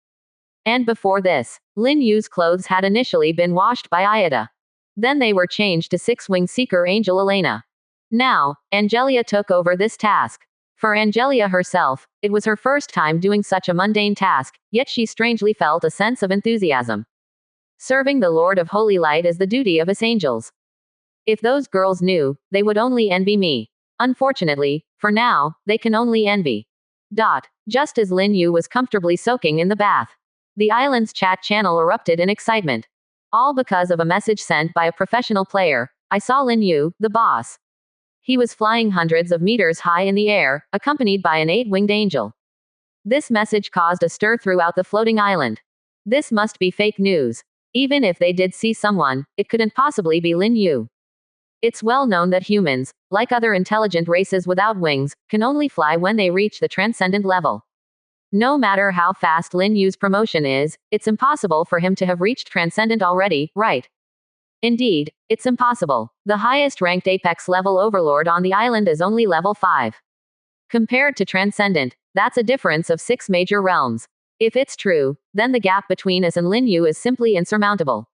And before this, Lin Yu's clothes had initially been washed by Ayada. Then they were changed to six-winged seeker angel Elena. Now, Angelia took over this task. For Angelia herself, it was her first time doing such a mundane task, yet she strangely felt a sense of enthusiasm. Serving the Lord of Holy Light is the duty of us angels. If those girls knew, they would only envy me. Unfortunately, for now, they can only envy. Just as Lin Yu was comfortably soaking in the bath, the island's chat channel erupted in excitement. All because of a message sent by a professional player. I saw Lin Yu, the boss. He was flying hundreds of meters high in the air, accompanied by an 8-winged angel. This message caused a stir throughout the floating island. This must be fake news. Even if they did see someone, it couldn't possibly be Lin Yu. It's well known that humans, like other intelligent races without wings, can only fly when they reach the transcendent level. No matter how fast Lin Yu's promotion is, it's impossible for him to have reached transcendent already, right? Indeed, it's impossible. The highest ranked apex level overlord on the island is only level 5. Compared to transcendent, that's a difference of 6 major realms. If it's true, then the gap between us and Lin Yu is simply insurmountable.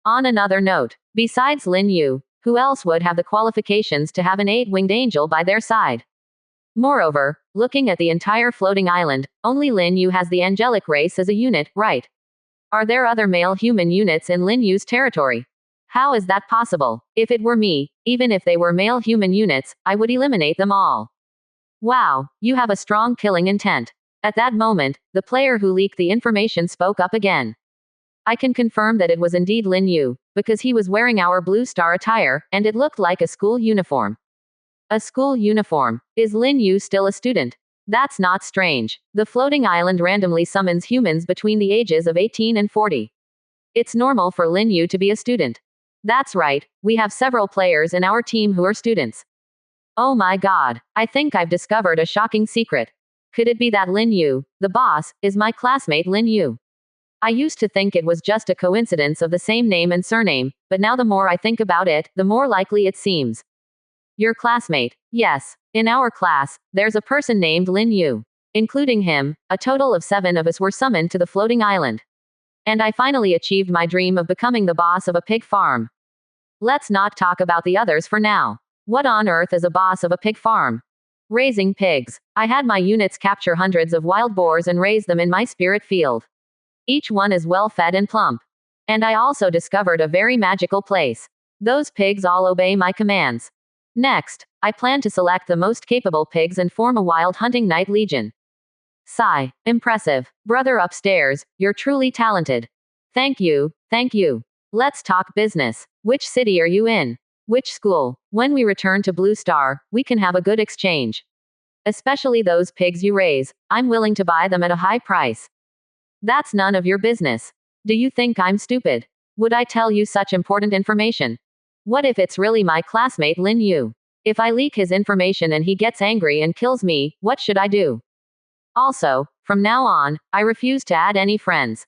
On another note, besides Lin Yu, who else would have the qualifications to have an 8-winged angel by their side? Moreover, looking at the entire floating island, only Lin Yu has the angelic race as a unit, right? Are there other male human units in Lin Yu's territory? How is that possible? If it were me, even if they were male human units, I would eliminate them all. Wow, you have a strong killing intent. At that moment, the player who leaked the information spoke up again. I can confirm that it was indeed Lin Yu, because he was wearing our Blue Star attire, and it looked like a school uniform. A school uniform. Is Lin Yu still a student? That's not strange. The floating island randomly summons humans between the ages of 18 and 40. It's normal for Lin Yu to be a student. That's right, we have several players in our team who are students. Oh my god, I think I've discovered a shocking secret. Could it be that Lin Yu, the boss, is my classmate Lin Yu? I used to think it was just a coincidence of the same name and surname, but now the more I think about it, the more likely it seems. Your classmate? Yes. In our class, there's a person named Lin Yu. Including him, a total of 7 of us were summoned to the floating island. And I finally achieved my dream of becoming the boss of a pig farm. Let's not talk about the others for now. What on earth is a boss of a pig farm? Raising pigs. I had my units capture hundreds of wild boars and raise them in my spirit field. Each one is well fed and plump. And I also discovered a very magical place. Those pigs all obey my commands. Next, I plan to select the most capable pigs and form a wild hunting night legion. Sigh. Impressive. Brother upstairs, you're truly talented. Thank you, thank you. Let's talk business. Which city are you in? Which school? When we return to Blue Star, we can have a good exchange. Especially those pigs you raise, I'm willing to buy them at a high price. That's none of your business. Do you think I'm stupid? Would I tell you such important information? What if it's really my classmate Lin Yu? If I leak his information and he gets angry and kills me, what should I do? Also, from now on, I refuse to add any friends.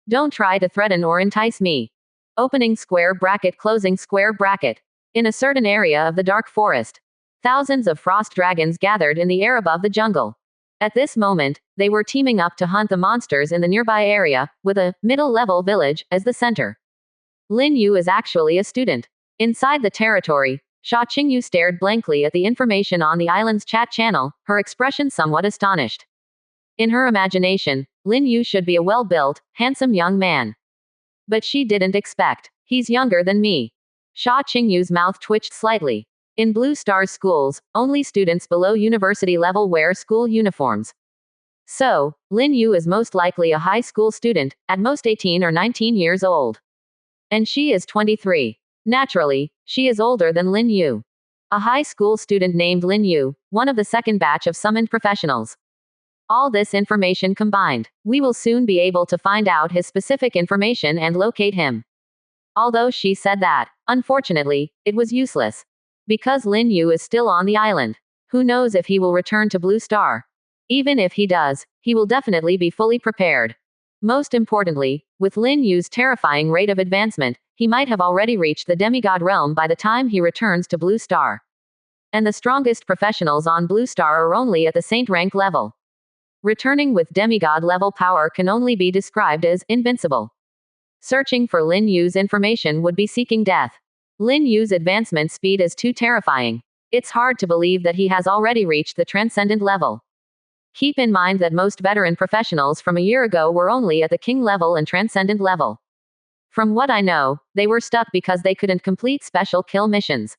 Don't try to threaten or entice me. Opening square bracket, closing square bracket. In a certain area of the dark forest, thousands of frost dragons gathered in the air above the jungle. At this moment, they were teaming up to hunt the monsters in the nearby area, with a middle-level village as the center. Lin Yu is actually a student. Inside the territory, Sha Qingyu stared blankly at the information on the island's chat channel, her expression somewhat astonished. In her imagination, Lin Yu should be a well-built, handsome young man. But she didn't expect. He's younger than me. Sha Qingyu's mouth twitched slightly. In Blue Star's schools, only students below university level wear school uniforms. So, Lin Yu is most likely a high school student, at most 18 or 19 years old. And she is 23. Naturally, She is older than Lin Yu. A high school student named Lin Yu, one of the second batch of summoned professionals. All this information combined, we will soon be able to find out his specific information and locate him. Although she said that, unfortunately, it was useless. Because Lin Yu is still on the island. Who knows if he will return to Blue Star? Even if he does, he will definitely be fully prepared. Most importantly, with Lin Yu's terrifying rate of advancement, he might have already reached the demigod realm by the time he returns to Blue Star. And the strongest professionals on Blue Star are only at the saint rank level. Returning with demigod level power can only be described as invincible. Searching for Lin Yu's information would be seeking death. Lin Yu's advancement speed is too terrifying. It's hard to believe that he has already reached the transcendent level. Keep in mind that most veteran professionals from a year ago were only at the king level and transcendent level. From what I know, they were stuck because they couldn't complete special kill missions.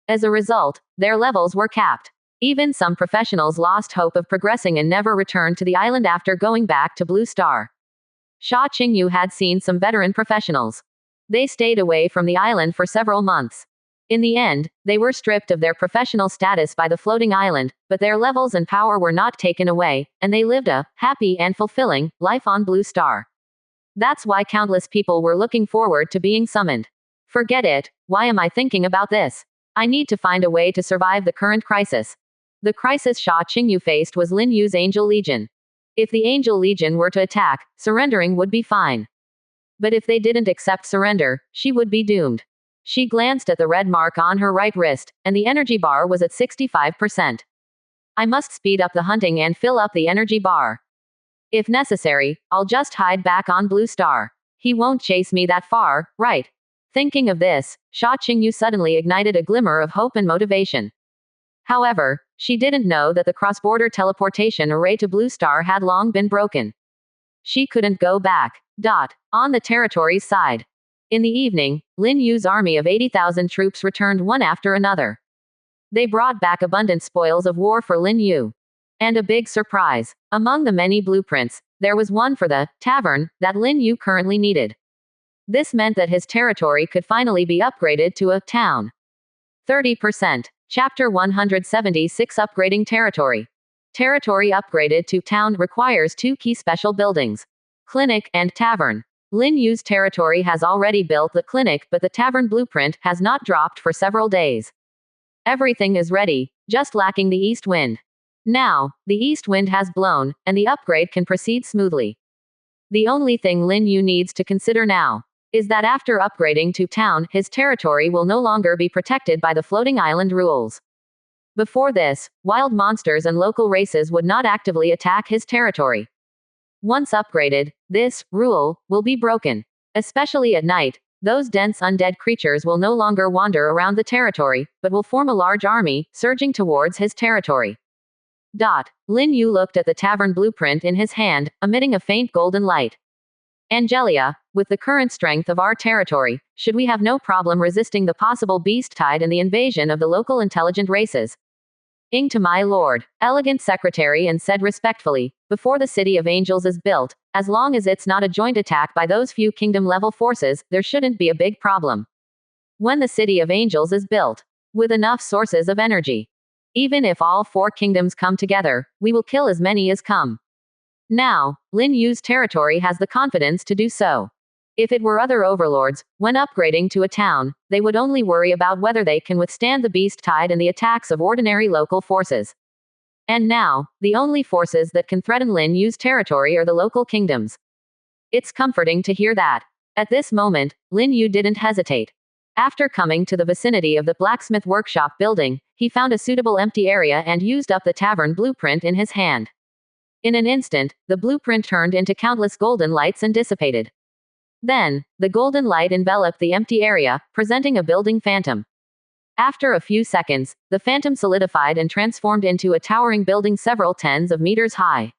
As a result, their levels were capped. Even some professionals lost hope of progressing and never returned to the island after going back to Blue Star. Sha Qingyu had seen some veteran professionals. They stayed away from the island for several months. In the end, they were stripped of their professional status by the floating island, but their levels and power were not taken away, and they lived a happy and fulfilling life on Blue Star. That's why countless people were looking forward to being summoned. Forget it, why am I thinking about this? I need to find a way to survive the current crisis. The crisis Sha Qingyu faced was Lin Yu's Angel Legion. If the Angel Legion were to attack, surrendering would be fine. But if they didn't accept surrender, she would be doomed. She glanced at the red mark on her right wrist, and the energy bar was at 65%. I must speed up the hunting and fill up the energy bar. If necessary, I'll just hide back on Blue Star. He won't chase me that far, right? Thinking of this, Sha Qingyu suddenly ignited a glimmer of hope and motivation. However, she didn't know that the cross-border teleportation array to Blue Star had long been broken. She couldn't go back. On the territory's side. In the evening, Lin Yu's army of 80,000 troops returned one after another. They brought back abundant spoils of war for Lin Yu. And a big surprise. Among the many blueprints, there was one for the tavern that Lin Yu currently needed. This meant that his territory could finally be upgraded to a town. 30%. Chapter 176 Upgrading Territory. Territory upgraded to town requires two key special buildings: clinic and tavern. Lin Yu's territory has already built the clinic, but the tavern blueprint has not dropped for several days. Everything is ready, just lacking the east wind. Now, the east wind has blown, and the upgrade can proceed smoothly. The only thing Lin Yu needs to consider now is that after upgrading to town, his territory will no longer be protected by the floating island rules. Before this, wild monsters and local races would not actively attack his territory. Once upgraded, this rule will be broken. Especially at night, those dense undead creatures will no longer wander around the territory, but will form a large army, surging towards his territory. Lin Yu looked at the tavern blueprint in his hand, emitting a faint golden light. Angelia, with the current strength of our territory, should we have no problem resisting the possible beast tide and the invasion of the local intelligent races? Ing to my lord, elegant secretary, and said respectfully, before the city of angels is built, as long as it's not a joint attack by those few kingdom-level forces, there shouldn't be a big problem. When the city of angels is built, with enough sources of energy, even if all four kingdoms come together, we will kill as many as come. Now, Lin Yu's territory has the confidence to do so. If it were other overlords, when upgrading to a town, they would only worry about whether they can withstand the beast tide and the attacks of ordinary local forces. And now, the only forces that can threaten Lin Yu's territory are the local kingdoms. It's comforting to hear that. At this moment, Lin Yu didn't hesitate. After coming to the vicinity of the blacksmith workshop building, he found a suitable empty area and used up the tavern blueprint in his hand. In an instant, the blueprint turned into countless golden lights and dissipated. Then, the golden light enveloped the empty area, presenting a building phantom. After a few seconds, the phantom solidified and transformed into a towering building several tens of meters high.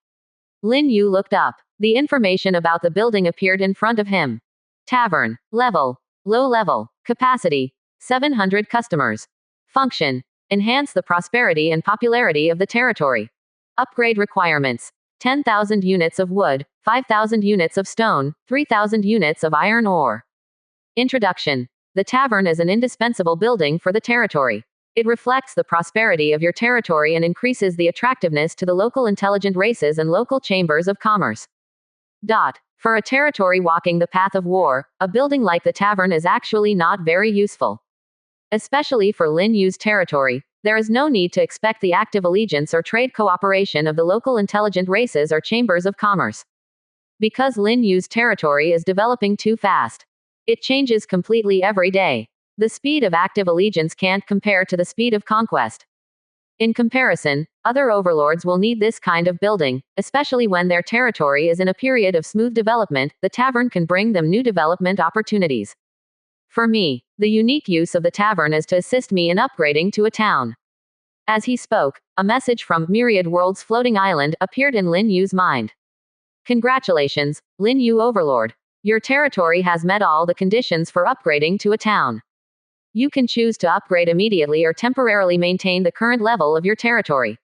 Lin Yu looked up. The information about the building appeared in front of him. Tavern. Level. Low level. Capacity. 700 customers. Function. Enhance the prosperity and popularity of the territory. Upgrade requirements: 10,000 units of wood, 5,000 units of stone, 3,000 units of iron ore. Introduction. the tavern is an indispensable building for the territory. It reflects the prosperity of your territory and increases the attractiveness to the local intelligent races and local chambers of commerce. For a territory walking the path of war, a building like the tavern is actually not very useful. Especially for Lin Yu's territory, there is no need to expect the active allegiance or trade cooperation of the local intelligent races or chambers of commerce. Because Lin Yu's territory is developing too fast. It changes completely every day. The speed of active allegiance can't compare to the speed of conquest. In comparison, other overlords will need this kind of building, especially when their territory is in a period of smooth development. The tavern can bring them new development opportunities. For me, the unique use of the tavern is to assist me in upgrading to a town. As he spoke, a message from Myriad World's floating island appeared in Lin Yu's mind. Congratulations, Lin Yu Overlord. Your territory has met all the conditions for upgrading to a town. You can choose to upgrade immediately or temporarily maintain the current level of your territory.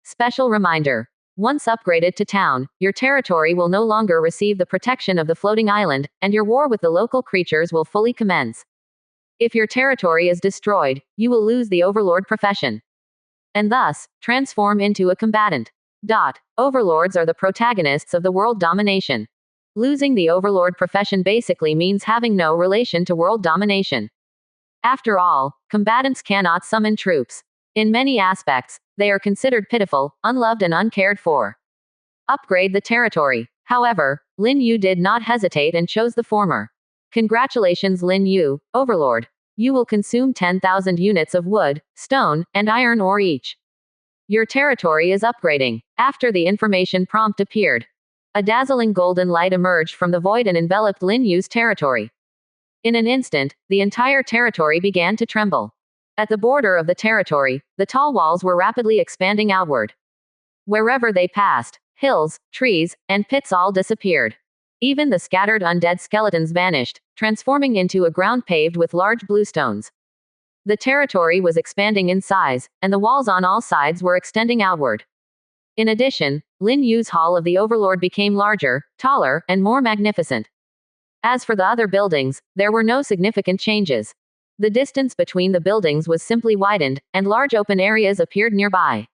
Special reminder. Once upgraded to town, your territory will no longer receive the protection of the floating island, and your war with the local creatures will fully commence. If your territory is destroyed, you will lose the overlord profession. And thus, transform into a combatant. Overlords are the protagonists of the world domination. Losing the overlord profession basically means having no relation to world domination. After all, combatants cannot summon troops. In many aspects, they are considered pitiful, unloved and uncared for. Upgrade the territory. However, Lin Yu did not hesitate and chose the former. Congratulations Lin Yu, Overlord. You will consume 10,000 units of wood, stone, and iron ore each. Your territory is upgrading. After the information prompt appeared, a dazzling golden light emerged from the void and enveloped Lin Yu's territory. In an instant, the entire territory began to tremble. At the border of the territory, the tall walls were rapidly expanding outward. Wherever they passed, hills, trees, and pits all disappeared. Even the scattered undead skeletons vanished, transforming into a ground paved with large bluestones. The territory was expanding in size, and the walls on all sides were extending outward. In addition, Lin Yu's Hall of the Overlord became larger, taller, and more magnificent. As for the other buildings, there were no significant changes. The distance between the buildings was simply widened, and large open areas appeared nearby.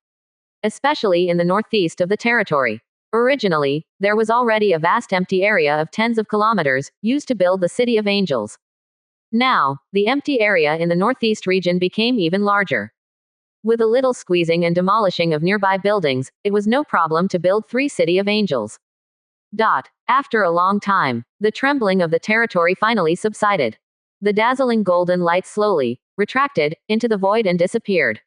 Especially in the northeast of the territory. Originally, there was already a vast empty area of tens of kilometers, used to build the City of Angels. Now, the empty area in the northeast region became even larger. With a little squeezing and demolishing of nearby buildings, it was no problem to build 3 City of Angels. After a long time, the trembling of the territory finally subsided. The dazzling golden light slowly retracted into the void and disappeared.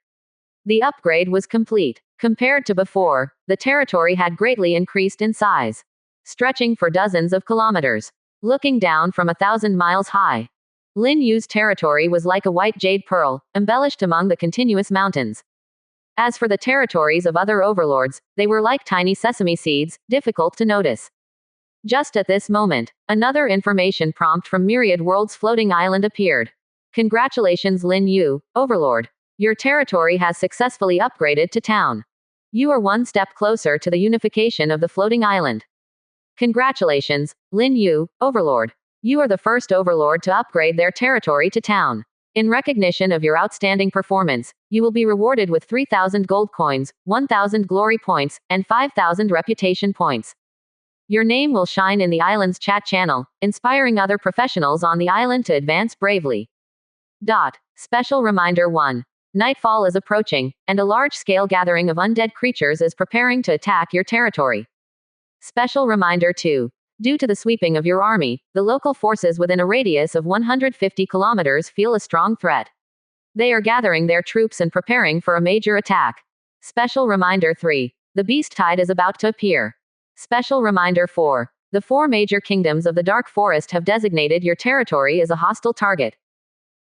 The upgrade was complete. Compared to before, the territory had greatly increased in size, stretching for dozens of kilometers. Looking down from 1,000 miles high, Lin Yu's territory was like a white jade pearl, embellished among the continuous mountains. As for the territories of other overlords, they were like tiny sesame seeds, difficult to notice. Just at this moment, another information prompt from Myriad World's floating island appeared. Congratulations Lin Yu, Overlord. Your territory has successfully upgraded to town. You are one step closer to the unification of the floating island. Congratulations, Lin Yu, Overlord. You are the first overlord to upgrade their territory to town. In recognition of your outstanding performance, you will be rewarded with 3,000 gold coins, 1,000 glory points, and 5,000 reputation points. Your name will shine in the island's chat channel, inspiring other professionals on the island to advance bravely. Special reminder 1. Nightfall is approaching, and a large-scale gathering of undead creatures is preparing to attack your territory. Special reminder 2. Due to the sweeping of your army, the local forces within a radius of 150 kilometers feel a strong threat. They are gathering their troops and preparing for a major attack. Special reminder 3. The beast tide is about to appear. Special reminder 4. The 4 major kingdoms of the Dark Forest have designated your territory as a hostile target.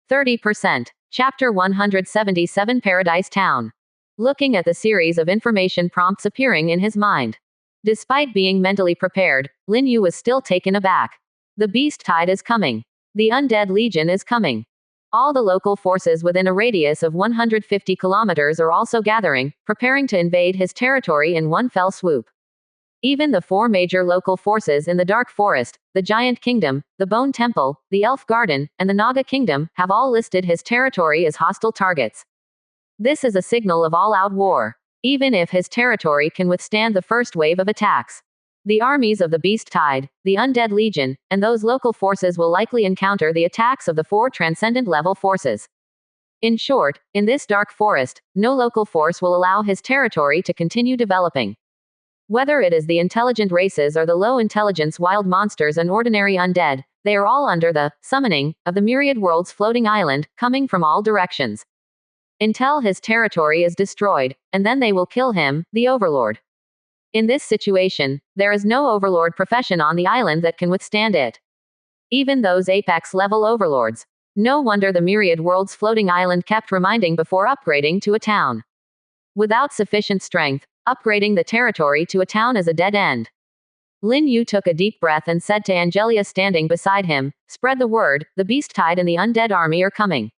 30%. Chapter 177 Paradise Town. Looking at the series of information prompts appearing in his mind. Despite being mentally prepared, Lin Yu was still taken aback. The beast tide is coming. The undead legion is coming. All the local forces within a radius of 150 kilometers are also gathering, preparing to invade his territory in one fell swoop. Even the four major local forces in the Dark Forest, the Giant Kingdom, the Bone Temple, the Elf Garden, and the Naga Kingdom, have all listed his territory as hostile targets. This is a signal of all-out war. Even if his territory can withstand the first wave of attacks, the armies of the Beast Tide, the Undead Legion, and those local forces will likely encounter the attacks of the four transcendent level forces. In short, in this dark forest, no local force will allow his territory to continue developing. Whether it is the intelligent races or the low-intelligence wild monsters and ordinary undead, they are all under the summoning of the myriad worlds floating island, coming from all directions. Until his territory is destroyed, and then they will kill him, the Overlord. In this situation, there is no Overlord profession on the island that can withstand it. Even those apex-level Overlords. No wonder the myriad worlds floating island kept reminding before upgrading to a town. Without sufficient strength, upgrading the territory to a town is a dead end. Lin Yu took a deep breath and said to Angelia standing beside him, "Spread the word, the Beast Tide and the Undead Army are coming.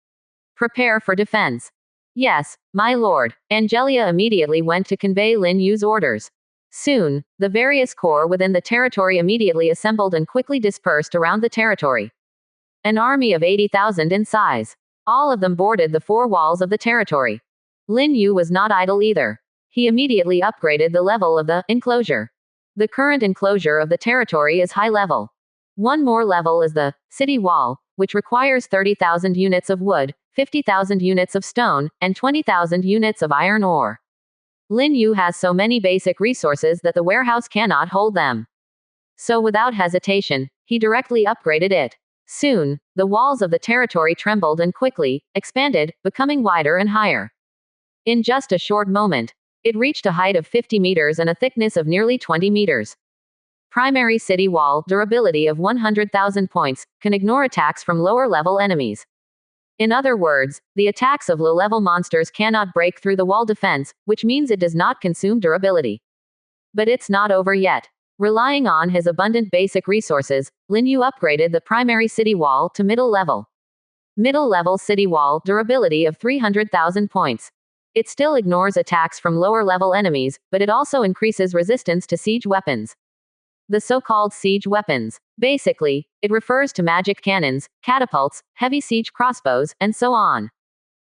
Prepare for defense." "Yes, my lord." Angelia immediately went to convey Lin Yu's orders. Soon, the various corps within the territory immediately assembled and quickly dispersed around the territory. An army of 80,000 in size. All of them boarded the four walls of the territory. Lin Yu was not idle either. He immediately upgraded the level of the enclosure. The current enclosure of the territory is high level. One more level is the city wall, which requires 30,000 units of wood, 50,000 units of stone, and 20,000 units of iron ore. Lin Yu has so many basic resources that the warehouse cannot hold them. So without hesitation, he directly upgraded it. Soon, the walls of the territory trembled and quickly expanded, becoming wider and higher. In just a short moment, it reached a height of 50 meters and a thickness of nearly 20 meters. Primary city wall, durability of 100,000 points, can ignore attacks from lower-level enemies. In other words, the attacks of low-level monsters cannot break through the wall defense, which means it does not consume durability. But it's not over yet. Relying on his abundant basic resources, Lin Yu upgraded the primary city wall to middle level. Middle level city wall, durability of 300,000 points. It still ignores attacks from lower-level enemies, but it also increases resistance to siege weapons. The so-called siege weapons. Basically, it refers to magic cannons, catapults, heavy siege crossbows, and so on.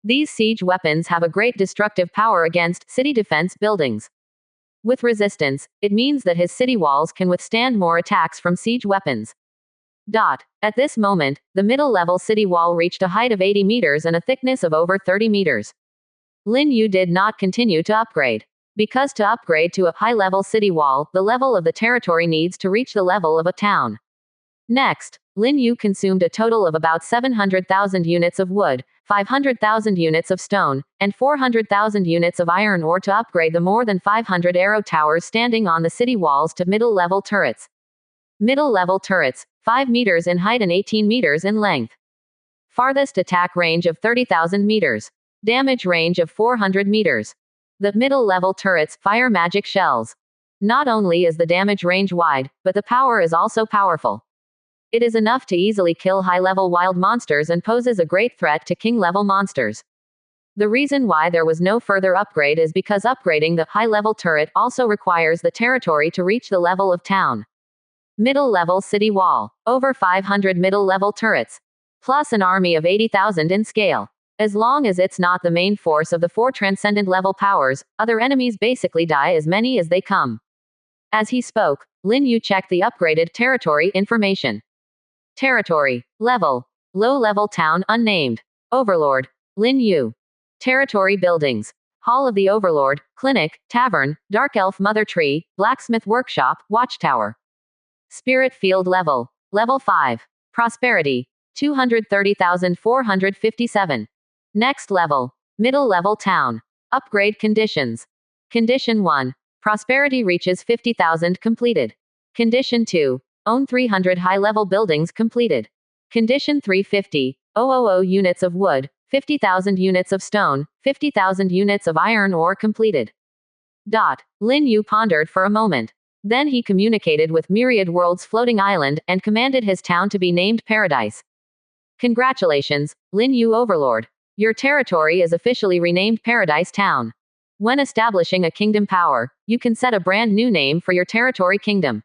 These siege weapons have a great destructive power against city defense buildings. With resistance, it means that his city walls can withstand more attacks from siege weapons. At this moment, the middle-level city wall reached a height of 80 meters and a thickness of over 30 meters. Lin Yu did not continue to upgrade. Because to upgrade to a high-level city wall, the level of the territory needs to reach the level of a town. Next, Lin Yu consumed a total of about 700,000 units of wood, 500,000 units of stone, and 400,000 units of iron ore to upgrade the more than 500 arrow towers standing on the city walls to middle-level turrets. Middle-level turrets, 5 meters in height and 18 meters in length. Farthest attack range of 30,000 meters. Damage range of 400 meters. The middle-level turrets fire magic shells. Not only is the damage range wide, but the power is also powerful. It is enough to easily kill high-level wild monsters and poses a great threat to king-level monsters. The reason why there was no further upgrade is because upgrading the high-level turret also requires the territory to reach the level of town. Middle-level city wall. Over 500 middle-level turrets. Plus an army of 80,000 in scale. As long as it's not the main force of the four transcendent level powers, other enemies basically die as many as they come. As he spoke, Lin Yu checked the upgraded territory information. Territory. Level. Low-level town unnamed. Overlord. Lin Yu. Territory buildings. Hall of the Overlord, Clinic, Tavern, Dark Elf Mother Tree, Blacksmith Workshop, Watchtower. Spirit Field Level. Level 5. Prosperity. 230,457. Next level. Middle level town. Upgrade conditions. Condition 1. Prosperity reaches 50,000 completed. Condition 2. Own 300 high-level buildings completed. Condition 3. 50,000 units of wood, 50,000 units of stone, 50,000 units of iron ore completed. Lin Yu pondered for a moment. Then he communicated with Myriad World's floating island and commanded his town to be named Paradise. Congratulations, Lin Yu Overlord. Your territory is officially renamed Paradise Town. When establishing a kingdom power, you can set a brand new name for your territory kingdom.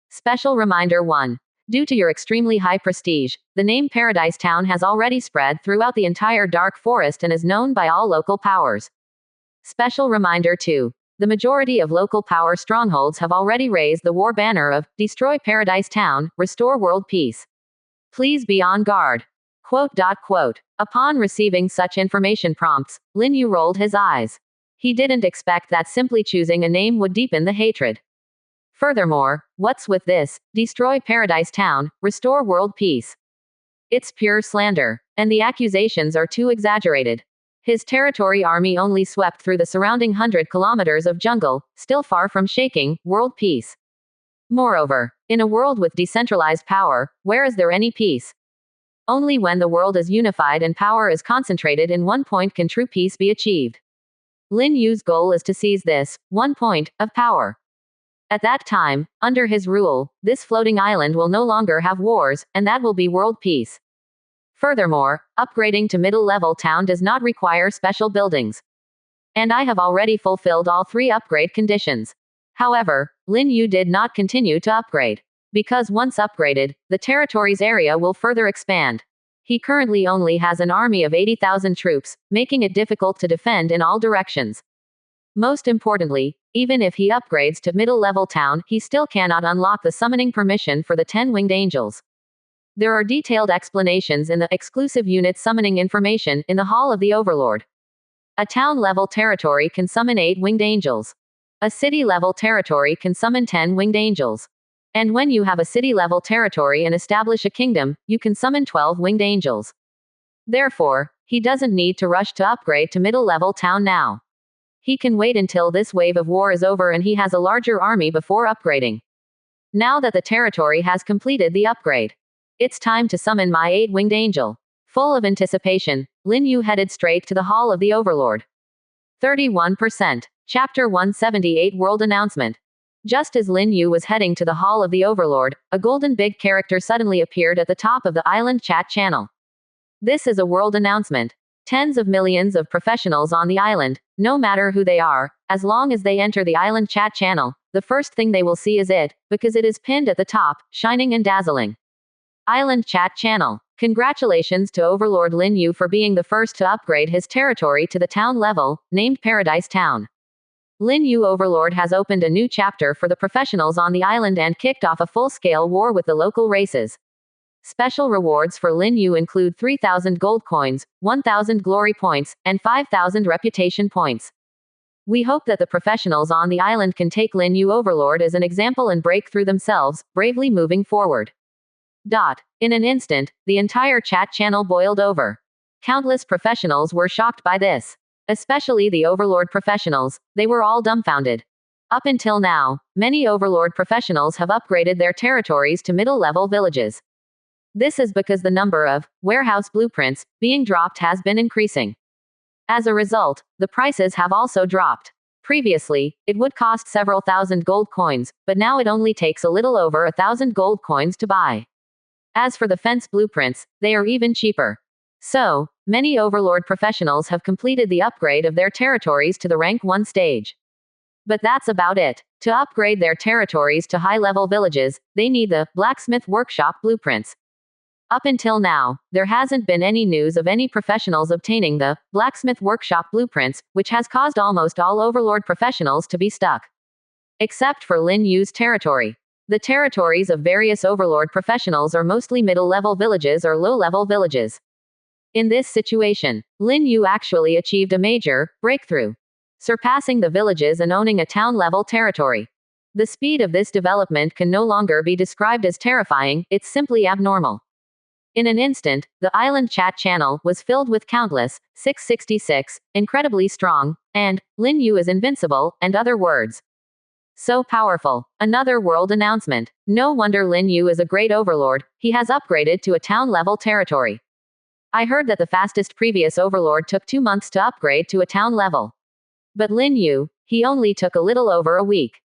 Special reminder 1. Due to your extremely high prestige, the name Paradise Town has already spread throughout the entire Dark Forest and is known by all local powers. Special reminder 2. The majority of local power strongholds have already raised the war banner of Destroy Paradise Town, Restore World Peace. Please be on guard. Quote. Upon receiving such information prompts, Lin Yu rolled his eyes. He didn't expect that simply choosing a name would deepen the hatred. Furthermore, what's with this, Destroy Paradise Town, Restore World Peace? It's pure slander, and the accusations are too exaggerated. His territory army only swept through the surrounding 100 kilometers of jungle, still far from shaking world peace. Moreover, in a world with decentralized power, where is there any peace? Only when the world is unified and power is concentrated in one point can true peace be achieved. Lin Yu's goal is to seize this one point of power. At that time, under his rule, this floating island will no longer have wars, and that will be world peace. Furthermore, upgrading to middle-level town does not require special buildings. And I have already fulfilled all 3 upgrade conditions. However, Lin Yu did not continue to upgrade. Because once upgraded, the territory's area will further expand. He currently only has an army of 80,000 troops, making it difficult to defend in all directions. Most importantly, even if he upgrades to middle-level town, he still cannot unlock the summoning permission for the 10 winged angels. There are detailed explanations in the exclusive unit summoning information in the Hall of the Overlord. A town-level territory can summon 8 winged angels. A city-level territory can summon 10 winged angels. And when you have a city-level territory and establish a kingdom, you can summon 12 winged angels. Therefore, he doesn't need to rush to upgrade to middle-level town now. He can wait until this wave of war is over and he has a larger army before upgrading. Now that the territory has completed the upgrade, it's time to summon my 8 winged angel. Full of anticipation, Lin Yu headed straight to the Hall of the Overlord. 31%. Chapter 178 World Announcement. Just as Lin Yu was heading to the Hall of the Overlord, a golden big character suddenly appeared at the top of the island chat channel. This is a world announcement. Tens of millions of professionals on the island, no matter who they are, as long as they enter the island chat channel, the first thing they will see is it, because it is pinned at the top, shining and dazzling. Island chat channel. Congratulations to Overlord Lin Yu for being the first to upgrade his territory to the town level, named Paradise Town. Lin Yu Overlord has opened a new chapter for the professionals on the island and kicked off a full-scale war with the local races. Special rewards for Lin Yu include 3,000 gold coins, 1,000 glory points, and 5,000 reputation points. We hope that the professionals on the island can take Lin Yu Overlord as an example and break through themselves, bravely moving forward. In an instant, the entire chat channel boiled over. Countless professionals were shocked by this. Especially the Overlord professionals, they were all dumbfounded. Up until now, many Overlord professionals have upgraded their territories to middle-level villages. This is because the number of warehouse blueprints being dropped has been increasing. As a result, the prices have also dropped. Previously, it would cost several thousand gold coins, but now it only takes a little over 1,000 gold coins to buy. As for the fence blueprints, they are even cheaper. So, many Overlord professionals have completed the upgrade of their territories to the rank 1 stage. But that's about it. To upgrade their territories to high-level villages, they need the blacksmith workshop blueprints. Up until now, there hasn't been any news of any professionals obtaining the blacksmith workshop blueprints, which has caused almost all Overlord professionals to be stuck. Except for Lin Yu's territory. The territories of various Overlord professionals are mostly middle-level villages or low-level villages. In this situation, Lin Yu actually achieved a major breakthrough, surpassing the villages and owning a town-level territory. The speed of this development can no longer be described as terrifying, it's simply abnormal. In an instant, the island chat channel was filled with countless 666, incredibly strong, and Lin Yu is invincible, and other words. So powerful. Another world announcement. No wonder Lin Yu is a great overlord, he has upgraded to a town-level territory. I heard that the fastest previous overlord took 2 months to upgrade to a town level. But Lin Yu, he only took a little over a week.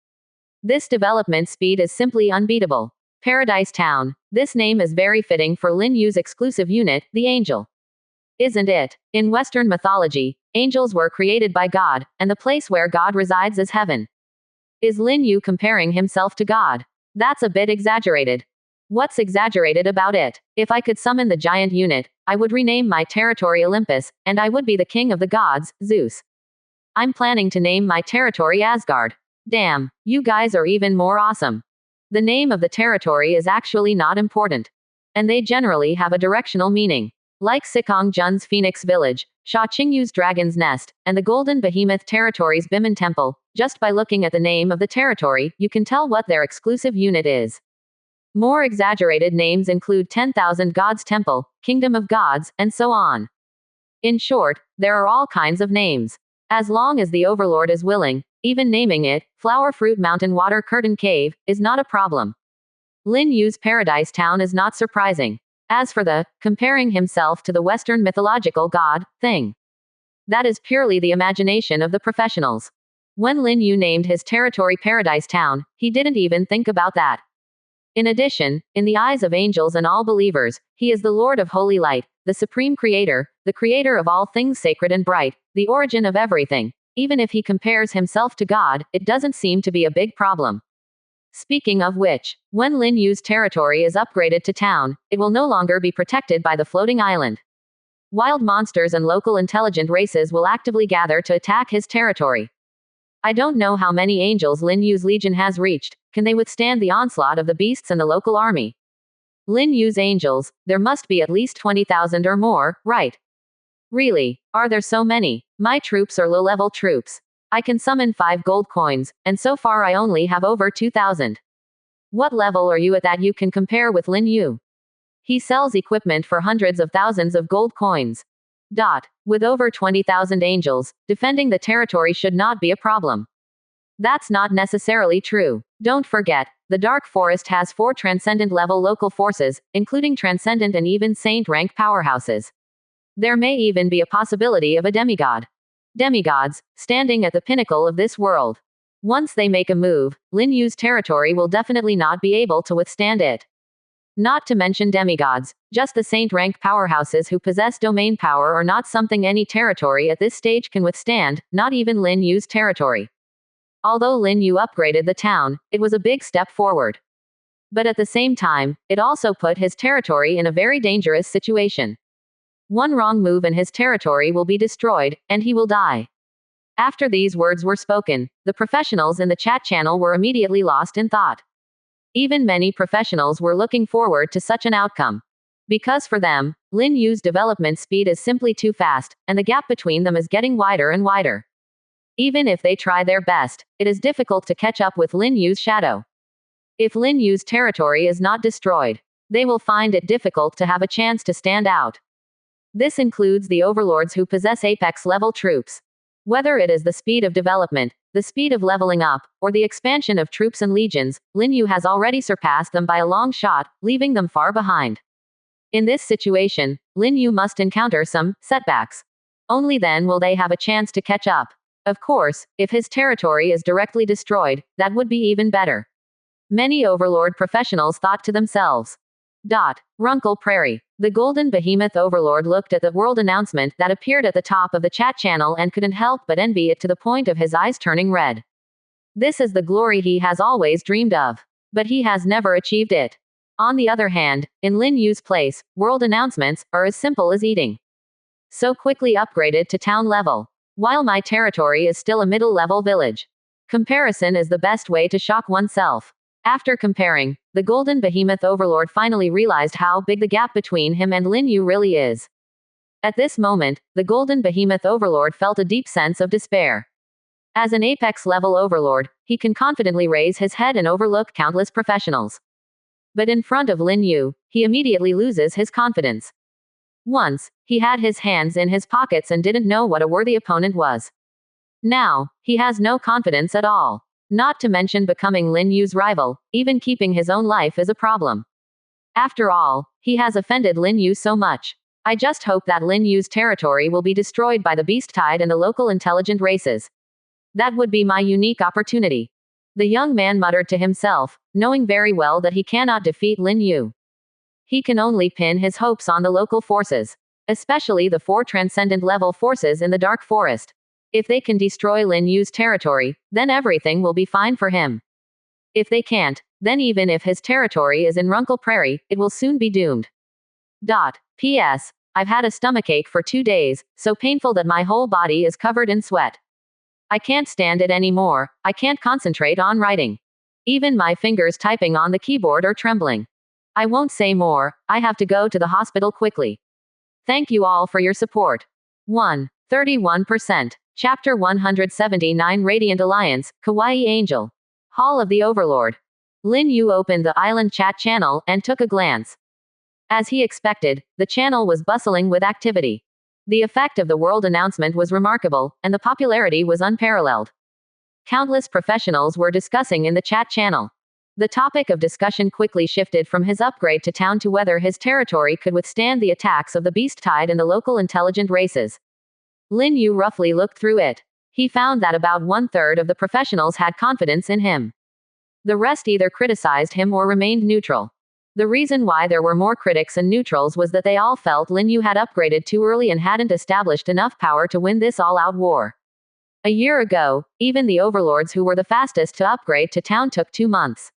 This development speed is simply unbeatable. Paradise Town. This name is very fitting for Lin Yu's exclusive unit, the Angel. Isn't it? In Western mythology, Angels were created by God, and the place where God resides is heaven. Is Lin Yu comparing himself to God? That's a bit exaggerated. What's exaggerated about it? If I could summon the giant unit, I would rename my territory Olympus, and I would be the king of the gods, Zeus. I'm planning to name my territory Asgard. Damn, you guys are even more awesome. The name of the territory is actually not important. And they generally have a directional meaning. Like Sikong Jun's Phoenix Village, Sha Qingyu's Dragon's Nest, and the Golden Behemoth Territory's Biman Temple, just by looking at the name of the territory, you can tell what their exclusive unit is. More exaggerated names include 10,000 Gods Temple, Kingdom of Gods, and so on. In short, there are all kinds of names. As long as the Overlord is willing, even naming it, Flower Fruit Mountain Water Curtain Cave, is not a problem. Lin Yu's Paradise Town is not surprising. As for the comparing himself to the Western mythological god thing, that is purely the imagination of the professionals. When Lin Yu named his territory Paradise Town, he didn't even think about that. In addition, in the eyes of angels and all believers, he is the Lord of Holy Light, the Supreme Creator, the creator of all things sacred and bright, the origin of everything. Even if he compares himself to God, it doesn't seem to be a big problem. Speaking of which, when Lin Yu's territory is upgraded to town, it will no longer be protected by the floating island. Wild monsters and local intelligent races will actively gather to attack his territory. I don't know how many angels Lin Yu's legion has reached. Can they withstand the onslaught of the beasts and the local army? Lin Yu's angels, there must be at least 20,000 or more, right? Really? Are there so many? My troops are low-level troops. I can summon 5 gold coins, and so far I only have over 2,000. What level are you at that you can compare with Lin Yu? He sells equipment for hundreds of thousands of gold coins. With over 20,000 angels, defending the territory should not be a problem. That's not necessarily true. Don't forget, the Dark Forest has 4 transcendent level local forces, including transcendent and even saint rank powerhouses. There may even be a possibility of a demigod. Demigods, standing at the pinnacle of this world. Once they make a move, Lin Yu's territory will definitely not be able to withstand it. Not to mention demigods, just the saint rank powerhouses who possess domain power are not something any territory at this stage can withstand, not even Lin Yu's territory. Although Lin Yu upgraded the town, it was a big step forward. But at the same time, it also put his territory in a very dangerous situation. One wrong move and his territory will be destroyed, and he will die. After these words were spoken, the professionals in the chat channel were immediately lost in thought. Even many professionals were looking forward to such an outcome. Because for them, Lin Yu's development speed is simply too fast, and the gap between them is getting wider and wider. Even if they try their best, it is difficult to catch up with Lin Yu's shadow. If Lin Yu's territory is not destroyed, they will find it difficult to have a chance to stand out. This includes the overlords who possess apex-level troops. Whether it is the speed of development, the speed of leveling up, or the expansion of troops and legions, Lin Yu has already surpassed them by a long shot, leaving them far behind. In this situation, Lin Yu must encounter some setbacks. Only then will they have a chance to catch up. Of course, if his territory is directly destroyed, that would be even better. Many overlord professionals thought to themselves. Runkle Prairie. The Golden Behemoth Overlord looked at the world announcement that appeared at the top of the chat channel and couldn't help but envy it to the point of his eyes turning red. This is the glory he has always dreamed of. But he has never achieved it. On the other hand, in Lin Yu's place, world announcements are as simple as eating. So quickly upgraded to town level. While my territory is still a middle-level village. Comparison is the best way to shock oneself. After comparing, the Golden Behemoth Overlord finally realized how big the gap between him and Lin Yu really is. At this moment, the Golden Behemoth Overlord felt a deep sense of despair. As an apex-level overlord, he can confidently raise his head and overlook countless professionals. But in front of Lin Yu, he immediately loses his confidence. Once, he had his hands in his pockets and didn't know what a worthy opponent was. Now, he has no confidence at all. Not to mention becoming Lin Yu's rival, even keeping his own life is a problem. After all, he has offended Lin Yu so much. I just hope that Lin Yu's territory will be destroyed by the Beast Tide and the local intelligent races. That would be my unique opportunity. The young man muttered to himself, knowing very well that he cannot defeat Lin Yu. He can only pin his hopes on the local forces. especially the 4 transcendent level forces in the Dark Forest. If they can destroy Lin Yu's territory, then everything will be fine for him. If they can't, then even if his territory is in Runkle Prairie, it will soon be doomed. P.S. I've had a stomachache for 2 days, so painful that my whole body is covered in sweat. I can't stand it anymore. I can't concentrate on writing. Even my fingers typing on the keyboard are trembling. I won't say more. I have to go to the hospital quickly. Thank you all for your support. 31%. Chapter 179 Radiant Alliance, Kawaii Angel. Hall of the Overlord. Lin Yu opened the island chat channel and took a glance. As he expected, the channel was bustling with activity. The effect of the world announcement was remarkable, and the popularity was unparalleled. Countless professionals were discussing in the chat channel. The topic of discussion quickly shifted from his upgrade to town to whether his territory could withstand the attacks of the beast tide and the local intelligent races. Lin Yu roughly looked through it. He found that about 1/3 of the professionals had confidence in him. The rest either criticized him or remained neutral. The reason why there were more critics and neutrals was that they all felt Lin Yu had upgraded too early and hadn't established enough power to win this all-out war. A year ago, even the overlords who were the fastest to upgrade to town took 2 months.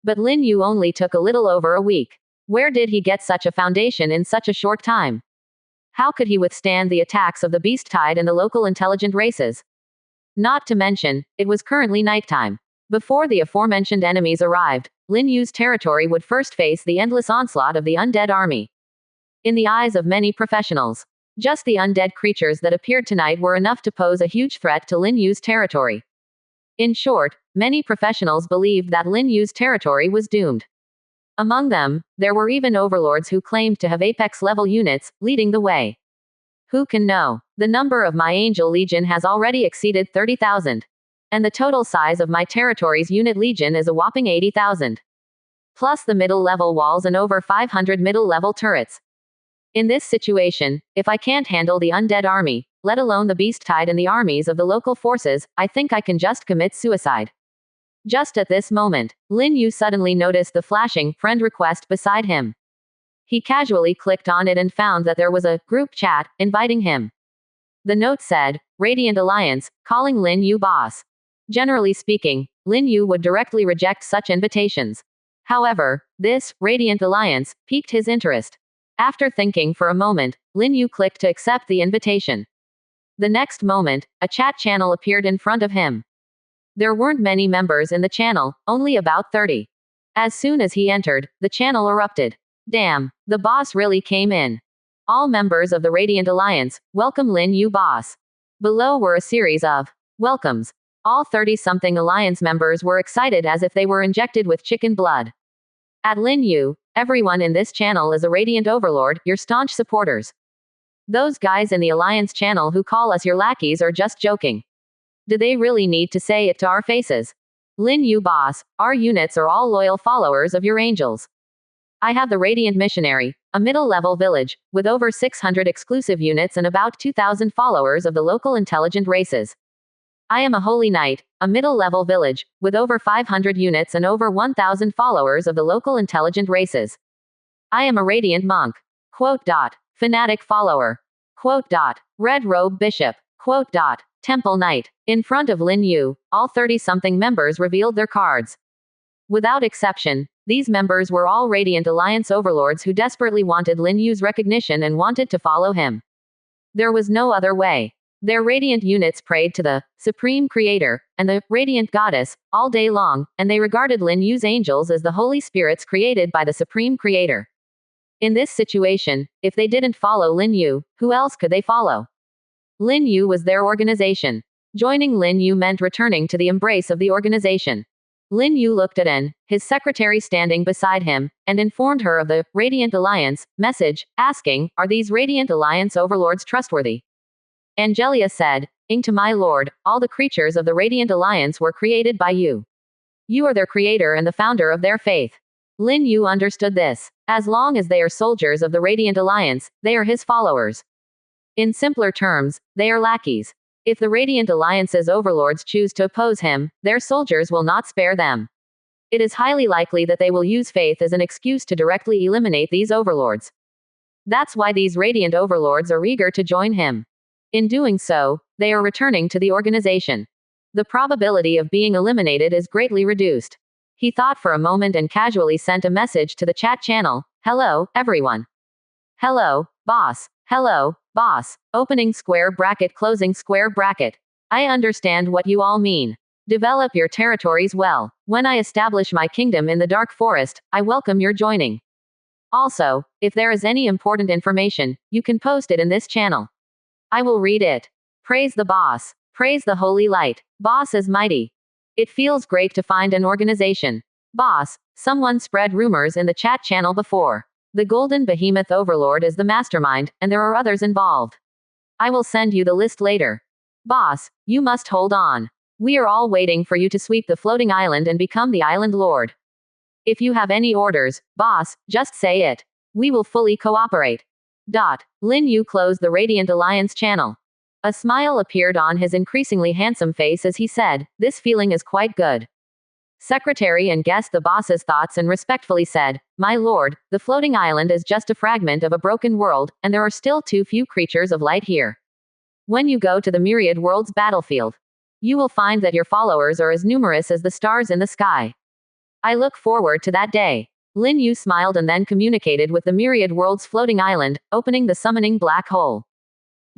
But Lin Yu only took a little over a week. Where did he get such a foundation in such a short time? How could he withstand the attacks of the beast tide and the local intelligent races? Not to mention, it was currently nighttime. Before the aforementioned enemies arrived, Lin Yu's territory would first face the endless onslaught of the undead army. In the eyes of many professionals, just the undead creatures that appeared tonight were enough to pose a huge threat to Lin Yu's territory. In short, many professionals believed that Lin Yu's territory was doomed. Among them, there were even overlords who claimed to have apex-level units, leading the way. Who can know? The number of my Angel Legion has already exceeded 30,000. And the total size of my territory's unit legion is a whopping 80,000. Plus the middle-level walls and over 500 middle-level turrets. In this situation, if I can't handle the undead army, let alone the beast tide and the armies of the local forces, I think I can just commit suicide. Just at this moment, Lin Yu suddenly noticed the flashing friend request beside him. He casually clicked on it and found that there was a group chat inviting him. The note said, Radiant Alliance, calling Lin Yu boss. Generally speaking, Lin Yu would directly reject such invitations. However, this Radiant Alliance piqued his interest. After thinking for a moment, Lin Yu clicked to accept the invitation. The next moment, a chat channel appeared in front of him. There weren't many members in the channel, only about 30. As soon as he entered, the channel erupted. Damn, the boss really came in. All members of the Radiant Alliance, welcome Lin Yu boss. Below were a series of welcomes. All 30-something Alliance members were excited as if they were injected with chicken blood. At Lin Yu, everyone in this channel is a Radiant Overlord, your staunch supporters. Those guys in the Alliance channel who call us your lackeys are just joking. Do they really need to say it to our faces? Lin Yu boss, our units are all loyal followers of your angels. I have the Radiant Missionary, a middle-level village, with over 600 exclusive units and about 2,000 followers of the local intelligent races. I am a Holy Knight, a middle-level village, with over 500 units and over 1,000 followers of the local intelligent races. I am a Radiant Monk. Fanatic Follower. Red Robe Bishop. Temple Knight. In front of Lin Yu, all 30-something members revealed their cards. Without exception, these members were all Radiant Alliance overlords who desperately wanted Lin Yu's recognition and wanted to follow him. There was no other way. Their Radiant units prayed to the Supreme Creator and the Radiant Goddess all day long, and they regarded Lin Yu's angels as the Holy Spirits created by the Supreme Creator. In this situation, if they didn't follow Lin Yu, who else could they follow? Lin Yu was their organization. Joining Lin Yu meant returning to the embrace of the organization. Lin Yu looked at An, his secretary standing beside him, and informed her of the Radiant Alliance message, asking, Are these Radiant Alliance overlords trustworthy? Angelia said, to my lord, all the creatures of the Radiant Alliance were created by you. You are their creator and the founder of their faith. Lin Yu understood this. As long as they are soldiers of the Radiant Alliance, they are his followers. In simpler terms, they are lackeys. If the Radiant Alliance's overlords choose to oppose him, their soldiers will not spare them. It is highly likely that they will use faith as an excuse to directly eliminate these overlords. That's why these radiant overlords are eager to join him. In doing so, they are returning to the organization. The probability of being eliminated is greatly reduced. He thought for a moment and casually sent a message to the chat channel. Hello, everyone. Hello, boss. Hello, boss. Opening square bracket, closing square bracket. I understand what you all mean. Develop your territories well. When I establish my kingdom in the Dark Forest, I welcome your joining. Also, if there is any important information, you can post it in this channel. I will read it. Praise the boss. Praise the holy light. Boss is mighty. It feels great to find an organization. Boss, someone spread rumors in the chat channel before. The Golden Behemoth Overlord is the mastermind, and there are others involved. I will send you the list later. Boss, you must hold on. We are all waiting for you to sweep the floating island and become the island lord. If you have any orders, boss, just say it. We will fully cooperate. Lin Yu closed the Radiant Alliance channel. A smile appeared on his increasingly handsome face as he said, "This feeling is quite good." Secretary and guessed the boss's thoughts and respectfully said, "My lord, the floating island is just a fragment of a broken world, and there are still too few creatures of light here. When you go to the myriad worlds battlefield, you will find that your followers are as numerous as the stars in the sky. I look forward to that day." Lin Yu smiled and then communicated with the myriad worlds floating island, opening the summoning black hole.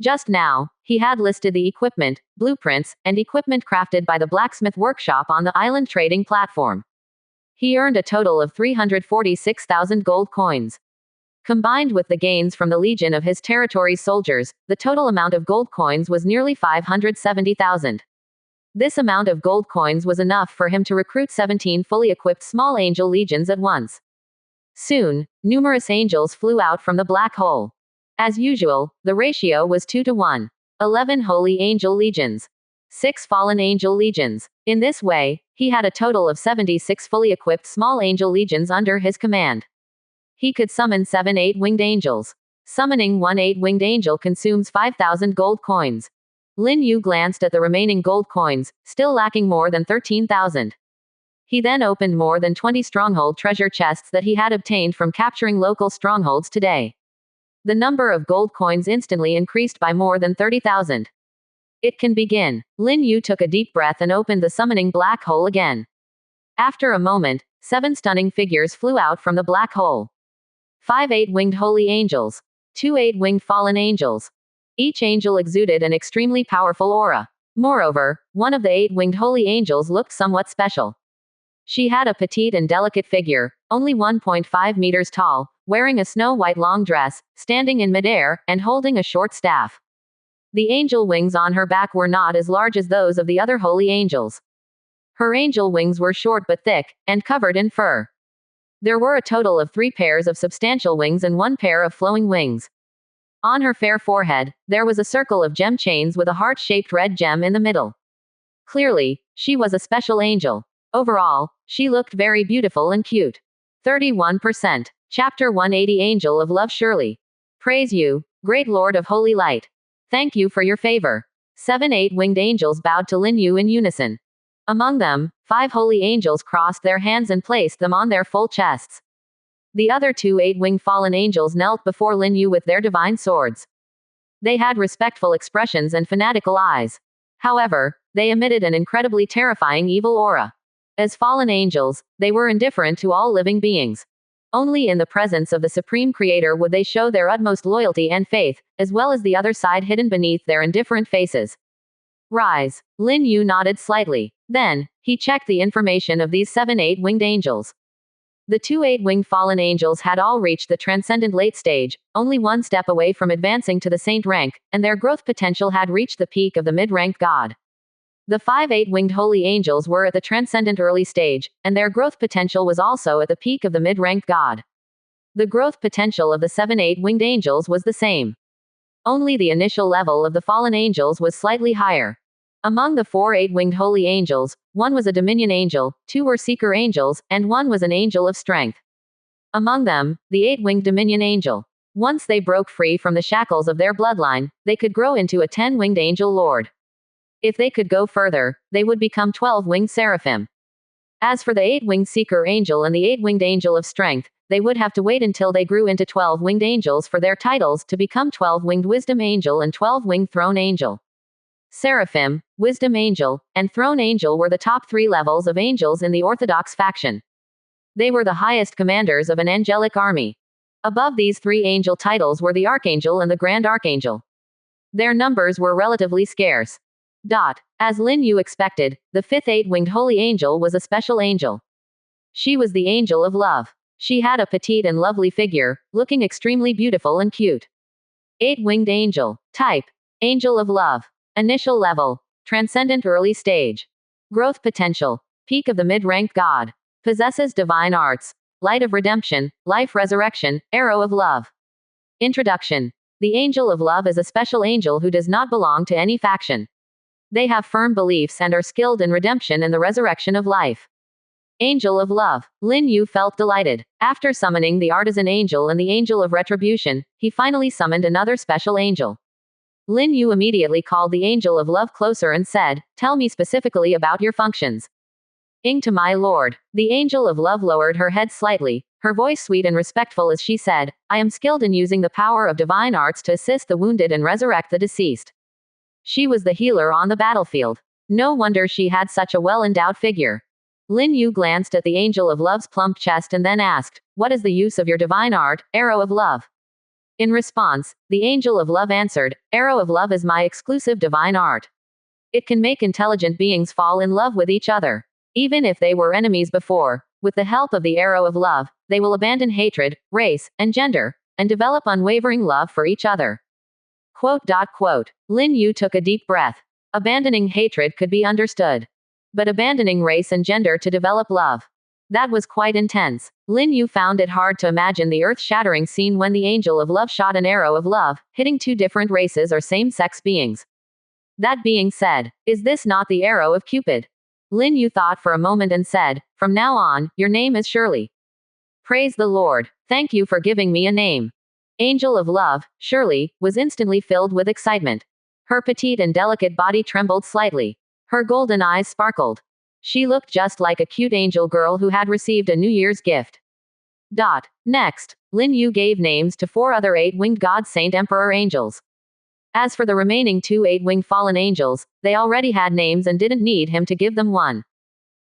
Just now, he had listed the equipment, blueprints, and equipment crafted by the blacksmith workshop on the island trading platform. He earned a total of 346,000 gold coins. Combined with the gains from the Legion of his territory's soldiers, the total amount of gold coins was nearly 570,000. This amount of gold coins was enough for him to recruit 17 fully equipped small angel legions at once. Soon, numerous angels flew out from the black hole. As usual, the ratio was 2-to-1. 11 holy angel legions. 6 fallen angel legions. In this way, he had a total of 76 fully equipped small angel legions under his command. He could summon 7 8-winged angels. Summoning one 8-winged angel consumes 5,000 gold coins. Lin Yu glanced at the remaining gold coins, still lacking more than 13,000. He then opened more than 20 stronghold treasure chests that he had obtained from capturing local strongholds today. The number of gold coins instantly increased by more than 30,000. It can begin. Lin Yu took a deep breath and opened the summoning black hole again. After a moment, 7 stunning figures flew out from the black hole. 5 8-winged holy angels. 2 8-winged fallen angels. Each angel exuded an extremely powerful aura. Moreover, one of the 8-winged holy angels looked somewhat special. She had a petite and delicate figure, only 1.5 meters tall, wearing a snow-white long dress, standing in midair, and holding a short staff. The angel wings on her back were not as large as those of the other holy angels. Her angel wings were short but thick, and covered in fur. There were a total of 3 pairs of substantial wings and 1 pair of flowing wings. On her fair forehead, there was a circle of gem chains with a heart-shaped red gem in the middle. Clearly, she was a special angel. Overall, she looked very beautiful and cute. 31%. Chapter 180 Angel of Love Surely. Praise you, Great Lord of Holy Light. Thank you for your favor. 7 8-winged angels bowed to Lin Yu in unison. Among them, 5 holy angels crossed their hands and placed them on their full chests. The other 2 8-winged fallen angels knelt before Lin Yu with their divine swords. They had respectful expressions and fanatical eyes. However, they emitted an incredibly terrifying evil aura. As fallen angels, they were indifferent to all living beings. Only in the presence of the Supreme Creator would they show their utmost loyalty and faith, as well as the other side hidden beneath their indifferent faces. Rise. Lin Yu nodded slightly. Then, he checked the information of these 7 8-winged angels. The 2 8-winged fallen angels had all reached the transcendent late stage, only 1 step away from advancing to the saint rank, and their growth potential had reached the peak of the mid-ranked god. The 5 8-winged holy angels were at the transcendent early stage, and their growth potential was also at the peak of the mid-ranked god. The growth potential of the 7 8-winged angels was the same. Only the initial level of the fallen angels was slightly higher. Among the 4 8-winged holy angels, 1 was a dominion angel, 2 were seeker angels, and 1 was an angel of strength. Among them, the 8-winged dominion angel. Once they broke free from the shackles of their bloodline, they could grow into a 10-winged angel lord. If they could go further, they would become 12-winged seraphim. As for the 8-winged seeker angel and the 8-winged angel of strength, they would have to wait until they grew into 12 winged angels for their titles to become 12 winged wisdom angel and 12 winged throne angel. Seraphim, wisdom angel, and throne angel were the top 3 levels of angels in the Orthodox faction. They were the highest commanders of an angelic army. Above these 3 angel titles were the Archangel and the Grand Archangel. Their numbers were relatively scarce. As Lin Yu expected, the 5th 8-winged holy angel was a special angel. She was the angel of love. She had a petite and lovely figure, looking extremely beautiful and cute. 8-winged angel. Type: Angel of love. Initial level: Transcendent early stage. Growth potential: Peak of the mid-ranked god. Possesses divine arts: Light of redemption, life resurrection, arrow of love. Introduction: The angel of love is a special angel who does not belong to any faction. They have firm beliefs and are skilled in redemption and the resurrection of life. Angel of love. Lin Yu felt delighted. After summoning the artisan angel and the angel of retribution, he finally summoned another special angel. Lin Yu immediately called the angel of love closer and said, "Tell me specifically about your functions." To my lord. The angel of love lowered her head slightly, her voice sweet and respectful as she said, "I am skilled in using the power of divine arts to assist the wounded and resurrect the deceased." She was the healer on the battlefield. No wonder she had such a well-endowed figure. Lin Yu glanced at the angel of love's plump chest and then asked, "What is the use of your divine art, arrow of love?" In response, the angel of love answered, "Arrow of love is my exclusive divine art. It can make intelligent beings fall in love with each other. Even if they were enemies before, with the help of the arrow of love, they will abandon hatred, race, and gender, and develop unwavering love for each other." Lin Yu took a deep breath. Abandoning hatred could be understood. But abandoning race and gender to develop love. That was quite intense. Lin Yu found it hard to imagine the earth-shattering scene when the angel of love shot an arrow of love, hitting 2 different races or same-sex beings. That being said, is this not the arrow of Cupid? Lin Yu thought for a moment and said, "From now on, your name is Shirley." Praise the Lord. Thank you for giving me a name. Angel of love, Shirley, was instantly filled with excitement. Her petite and delicate body trembled slightly. Her golden eyes sparkled. She looked just like a cute angel girl who had received a New Year's gift. Next, Lin Yu gave names to 4 other 8-winged god saint emperor angels. As for the remaining 2 8-winged fallen angels, they already had names and didn't need him to give them one.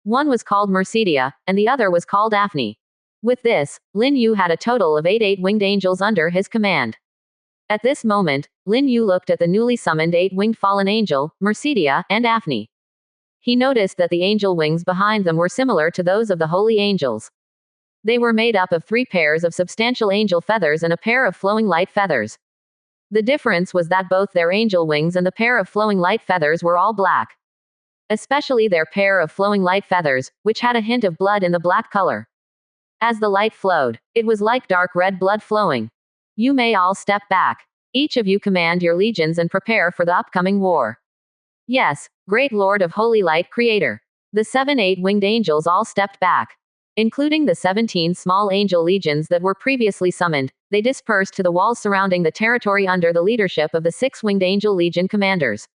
One was called Mercedia, and the other was called Daphne. With this, Lin Yu had a total of 8 8-winged angels under his command. At this moment, Lin Yu looked at the newly summoned 8-winged fallen angel, Mercedia, and Daphne. He noticed that the angel wings behind them were similar to those of the holy angels. They were made up of 3 pairs of substantial angel feathers and a pair of flowing light feathers. The difference was that both their angel wings and the pair of flowing light feathers were all black. Especially their pair of flowing light feathers, which had a hint of blood in the black color. As the light flowed, it was like dark red blood flowing. You may all step back. Each of you command your legions and prepare for the upcoming war. Yes, great Lord of Holy Light Creator. The 7 8-winged angels all stepped back. Including the 17 small angel legions that were previously summoned, they dispersed to the walls surrounding the territory under the leadership of the 6-winged angel legion commanders.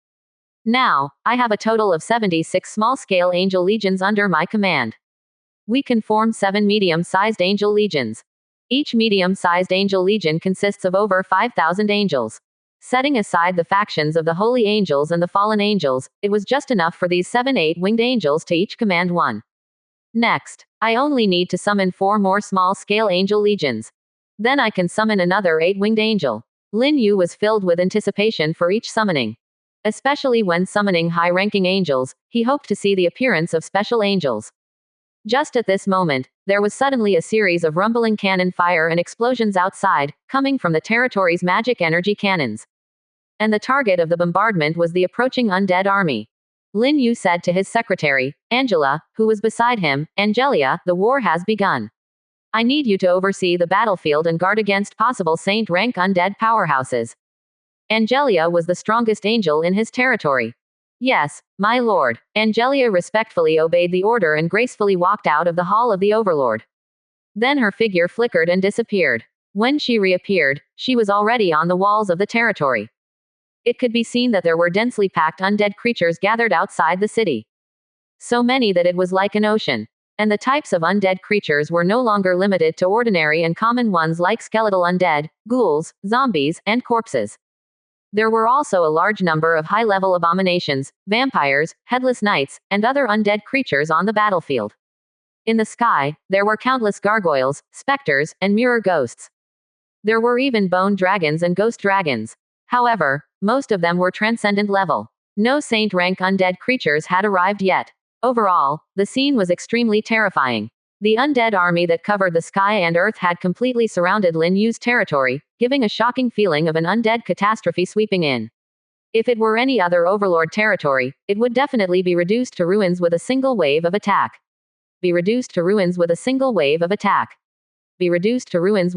Now, I have a total of 76 small-scale angel legions under my command. We can form 7 medium-sized angel legions. Each medium-sized angel legion consists of over 5,000 angels. Setting aside the factions of the holy angels and the fallen angels, it was just enough for these 7 8-winged angels to each command one. Next, I only need to summon 4 more small-scale angel legions. Then I can summon another 8-winged angel. Lin Yu was filled with anticipation for each summoning. Especially when summoning high-ranking angels, he hoped to see the appearance of special angels. Just at this moment, there was suddenly a series of rumbling cannon fire and explosions outside, coming from the territory's magic energy cannons. And the target of the bombardment was the approaching undead army. Lin Yu said to his secretary, Angela, who was beside him, "Angelia, the war has begun. I need you to oversee the battlefield and guard against possible saint-rank undead powerhouses." Angelia was the strongest angel in his territory. "Yes, my lord." Angelia respectfully obeyed the order and gracefully walked out of the hall of the overlord. Then her figure flickered and disappeared. When she reappeared, she was already on the walls of the territory. It could be seen that there were densely packed undead creatures gathered outside the city. So many that it was like an ocean. And the types of undead creatures were no longer limited to ordinary and common ones like skeletal undead, ghouls, zombies, and corpses. There were also a large number of high-level abominations, vampires, headless knights, and other undead creatures on the battlefield. In the sky, there were countless gargoyles, specters, and mirror ghosts. There were even bone dragons and ghost dragons. However, most of them were transcendent level. No saint-rank undead creatures had arrived yet. Overall, the scene was extremely terrifying. The undead army that covered the sky and earth had completely surrounded Lin Yu's territory, giving a shocking feeling of an undead catastrophe sweeping in. If it were any other overlord territory, it would definitely be reduced to ruins with a single wave of attack. Be reduced to ruins with a single wave of attack. Be reduced to ruins